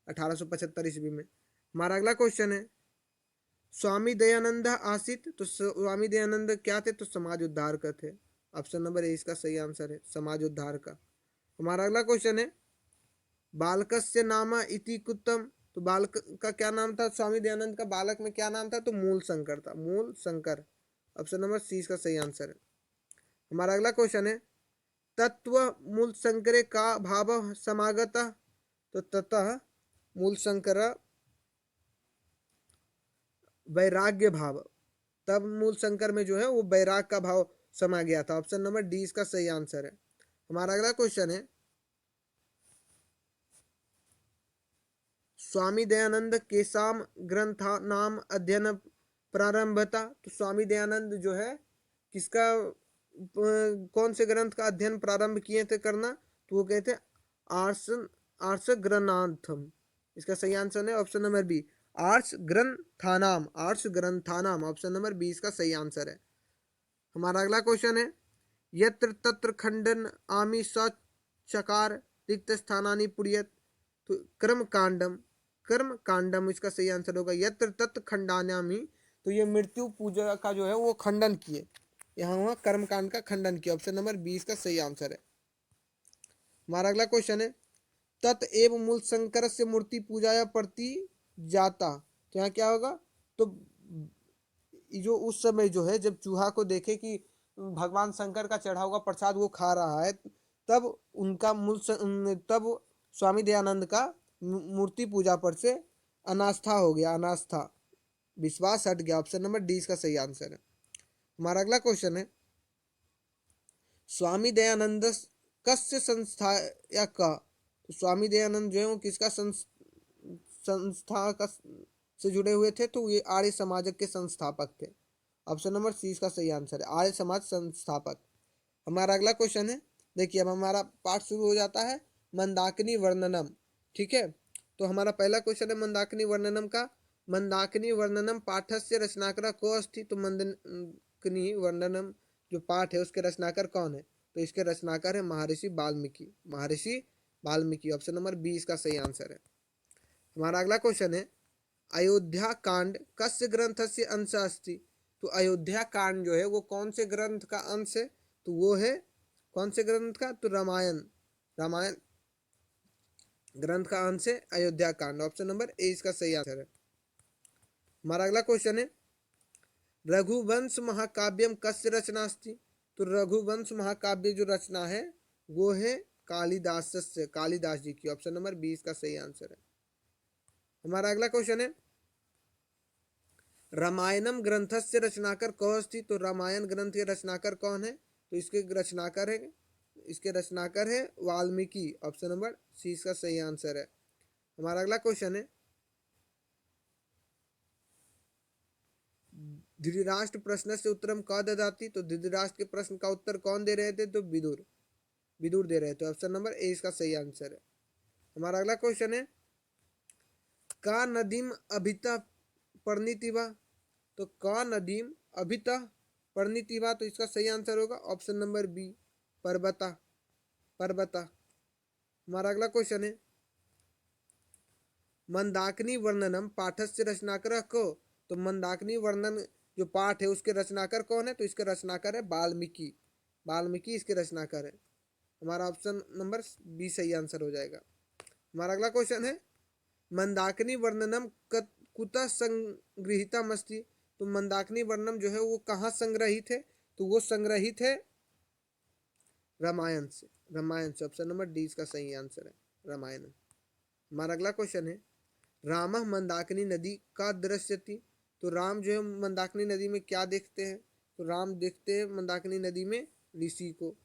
1875 ईस्वी में। हमारा अगला क्वेश्चन है, स्वामी दयानंद आसित? तो स्वामी दयानंद क्या थे? तो समाज उद्धार का थे। ऑप्शन नंबर ए इसका सही आंसर है, समाज उद्धार का। हमारा अगला क्वेश्चन है, बालकस्य नाम इति कुतम? तो बालक का क्या नाम था? स्वामी दयानंद का बालक में क्या नाम था? तो मूल शंकर था, मूल शंकर। ऑप्शन नंबर सी इसका सही आंसर है। हमारा अगला क्वेश्चन है, तत्व मूल शंकरे का भाव समागत? तो ततः मूल शंकर वैराग्य भाव, तब मूल शंकर में जो है वो वैराग का भाव समा गया था। ऑप्शन नंबर डी इसका सही आंसर है। हमारा अगला क्वेश्चन है, स्वामी दयानंद केसाम ग्रंथा नाम अध्ययन प्रारंभता? तो स्वामी दयानंद जो है किसका कौन से ग्रंथ का अध्ययन प्रारंभ किए थे करना? तो वो कहते आर्ष आर्ष ग्रंथानाम। इसका सही आंसर है ऑप्शन नंबर बी, आर्ष ग्रंथानाम, आर्ष ग्रंथानाम। ऑप्शन नंबर बी इसका सही आंसर है। हमारा अगला क्वेश्चन है, यत्र तत्र खंडन आमी सचकार रिक्त स्थानानि पुरियत? तो कर्म कांडम, कर्म कांडम इसका सही आंसर होगा, यत्र तत्र खंडान्यामी। तो ये मृत्यु पूजा का जो है वो खंडन किए, यहाँ हुआ कर्म कांड का खंडन किया। ऑप्शन नंबर 20 का सही आंसर है। हमारा अगला क्वेश्चन है, तत् एव मूल शंकर से मूर्ति पूजाया प्रति जाता? तो यहाँ क्या होगा? तो जो उस समय जो है जब चूहा को देखे कि भगवान शंकर का चढ़ा हुआ प्रसाद वो खा रहा है, तब उनका तब स्वामी दयानंद का मूर्ति पूजा पर से अनास्था हो गया, अनास्था। विश्वास हट गया। ऑप्शन नंबर डी इसका सही आंसर है। हमारा अगला क्वेश्चन है, स्वामी दयानंद कस्य संस्थायक का। तो स्वामी दयानंद जो है वो किसका संस्था का से जुड़े हुए थे, तो ये आर्य समाज के संस्थापक थे। ऑप्शन नंबर सी इसका सही आंसर है, आर्य समाज संस्थापक। हमारा अगला क्वेश्चन है, देखिए अब हमारा पाठ शुरू हो जाता है मंदाकिनी वर्णनम। ठीक है, तो हमारा पहला क्वेश्चन है मंदाकिनी वर्णनम का। मंदाकिनी वर्णनम पाठस्य रचनाकार को अस्ति। तो मंदाकिनी वर्णनम जो पाठ है उसके रचनाकार कौन है, तो इसके रचनाकार है महर्षि वाल्मीकि। महर्षि वाल्मीकि, ऑप्शन नंबर बी इसका सही आंसर है। हमारा अगला क्वेश्चन है, अयोध्या कांड कस्य ग्रंथ से अंश अस्ति। तो अयोध्या कांड जो है वो कौन से ग्रंथ का अंश है, तो वो है कौन से ग्रंथ का, तो रामायण। रामायण ग्रंथ का अंश है अयोध्या कांड। ऑप्शन नंबर ए इसका सही आंसर है। हमारा अगला क्वेश्चन है, रघुवंश महाकाव्यम कस्य रचना अस्ति। तो रघुवंश महाकाव्य जो रचना है वो है कालिदास से, कालिदास जी की। ऑप्शन नंबर बी इसका सही आंसर है। हमारा अगला क्वेश्चन है, रामायणम ग्रंथस्य रचनाकर कौ अस्ति। तो रामायण ग्रंथ के रचनाकर कौन है, तो इसके रचनाकर है वाल्मीकि। ऑप्शन नंबर सी इसका सही आंसर है। हमारा अगला क्वेश्चन है, धृतराष्ट्र प्रश्न से उत्तरम क ददाति। तो धृतराष्ट्र के प्रश्न का उत्तर कौन दे रहे थे, तो विदुर, विदुर दे रहे थे। ऑप्शन नंबर ए इसका सही आंसर है। हमारा अगला क्वेश्चन है, का नदीम अभिता परिणीतिवा। तो का नदीम अभिता परिणीतिवा, तो इसका सही आंसर होगा ऑप्शन नंबर बी पर्वता, पर्वता। हमारा अगला क्वेश्चन है, मंदाकिनी वर्णनम पाठस्य रचनाकर को। तो मंदाकिनी वर्णन जो पाठ है उसके रचनाकर कौन है, तो इसके रचनाकर है वाल्मीकि। वाल्मीकि इसके रचनाकर है। हमारा ऑप्शन नंबर बी सही आंसर हो जाएगा। हमारा अगला क्वेश्चन है, मंदाकिनी वर्णनम कुतः संगृहीतम अस्ति। तो मंदाकिनी वर्णनम जो है वो कहाँ संग्रहित है, तो वो संग्रहित है रामायण से, रामायण से। ऑप्शन नंबर डी इसका सही आंसर है, रामायण। हमारा अगला क्वेश्चन है, राम मंदाकिनी नदी का दृश्यति। तो राम जो है मंदाकिनी नदी में क्या देखते हैं, तो राम देखते हैं मंदाकिनी नदी में ऋषि को।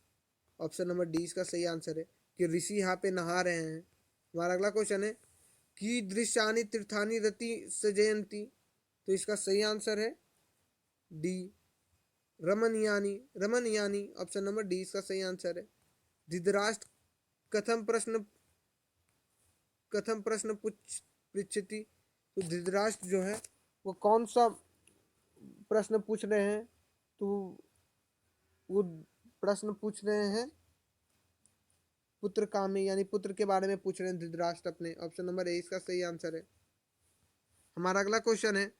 ऑप्शन नंबर डी इसका सही आंसर है कि ऋषि यहाँ पे नहा रहे हैं। हमारा अगला क्वेश्चन है, की दृश्यानि तीर्थानि रति सजयंती। तो इसका सही आंसर है डी रमणीयानी, रमणीयानी। ऑप्शन नंबर डी इसका सही आंसर है। धृतराष्ट्र कथम प्रश्न पृच्छति। तो धृतराष्ट्र जो है वो कौन सा प्रश्न पूछ रहे हैं, तो वो प्रश्न पूछ रहे हैं पुत्र कामी, यानी पुत्र के बारे में पूछ रहे हैं धृतराष्ट्र अपने। ऑप्शन नंबर ए इसका सही आंसर है। हमारा अगला क्वेश्चन है,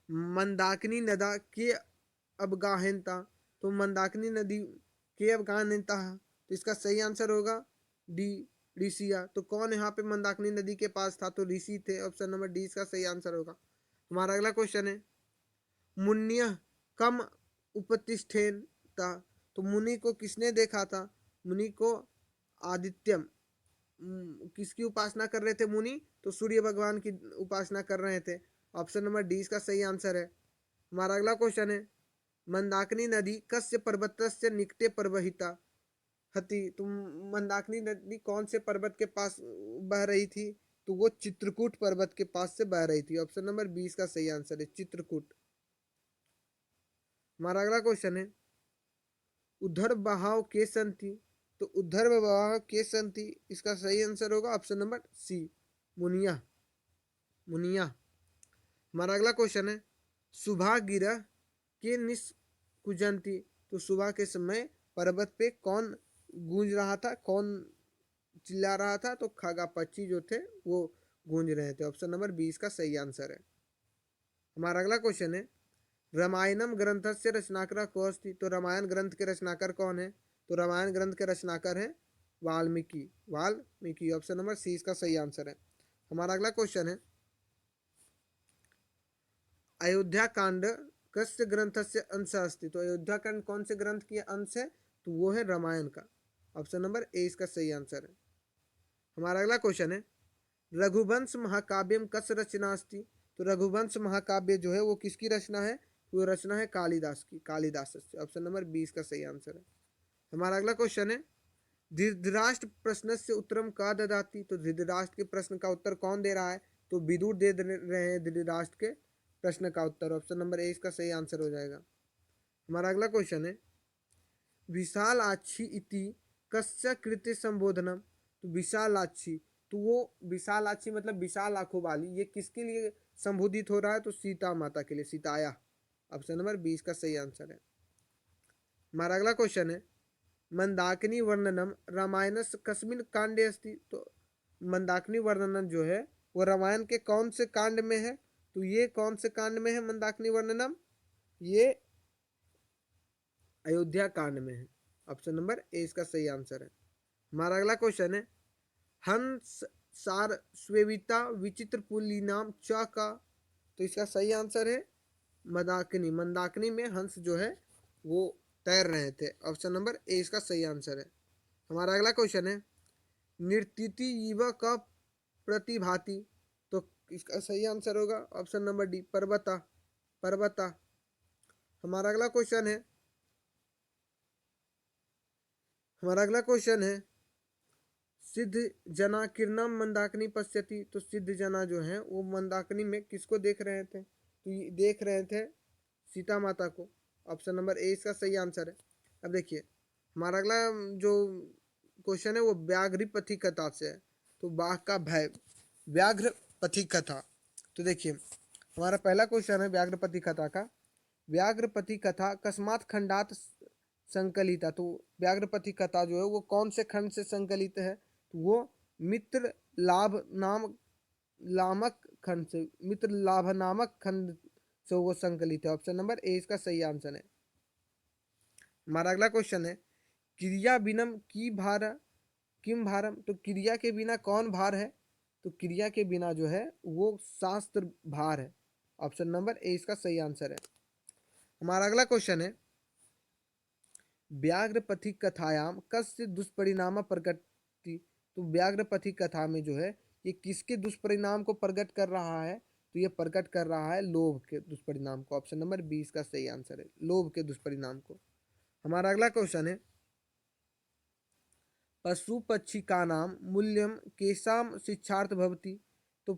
मंदाकिनी नदा के अवगाहनता। तो मंदाकिनी नदी के अवगाहनता, तो इसका सही आंसर होगा डी ऋषिया। तो कौन यहाँ पे मंदाकिनी नदी के पास था, तो ऋषि थे। ऑप्शन नंबर डी इसका सही आंसर होगा। हमारा अगला क्वेश्चन है, मुन्य कम उपतिष्ठेन था। तो मुनि को किसने देखा था, मुनि को आदित्यम, किसकी उपासना कर रहे थे मुनि, तो सूर्य भगवान की उपासना कर रहे थे। ऑप्शन नंबर डी इसका सही आंसर है। हमारा अगला क्वेश्चन है, मंदाकिनी नदी कस्य पर्वतस्य निकटे प्रवहिता हती। तो मंदाकिनी नदी कौन से पर्वत के पास बह रही थी, तो वो चित्रकूट पर्वत के पास से बह रही थी। ऑप्शन नंबर 20 का सही आंसर है चित्रकूट। हमारा अगला क्वेश्चन है, उद्धर बहाव के संति। तो उद्धर बहाव के संति, इसका सही आंसर होगा option number C Muniya, Muniya. हमारा अगला क्वेश्चन है, सुबह गिरह के निष्कुजंती। तो सुबह के समय पर्वत पे कौन गूंज रहा था, कौन चिल्ला रहा था, तो खगा पक्षी जो थे वो गूंज रहे थे। ऑप्शन नंबर 20 का सही आंसर है। हमारा अगला क्वेश्चन है, रामायणम ग्रंथ से रचनाकार को अस्ति। तो रामायण ग्रंथ के रचनाकार कौन है, तो रामायण ग्रंथ के रचनाकार है Valmiki, Valmiki. Option number C इसका सही आंसर है। हमारा अगला क्वेश्चन है, अयोध्या कांड कस्य ग्रंथ से अंश अस्ति। तो अयोध्या कांड कौन से ग्रंथ की अंश है, तो वो है रामायण का। ऑप्शन नंबर ए इसका सही आंसर है। हमारा अगला क्वेश्चन है, रघुवंश महाकाव्यम कस्य रचना अस्ति। तो रघुवंश महाकाव्य जो है वो किसकी रचना है? वो रचना है कालिदास की, कालिदास से। ऑप्शन नंबर 20 का सही आंसर है। हमारा अगला क्वेश्चन है धृतराष्ट्र प्रश्न से उत्तरम का ददाती। तो धृतराष्ट्र के प्रश्न का उत्तर कौन दे रहा है? तो विदुर दे रहे हैं धृतराष्ट्र के प्रश्न का उत्तर। ऑप्शन नंबर ए इसका सही आंसर हो जाएगा। हमारा अगला क्वेश्चन है विशालाक्षी इति कस्य कृते संबोधनम। तो विशालाक्षी, तो वो विशालाक्षी मतलब विशाल आंखों वाली, ये किसके लिए संबोधित हो रहा है? तो सीता माता के लिए, सीताया। ऑप्शन नंबर 20 का सही आंसर है। हमारा अगला क्वेश्चन है मंदाकिनी वर्णनम रामायण कस्मिन कांडे अस्ति। तो मंदाकिनी वर्णनम जो है वो रामायण के कौन से कांड में है? तो ये कौन से कांड में है मंदाकिनी वर्णनम? ये अयोध्या कांड में है। ऑप्शन नंबर ए इसका सही आंसर है। हमारा अगला क्वेश्चन है हंस सार स्वेविता विचित्र पुलिनाम च का। तो इसका सही आंसर है मंदाकिनी। मंदाकिनी में हंस जो है वो तैर रहे थे। ऑप्शन नंबर ए इसका सही आंसर है। हमारा अगला क्वेश्चन है नृत्यति युवा का प्रतिभाति। तो इसका सही आंसर होगा ऑप्शन नंबर डी पर्वता, पर्वता। हमारा अगला क्वेश्चन है सिद्ध जना किरणम मंदाकिनी पश्यति। तो सिद्ध जना जो है वो मंदाकिनी में किसको देख रहे थे? तो ये देख रहे थे सीता माता को। ऑप्शन नंबर ए इसका सही आंसर है। अब देखिए हमारा अगला जो क्वेश्चन है वो व्याघ्र पथी कथा से है। तो बाघ का भय, व्याघ्र पथी कथा। तो देखिए हमारा पहला क्वेश्चन है व्याघ्र पथी कथा का। व्याघ्र पथी कथा कस्मात खंडात संकलिता। तो व्याघ्र पथी कथा जो है वो कौन से खंड से संकलित है? तो वो मित्र लाभ नामक खंड से, मित्र लाभ नामक खंड से वो संकलित है। ऑप्शन नंबर ए इसका सही आंसर है। हमारा अगला क्वेश्चन है क्रिया बिनम की भार किम भारम। तो क्रिया के बिना कौन भार है? तो क्रिया के बिना जो है वो शास्त्र भार है। ऑप्शन नंबर ए इसका सही आंसर है। हमारा अगला क्वेश्चन है व्याघ्र पथी कथायाम कस्य दुष्परिणाम प्रकटति। तो व्याघ्र पथी कथा में जो है ये किसके दुष्परिणाम को प्रकट कर रहा है? तो ये प्रकट कर रहा है लोभ के दुष्परिणाम को। ऑप्शन नंबर 20 का सही आंसर है, लोभ के दुष्परिणाम को। हमारा अगला क्वेश्चन है पशु पक्षी का नाम मूल्यम केसाम शिक्षार्थ भवती। तो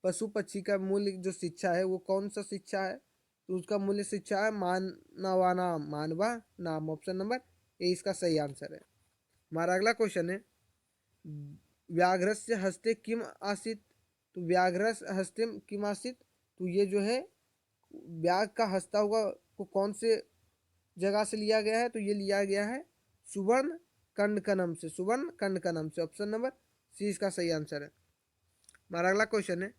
पशु पक्षी का मूल्य जो शिक्षा है वो कौन सा शिक्षा है? तो उसका मूल्य शिक्षा है मानवानाम, मानवा नाम। ऑप्शन नंबर ए इसका सही आंसर है। हमारा अगला क्वेश्चन है व्याघ्रस्य हस्ते किम आसित। तो व्याघ्र हस्ते किम आसित। तो ये जो है व्याघ्र का हंसता हुआ को कौन से जगह से लिया गया है? तो ये लिया गया है सुवर्ण कंडकनम से, सुवर्ण कंडकनम से। ऑप्शन नंबर सी इसका सही आंसर है। हमारा अगला क्वेश्चन है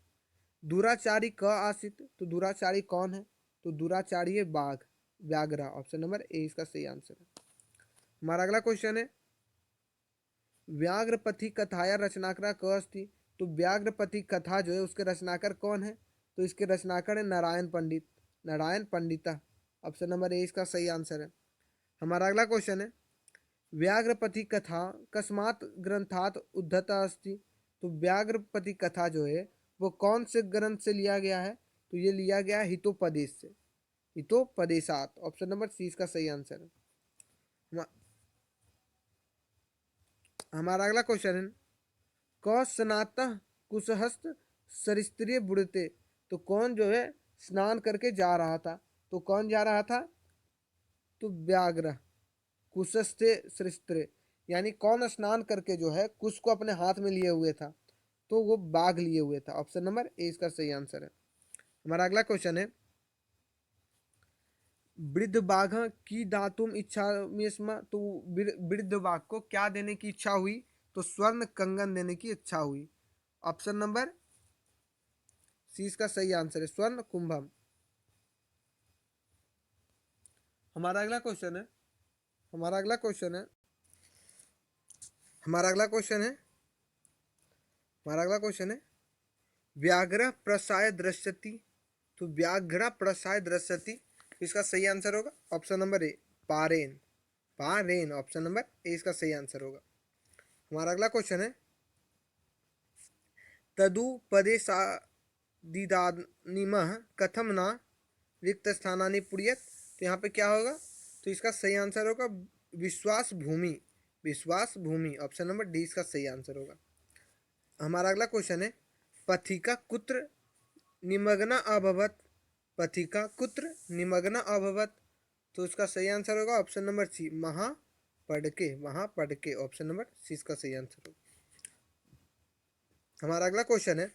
दुराचारी क आसित। तो दुराचारी कौन है? तो दुराचारी है बाघ, व्याघ्र। ऑप्शन नंबर ए इसका सही आंसर है। हमारा अगला क्वेश्चन है व्याघ्रपथी कथाया रचनाकार क अस्ति। तो व्याघ्रपथी कथा जो है उसके रचनाकार कौन है? तो इसके रचनाकार है नारायण पंडित, Narayan Pandita. Option number A इसका सही आंसर है। हमारा अगला क्वेश्चन है व्याघ्रपथी कथा कस्मात ग्रंथात उद्धता अस्ति। तो व्याघ्रपथी कथा जो है वो कौन से ग्रंथ से लिया गया है? तो ये लिया गया है हितोपदेश से, हितोपदेशात। ऑप्शन नंबर सी इसका सही आंसर है। हमारा अगला क्वेश्चन है क स्नातः कुशहस्त सरिस्त्रीय बुड़ते। तो कौन जो है स्नान करके जा रहा था? तो कौन जा रहा था? तो व्याघ्र कुशस्ते सरिस्त्रे, यानी कौन स्नान करके जो है कुश को अपने हाथ में लिए हुए था? तो वो बाघ लिए हुए था। ऑप्शन नंबर ए इसका सही आंसर है। हमारा अगला क्वेश्चन है वृद्ध बाघ की दातुम इच्छा में स्म। तो वृद्ध बाघ को क्या देने की इच्छा हुई? तो स्वर्ण कंगन देने की इच्छा हुई। ऑप्शन नंबर सी इसका सही आंसर है, स्वर्ण कुंभम। हमारा अगला क्वेश्चन है हमारा अगला क्वेश्चन है हमारा अगला क्वेश्चन है हमारा अगला क्वेश्चन है व्याघ्र प्रसाय दृश्यति। तो व्याघ्र प्रसाय दृश्यति इसका सही आंसर होगा ऑप्शन नंबर ए पारेन, पारेन। ऑप्शन नंबर ए इसका सही आंसर होगा। हमारा अगला क्वेश्चन है तदुपदेशा दीदानिमः कथम न रिक्त स्थानानि पुर्यत। तो यहाँ पे क्या होगा, तो इसका सही आंसर होगा विश्वास भूमि, विश्वास भूमि। ऑप्शन नंबर डी इसका सही आंसर होगा। हमारा अगला क्वेश्चन है पथिका कुत्र निमग्न अभवत, पथिका कुत्र निमग्न अभवत। तो इसका सही आंसर होगा ऑप्शन नंबर सी महापड़के, महापड़के। ऑप्शन नंबर सी इसका सही आंसर होगा। हमारा अगला क्वेश्चन है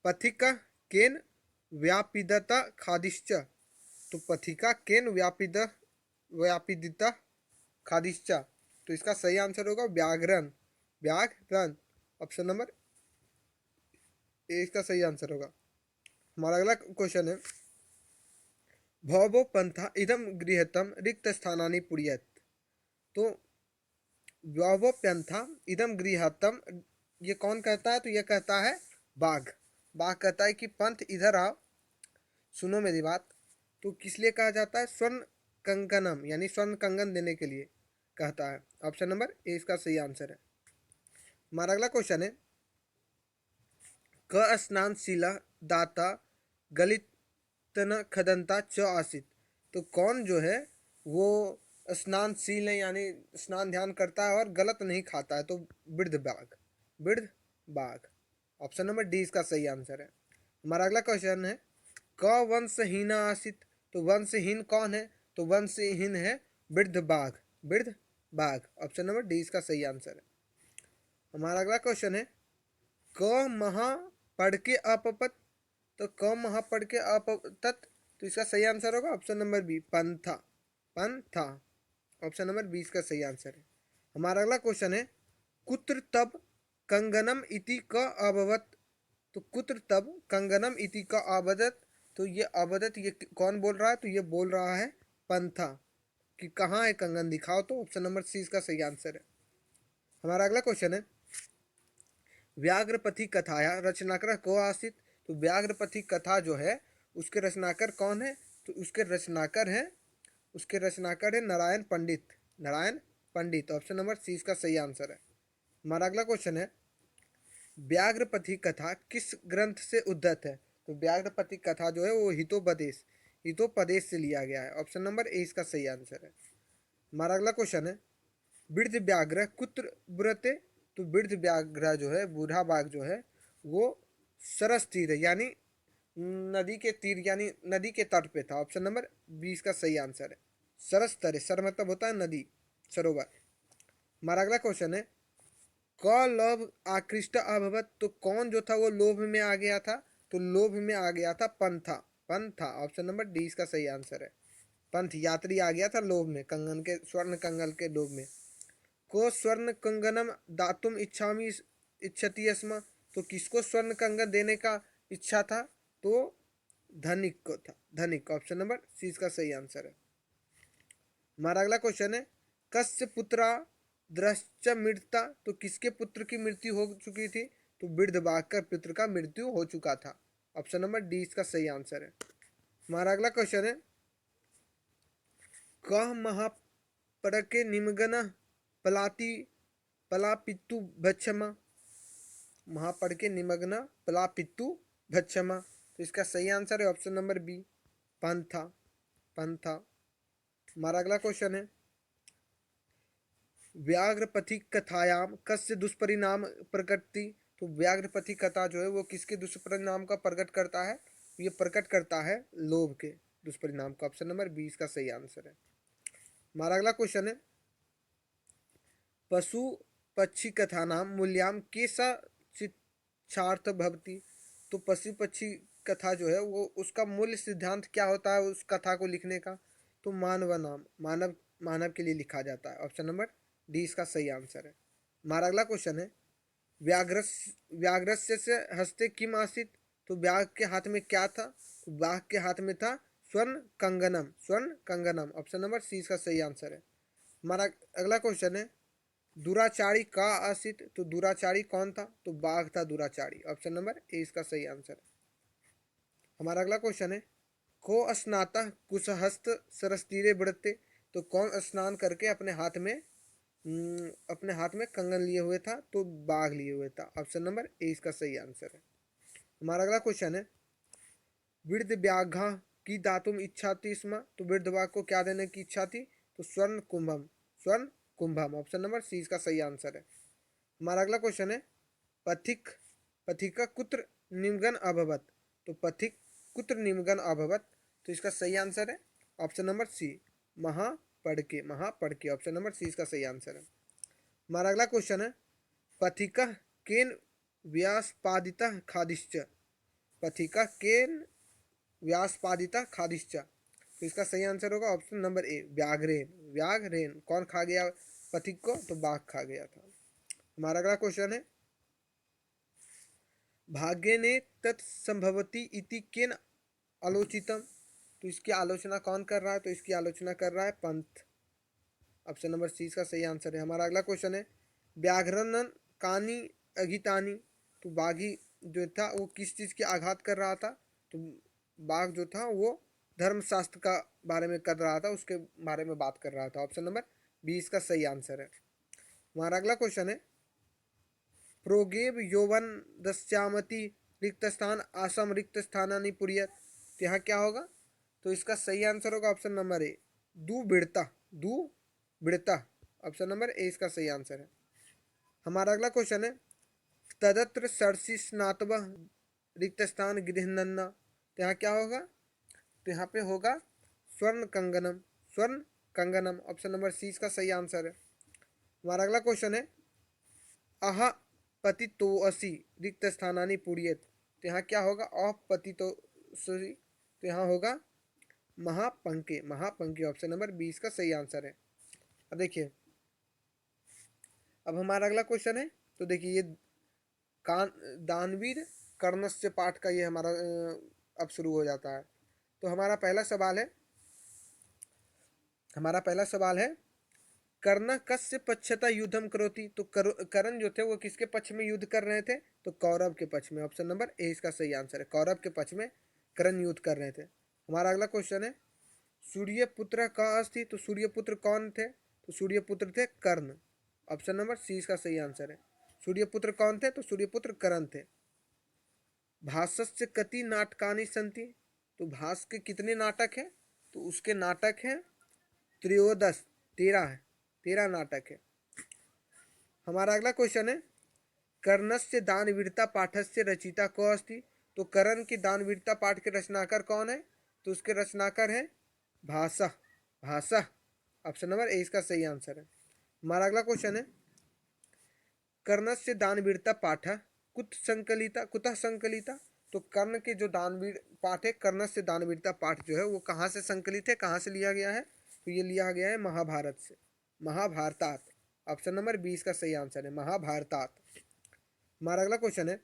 पथिका केन व्यापिदता खादिश्च। तो पथिका केन व्यापिदिता खादिश्च। तो इसका सही आंसर होगा व्याघ्रन, व्याघ्रन। ऑप्शन नंबर ए इसका सही आंसर होगा। हमारा अगला क्वेश्चन है भवो पंथा इदम गृहतम रिक्त स्थानानि पुर्यत। तो भवो पंथा इदम गृहतम, ये कौन कहता है, तो ये कहता है बाघ। बाघ कहता है कि पंथ इधर आओ, सुनो मेरी बात। तो किस लिए कहा जाता है, स्वर्ण कंगनम, यानी स्वर्ण कंगन देने के लिए कहता है। ऑप्शन नंबर ए इसका सही आंसर है। हमारा अगला क्वेश्चन है क स्नानशीला दाता गलितन खदंता च आसित। तो कौन जो है वो स्नानशील है, यानी स्नान ध्यान करता है और गलत नहीं खाता है, तो वृद्ध बाघ, वृद्ध बाघ। ऑप्शन नंबर डी इसका सही आंसर है। हमारा अगला क्वेश्चन है क वंशहीना आसित। तो वंशहीन कौन है, तो वंशहीन है वृद्ध बाघ, वृद्ध बाघ। ऑप्शन नंबर डी इसका सही आंसर है। हमारा अगला क्वेश्चन है क महा पढ़ के अपपत। तो क महा पढ़ के अपतत। तो इसका सही आंसर होगा ऑप्शन नंबर बी पंथा, पंथा। ऑप्शन नंबर बी इसका सही आंसर है। हमारा अगला क्वेश्चन है कुत्र तब कंगनम इति क अभवत। तो कुत्र तब कंगनम इति क अभवत। तो ये अभवत ये कौन बोल रहा है, तो ये बोल रहा है पंथा, कि कहाँ है कंगन दिखाओ। तो ऑप्शन नंबर सी इसका सही आंसर है। हमारा अगला क्वेश्चन है व्याघ्रपथि कथाया रचनाकार को आसित। तो व्याघ्रपथि कथा जो है उसके रचनाकार कौन है, तो उसके रचनाकार है नारायण पंडित, नारायण पंडित। ऑप्शन नंबर सी इसका सही आंसर है। हमारा अगला क्वेश्चन है व्याघ्रपथि कथा किस ग्रंथ से उद्धत है। तो व्याघ्रपथि कथा जो है वो हितोपदेश, हितोपदेश से लिया गया है। ऑप्शन नंबर ए इसका सही आंसर है। हमारा अगला क्वेश्चन है वृद्ध व्याघ्र कुत्र ब्रते। तो वृद्ध व्याघ्र जो है, बूढ़ा बाघ जो है वो सरस तीर है, यानी नदी के तीर, यानी नदी के तट पे था। ऑप्शन नंबर बी इसका सही आंसर है। सरस तरे, सर मतलब होता है नदी, सरोवर। हमारा अगला क्वेश्चन है क लोभ आकृष्ट अभवत। तो कौन जो था वो लोभ में आ गया था, तो लोभ में आ गया था पंथा, पंथा। ऑप्शन नंबर डी इसका सही आंसर है। पंथ यात्री आ गया था लोभ में, कंगन के, स्वर्ण कंगन के लोभ में। को स्वर्ण कंगनम दातुम इच्छामि इच्छति स्म। तो किसको स्वर्ण कंगन देने का इच्छा था, तो धनिक को था, धनिक। ऑप्शन नंबर सी इसका सही आंसर है। हमारा अगला क्वेश्चन है कस्य पुत्रा द्रश्च मृता। तो किसके पुत्र की मृत्यु हो चुकी थी, तो वृद्ध बाघ का पुत्र का मृत्यु हो चुका था। ऑप्शन नंबर डी इसका सही आंसर है। हमारा अगला क्वेश्चन है कह महापड़के निमग्न पलाती पलापितु भक्षमा। महापड़के निमग्न पलापितु भक्षमा। तो इसका सही आंसर है ऑप्शन नंबर बी पंथा, पंथा। हमारा अगला क्वेश्चन है व्याघ्रपथि कथायाम कस्य दुष्परिणाम प्रकटति। तो व्याघ्रपथि कथा जो है वो किसके दुष्परिणाम का प्रकट करता है, ये प्रकट करता है लोभ के दुष्परिणाम का। ऑप्शन नंबर बी इसका सही आंसर है। हमारा अगला क्वेश्चन है पशु पक्षी कथा नाम मूल्याम केसा चिच्छार्थ भवति। तो पशु पक्षी कथा जो है वो उसका मूल्य सिद्धांत क्या होता है उस कथा को लिखने का, तो मानव नाम, मानव, मानव के लिए लिखा जाता है। ऑप्शन नंबर डी इसका सही आंसर है। हमारा अगला क्वेश्चन है व्याघ्रस्य से हस्ते किम आसित। तो व्याघ के हाथ में क्या था, तो व्याघ के हाथ में था स्वर्ण कंगनम, स्वर्ण कंगनम। ऑप्शन नंबर सी इसका सही आंसर है। हमारा अगला क्वेश्चन है दुराचारी का आसित। तो दुराचारी कौन था, तो बाघ था दुराचारी। ऑप्शन नंबर ए इसका सही आंसर है। हमारा अगला क्वेश्चन है को स्नाता कुशहस्त सरस्तीरे बढ़ते। तो कौन स्नान करके अपने हाथ में कंगन लिए हुए था, तो बाघ लिए हुए था। ऑप्शन नंबर ए इसका सही आंसर है। हमारा अगला क्वेश्चन है वृद्ध व्याघ्र की दातुम इच्छा थी स्म, तो वृद्ध बाघ को क्या देने की इच्छा थी? तो स्वर्ण कुंभम, स्वर्ण कुंभम। ऑप्शन नंबर सी इसका सही आंसर है। हमारा अगला क्वेश्चन है पथिक पथिका कुत्र निमगन अभवत, तो पथिक कुत्र निमगन अभवत, तो इसका सही आंसर है ऑप्शन नंबर सी महापड़के, महापड़के। ऑप्शन नंबर सी इसका सही आंसर है। हमारा अगला क्वेश्चन है पथिका केन व्यासपादिता खादिश्च, पथिका केन व्यासपादिता खादिश्च, तो इसका सही आंसर होगा ऑप्शन नंबर ए व्याघ्रेन, व्याघ्रेन। कौन खा गया पथिक को? तो बाघ खा गया था। हमारा अगला क्वेश्चन है भाग्येने तत्संभवति इति केन आलोचितम, तो इसकी आलोचना कौन कर रहा है? तो इसकी आलोचना कर रहा है पंथ। ऑप्शन नंबर सी इसका सही आंसर है। हमारा अगला क्वेश्चन है व्याघ्रनन कानी अघितानी, तो बाघी जो था वो किस चीज़ के आघात कर रहा था? तो बाघ जो था वो धर्मशास्त्र का बारे में कर रहा था, उसके बारे में बात कर रहा था। ऑप्शन नंबर बी इसका सही आंसर है। हमारा अगला क्वेश्चन है प्रोगेव यौवन दस्यामति रिक्त स्थान आसम रिक्त स्थानानि पुरियत, तो यहाँ क्या होगा? तो इसका सही आंसर होगा ऑप्शन नंबर ए दुबिड़ता, दुबिड़ता। ऑप्शन नंबर ए इसका सही आंसर है। हमारा अगला क्वेश्चन है तदत्र सरसी स्नातव रिक्त स्थान गृहन्ना, तो यहाँ क्या होगा? तो यहाँ पे होगा स्वर्ण कंगनम, स्वर्ण कंगनम। ऑप्शन नंबर सी इसका सही आंसर है। हमारा अगला क्वेश्चन है अह पतितोऽसि रिक्त स्थानानि पूर्येत, तो यहाँ क्या होगा? अह पतितोऽसि, तो यहाँ होगा महापंके, महापंके। ऑप्शन नंबर 20 का सही आंसर है। अब देखिए अब हमारा अगला क्वेश्चन है, तो देखिए ये कान दानवीर कर्णस्य पाठ का ये हमारा अब शुरू हो जाता है। तो हमारा पहला सवाल है कर्ण कस्य पक्षता युद्धम करोति, तो कर्ण जो थे वो किसके पक्ष में युद्ध कर रहे थे? तो कौरव के पक्ष में। ऑप्शन नंबर ए इसका सही आंसर है, कौरव के पक्ष में कर्ण युद्ध कर रहे थे। हमारा अगला क्वेश्चन है सूर्यपुत्र का अस्ति, तो सूर्यपुत्र कौन थे? तो सूर्यपुत्र थे कर्ण। ऑप्शन नंबर सी इसका सही आंसर है। सूर्यपुत्र कौन थे? तो सूर्यपुत्र कर्ण थे। भासस्य कति नाटकानि सन्ति, तो भास के कितने नाटक हैं? तो उसके नाटक हैं त्रयोदश, 13 है, 13 नाटक है। हमारा अगला क्वेश्चन है कर्णस्य दानवीरता पाठस्य रचिता को अस्ति, तो कर्ण की दानवीरता पाठ के रचनाकार कौन है? तो उसके रचनाकार है भाषा, भाषा। ऑप्शन नंबर ए इसका सही आंसर है। हमारा अगला क्वेश्चन है कर्णस्य दानवीरता पाठ कुतः संकलिता, तो कर्ण के जो दानवीर पाठ है, कर्णस्य दानवीरता पाठ जो है वो कहाँ से संकलित है, कहाँ से लिया गया है? तो ये लिया गया है महाभारत से, महाभारतात। ऑप्शन नंबर 20 का सही आंसर है महाभारतात। हमारा अगला क्वेश्चन है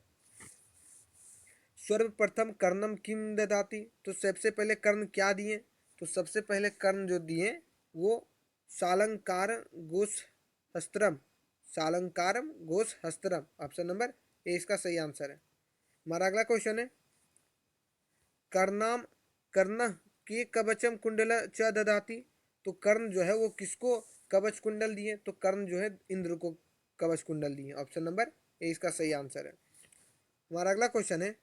सर्वप्रथम कर्णम किम ददाति, तो सबसे पहले कर्ण क्या दिए? तो सबसे पहले कर्ण जो दिए वो सालंकार घोष हस्त्रम, सालंकारम घोष हस्त्रम। ऑप्शन नंबर ए इसका सही आंसर है। हमारा अगला क्वेश्चन है कर्णाम कर्ण के कवचम कुंडल च ददाति, तो कर्ण जो है वो किसको कवच कुंडल दिए? तो कर्ण जो है इंद्र को कवच कुंडल दिए। ऑप्शन नंबर ए इसका सही आंसर है। हमारा अगला क्वेश्चन है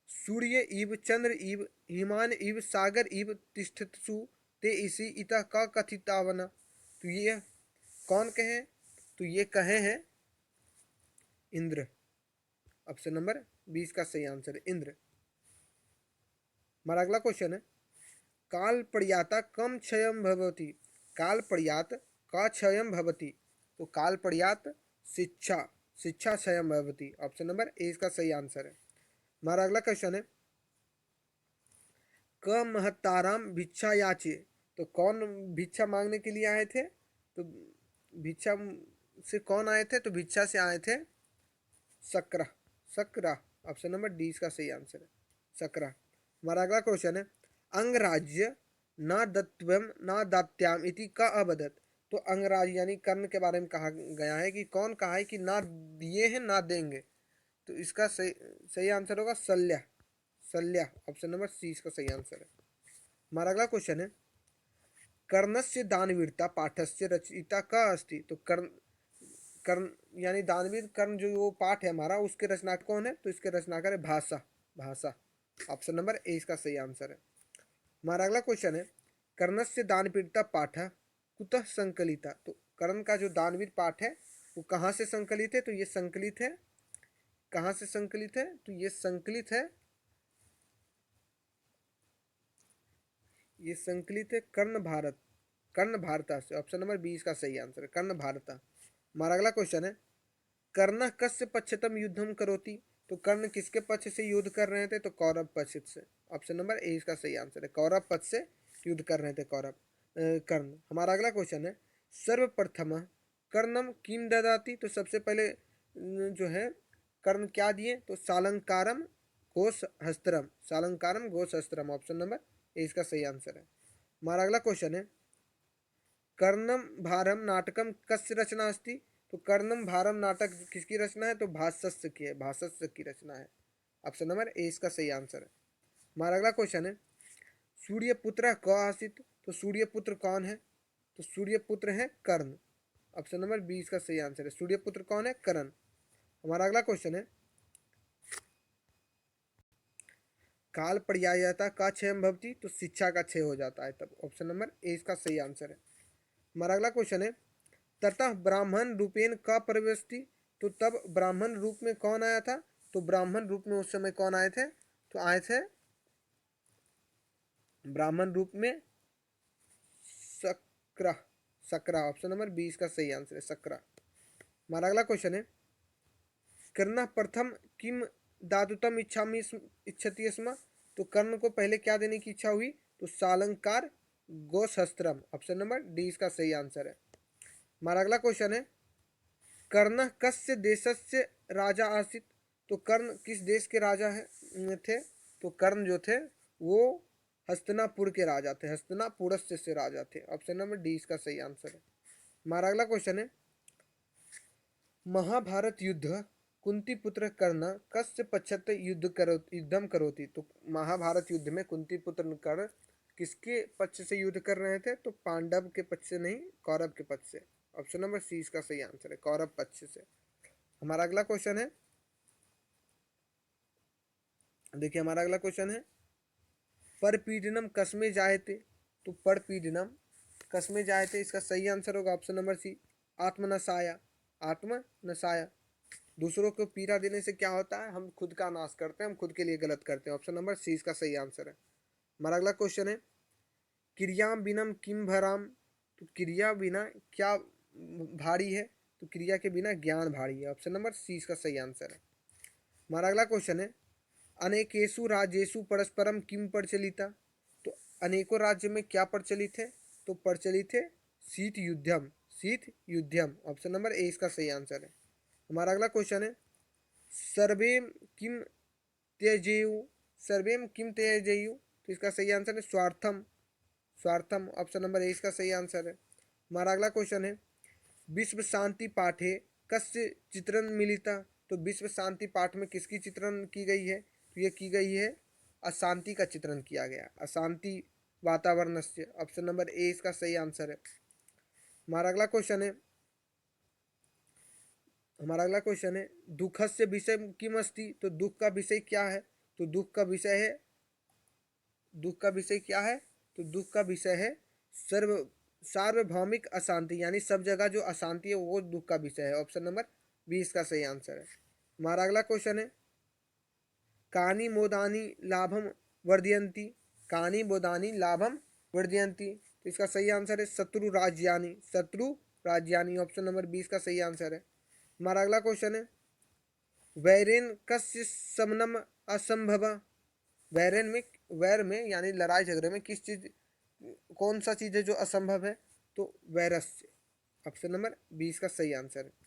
सूर्य इव चंद्र इव हिमान इव सागर इव तिष्ठत्सु ते इसी इतः का कथितावन, तो ये कौन कहे? तो ये कहे हैं इंद्र। ऑप्शन नंबर 20 का सही आंसर है इंद्र। हमारा अगला क्वेश्चन है काल पर्याता कम क्षयम भवति, काल पर्यात का क्षयम भवति, तो काल पर्यात शिक्षा, शिक्षा क्षयम भवति। ऑप्शन नंबर ए इसका सही आंसर है। हमारा अगला क्वेश्चन है क महताराम भिक्षा याचे, तो कौन भिक्षा मांगने के लिए आए थे? तो भिक्षा से कौन आए थे? तो भिक्षा से आए थे सक्रा, सक्रा। ऑप्शन नंबर डी इसका सही आंसर है सक्रा। हमारा अगला क्वेश्चन है अंगराज्य न दत्वम न दात्याम इति का अवदत, तो अंगराज यानी कर्ण के बारे में कहा गया है कि कौन कहा है कि ना दिए हैं ना देंगे? तो इसका सही आंसर होगा शल्या, शल्या। ऑप्शन नंबर सी इसका सही आंसर है। हमारा अगला क्वेश्चन है कर्णस्य दानवीरता पाठस्य रचयिता का अस्ति, तो कर्ण कर्ण यानी दानवीर कर्ण जो वो पाठ है हमारा उसके रचनाकार कौन है? तो इसके रचनाकार है भाषा, भाषा। ऑप्शन नंबर ए इसका सही आंसर है। हमारा अगला क्वेश्चन है, कर्णस्य दानवीरता पाठ कुतः संकलिता। तो कर्ण का जो दानवीर पाठ है वो कहाँ से संकलित है? तो ये संकलित है, कहाँ से संकलित है? तो ये संकलित है, ये संकलित है कर्ण भारत, कर्ण भारता से। ऑप्शन नंबर बी इसका सही आंसर है, कर्ण भारता। हमारा अगला क्वेश्चन है, कर्ण कस्य पक्षतम युद्धम करोति। तो कर्ण किसके पक्ष से युद्ध कर रहे थे? तो कौरव पक्ष से। ऑप्शन नंबर ए इसका सही आंसर है, कौरव पक्ष से युद्ध कर रहे थे कर्ण। हमारा अगला क्वेश्चन है, सर्वप्रथम कर्णम किम ददाति। तो सबसे पहले जो है कर्ण क्या दिए? तो सालंकारम घोष हस्त्रम, सालंकारम घोष हस्त्रम। ऑप्शन नंबर ए इसका सही आंसर है। हमारा अगला क्वेश्चन है, कर्णम भारम नाटकम कस्य रचना अस्ति। तो कर्णम भारम नाटक किसकी रचना है? तो भाष्य की है, भाष्य की रचना है। ऑप्शन नंबर ए इसका सही आंसर है। हमारा अगला क्वेश्चन है, सूर्यपुत्र क आसित। तो सूर्यपुत्र कौन है? तो सूर्यपुत्र है कर्ण। ऑप्शन नंबर बी इसका सही आंसर है, सूर्यपुत्र कौन है? कर्ण। हमारा अगला क्वेश्चन है, काल पर्यायता का क्षय भवती। तो शिक्षा का क्षय हो जाता है तब। ऑप्शन नंबर ए इसका सही आंसर है। हमारा अगला क्वेश्चन है, ततः ब्राह्मण रूपेण का परिवेष्टि। तो तब ब्राह्मण रूप में कौन आया था? तो ब्राह्मण रूप में उस समय कौन आए थे? तो आए थे ब्राह्मण रूप में सक्रा, सक्रा। ऑप्शन नंबर बी इसका सही आंसर है, सक्रा। हमारा अगला क्वेश्चन है, कर्ण प्रथम किम दातुतम इच्छति स्म। तो कर्ण को पहले क्या देने की इच्छा हुई? तो सालंकार गोशस्त्रम। ऑप्शन नंबर डी इसका सही आंसर है। हमारा अगला क्वेश्चन है, कर्ण कस्य देशस्य राजा आसित। तो कर्ण किस देश के राजा थे? तो कर्ण जो थे वो हस्तिनापुर के राजा थे, हस्तिनापुरस्य से राजा थे। ऑप्शन नंबर डी इसका सही आंसर है। हमारा अगला क्वेश्चन है, महाभारत युद्ध कुंती पुत्र कर्ण कस्य पक्षत युद्धम करोति। तो महाभारत युद्ध में कुंती पुत्र कर्ण किसके पक्ष से युद्ध कर रहे थे? तो पांडव के पक्ष से नहीं, कौरव के पक्ष से। ऑप्शन नंबर सी इसका सही आंसर है, कौरव पक्ष से। हमारा अगला क्वेश्चन है, देखिए हमारा अगला क्वेश्चन है, परपीडनम कस्मे जायते। तो परपीडनम कस्मे जायते, इसका सही आंसर होगा ऑप्शन नंबर सी, आत्मनसाया, आत्मनसाया। दूसरों को पीड़ा देने से क्या होता है? हम खुद का नाश करते हैं, हम खुद के लिए गलत करते हैं। ऑप्शन नंबर सी इसका सही आंसर है। हमारा अगला क्वेश्चन है, क्रिया बिनम किम भराम। तो क्रिया बिना क्या भारी है? तो क्रिया के बिना ज्ञान भारी है। ऑप्शन नंबर सी इसका सही आंसर है। हमारा अगला क्वेश्चन है, अनेकेशु राज्येषु परस्परम किम प्रचलिता। तो अनेकों राज्य में क्या प्रचलित है? तो प्रचलित है शीत युद्धम, शीत युद्धम। ऑप्शन नंबर ए इसका सही आंसर है। हमारा अगला क्वेश्चन है, सर्वे किम त्यजेयु, सर्वे किम त्यजेयु। तो इसका सही आंसर है स्वार्थम, स्वार्थम। ऑप्शन नंबर ए इसका सही आंसर है। हमारा अगला क्वेश्चन है, विश्व शांति पाठे कस्य चित्रण मिलिता। तो विश्व शांति पाठ में किसकी चित्रण की गई है? तो ये की गई है अशांति का चित्रण किया गया, अशांति वातावरण से। ऑप्शन नंबर ए इसका सही आंसर है। हमारा अगला क्वेश्चन है, हमारा अगला क्वेश्चन है, दुखस्य विषय किम अस्ति। तो दुख का विषय क्या है? तो दुख का विषय है, दुख का विषय क्या है? तो दुख का विषय है सार्वभौमिक अशांति, यानी सब जगह जो अशांति है वो दुख का विषय है। ऑप्शन नंबर बी इसका सही आंसर है। हमारा अगला क्वेश्चन है, कानी मोदानी लाभम वर्धयंती, कानी मोदानी लाभम वर्धयंती। तो इसका सही आंसर है शत्रु राज्यानी, शत्रु राज्यानी। ऑप्शन नंबर बी इसका सही आंसर है। हमारा अगला क्वेश्चन है, वैरेन कस्य समनम असंभव। वैरेन में, वैर में यानी लड़ाई झगड़े में किस चीज, कौन सा चीज है जो असंभव है? तो वैरस्य। ऑप्शन नंबर बी इसका सही आंसर है।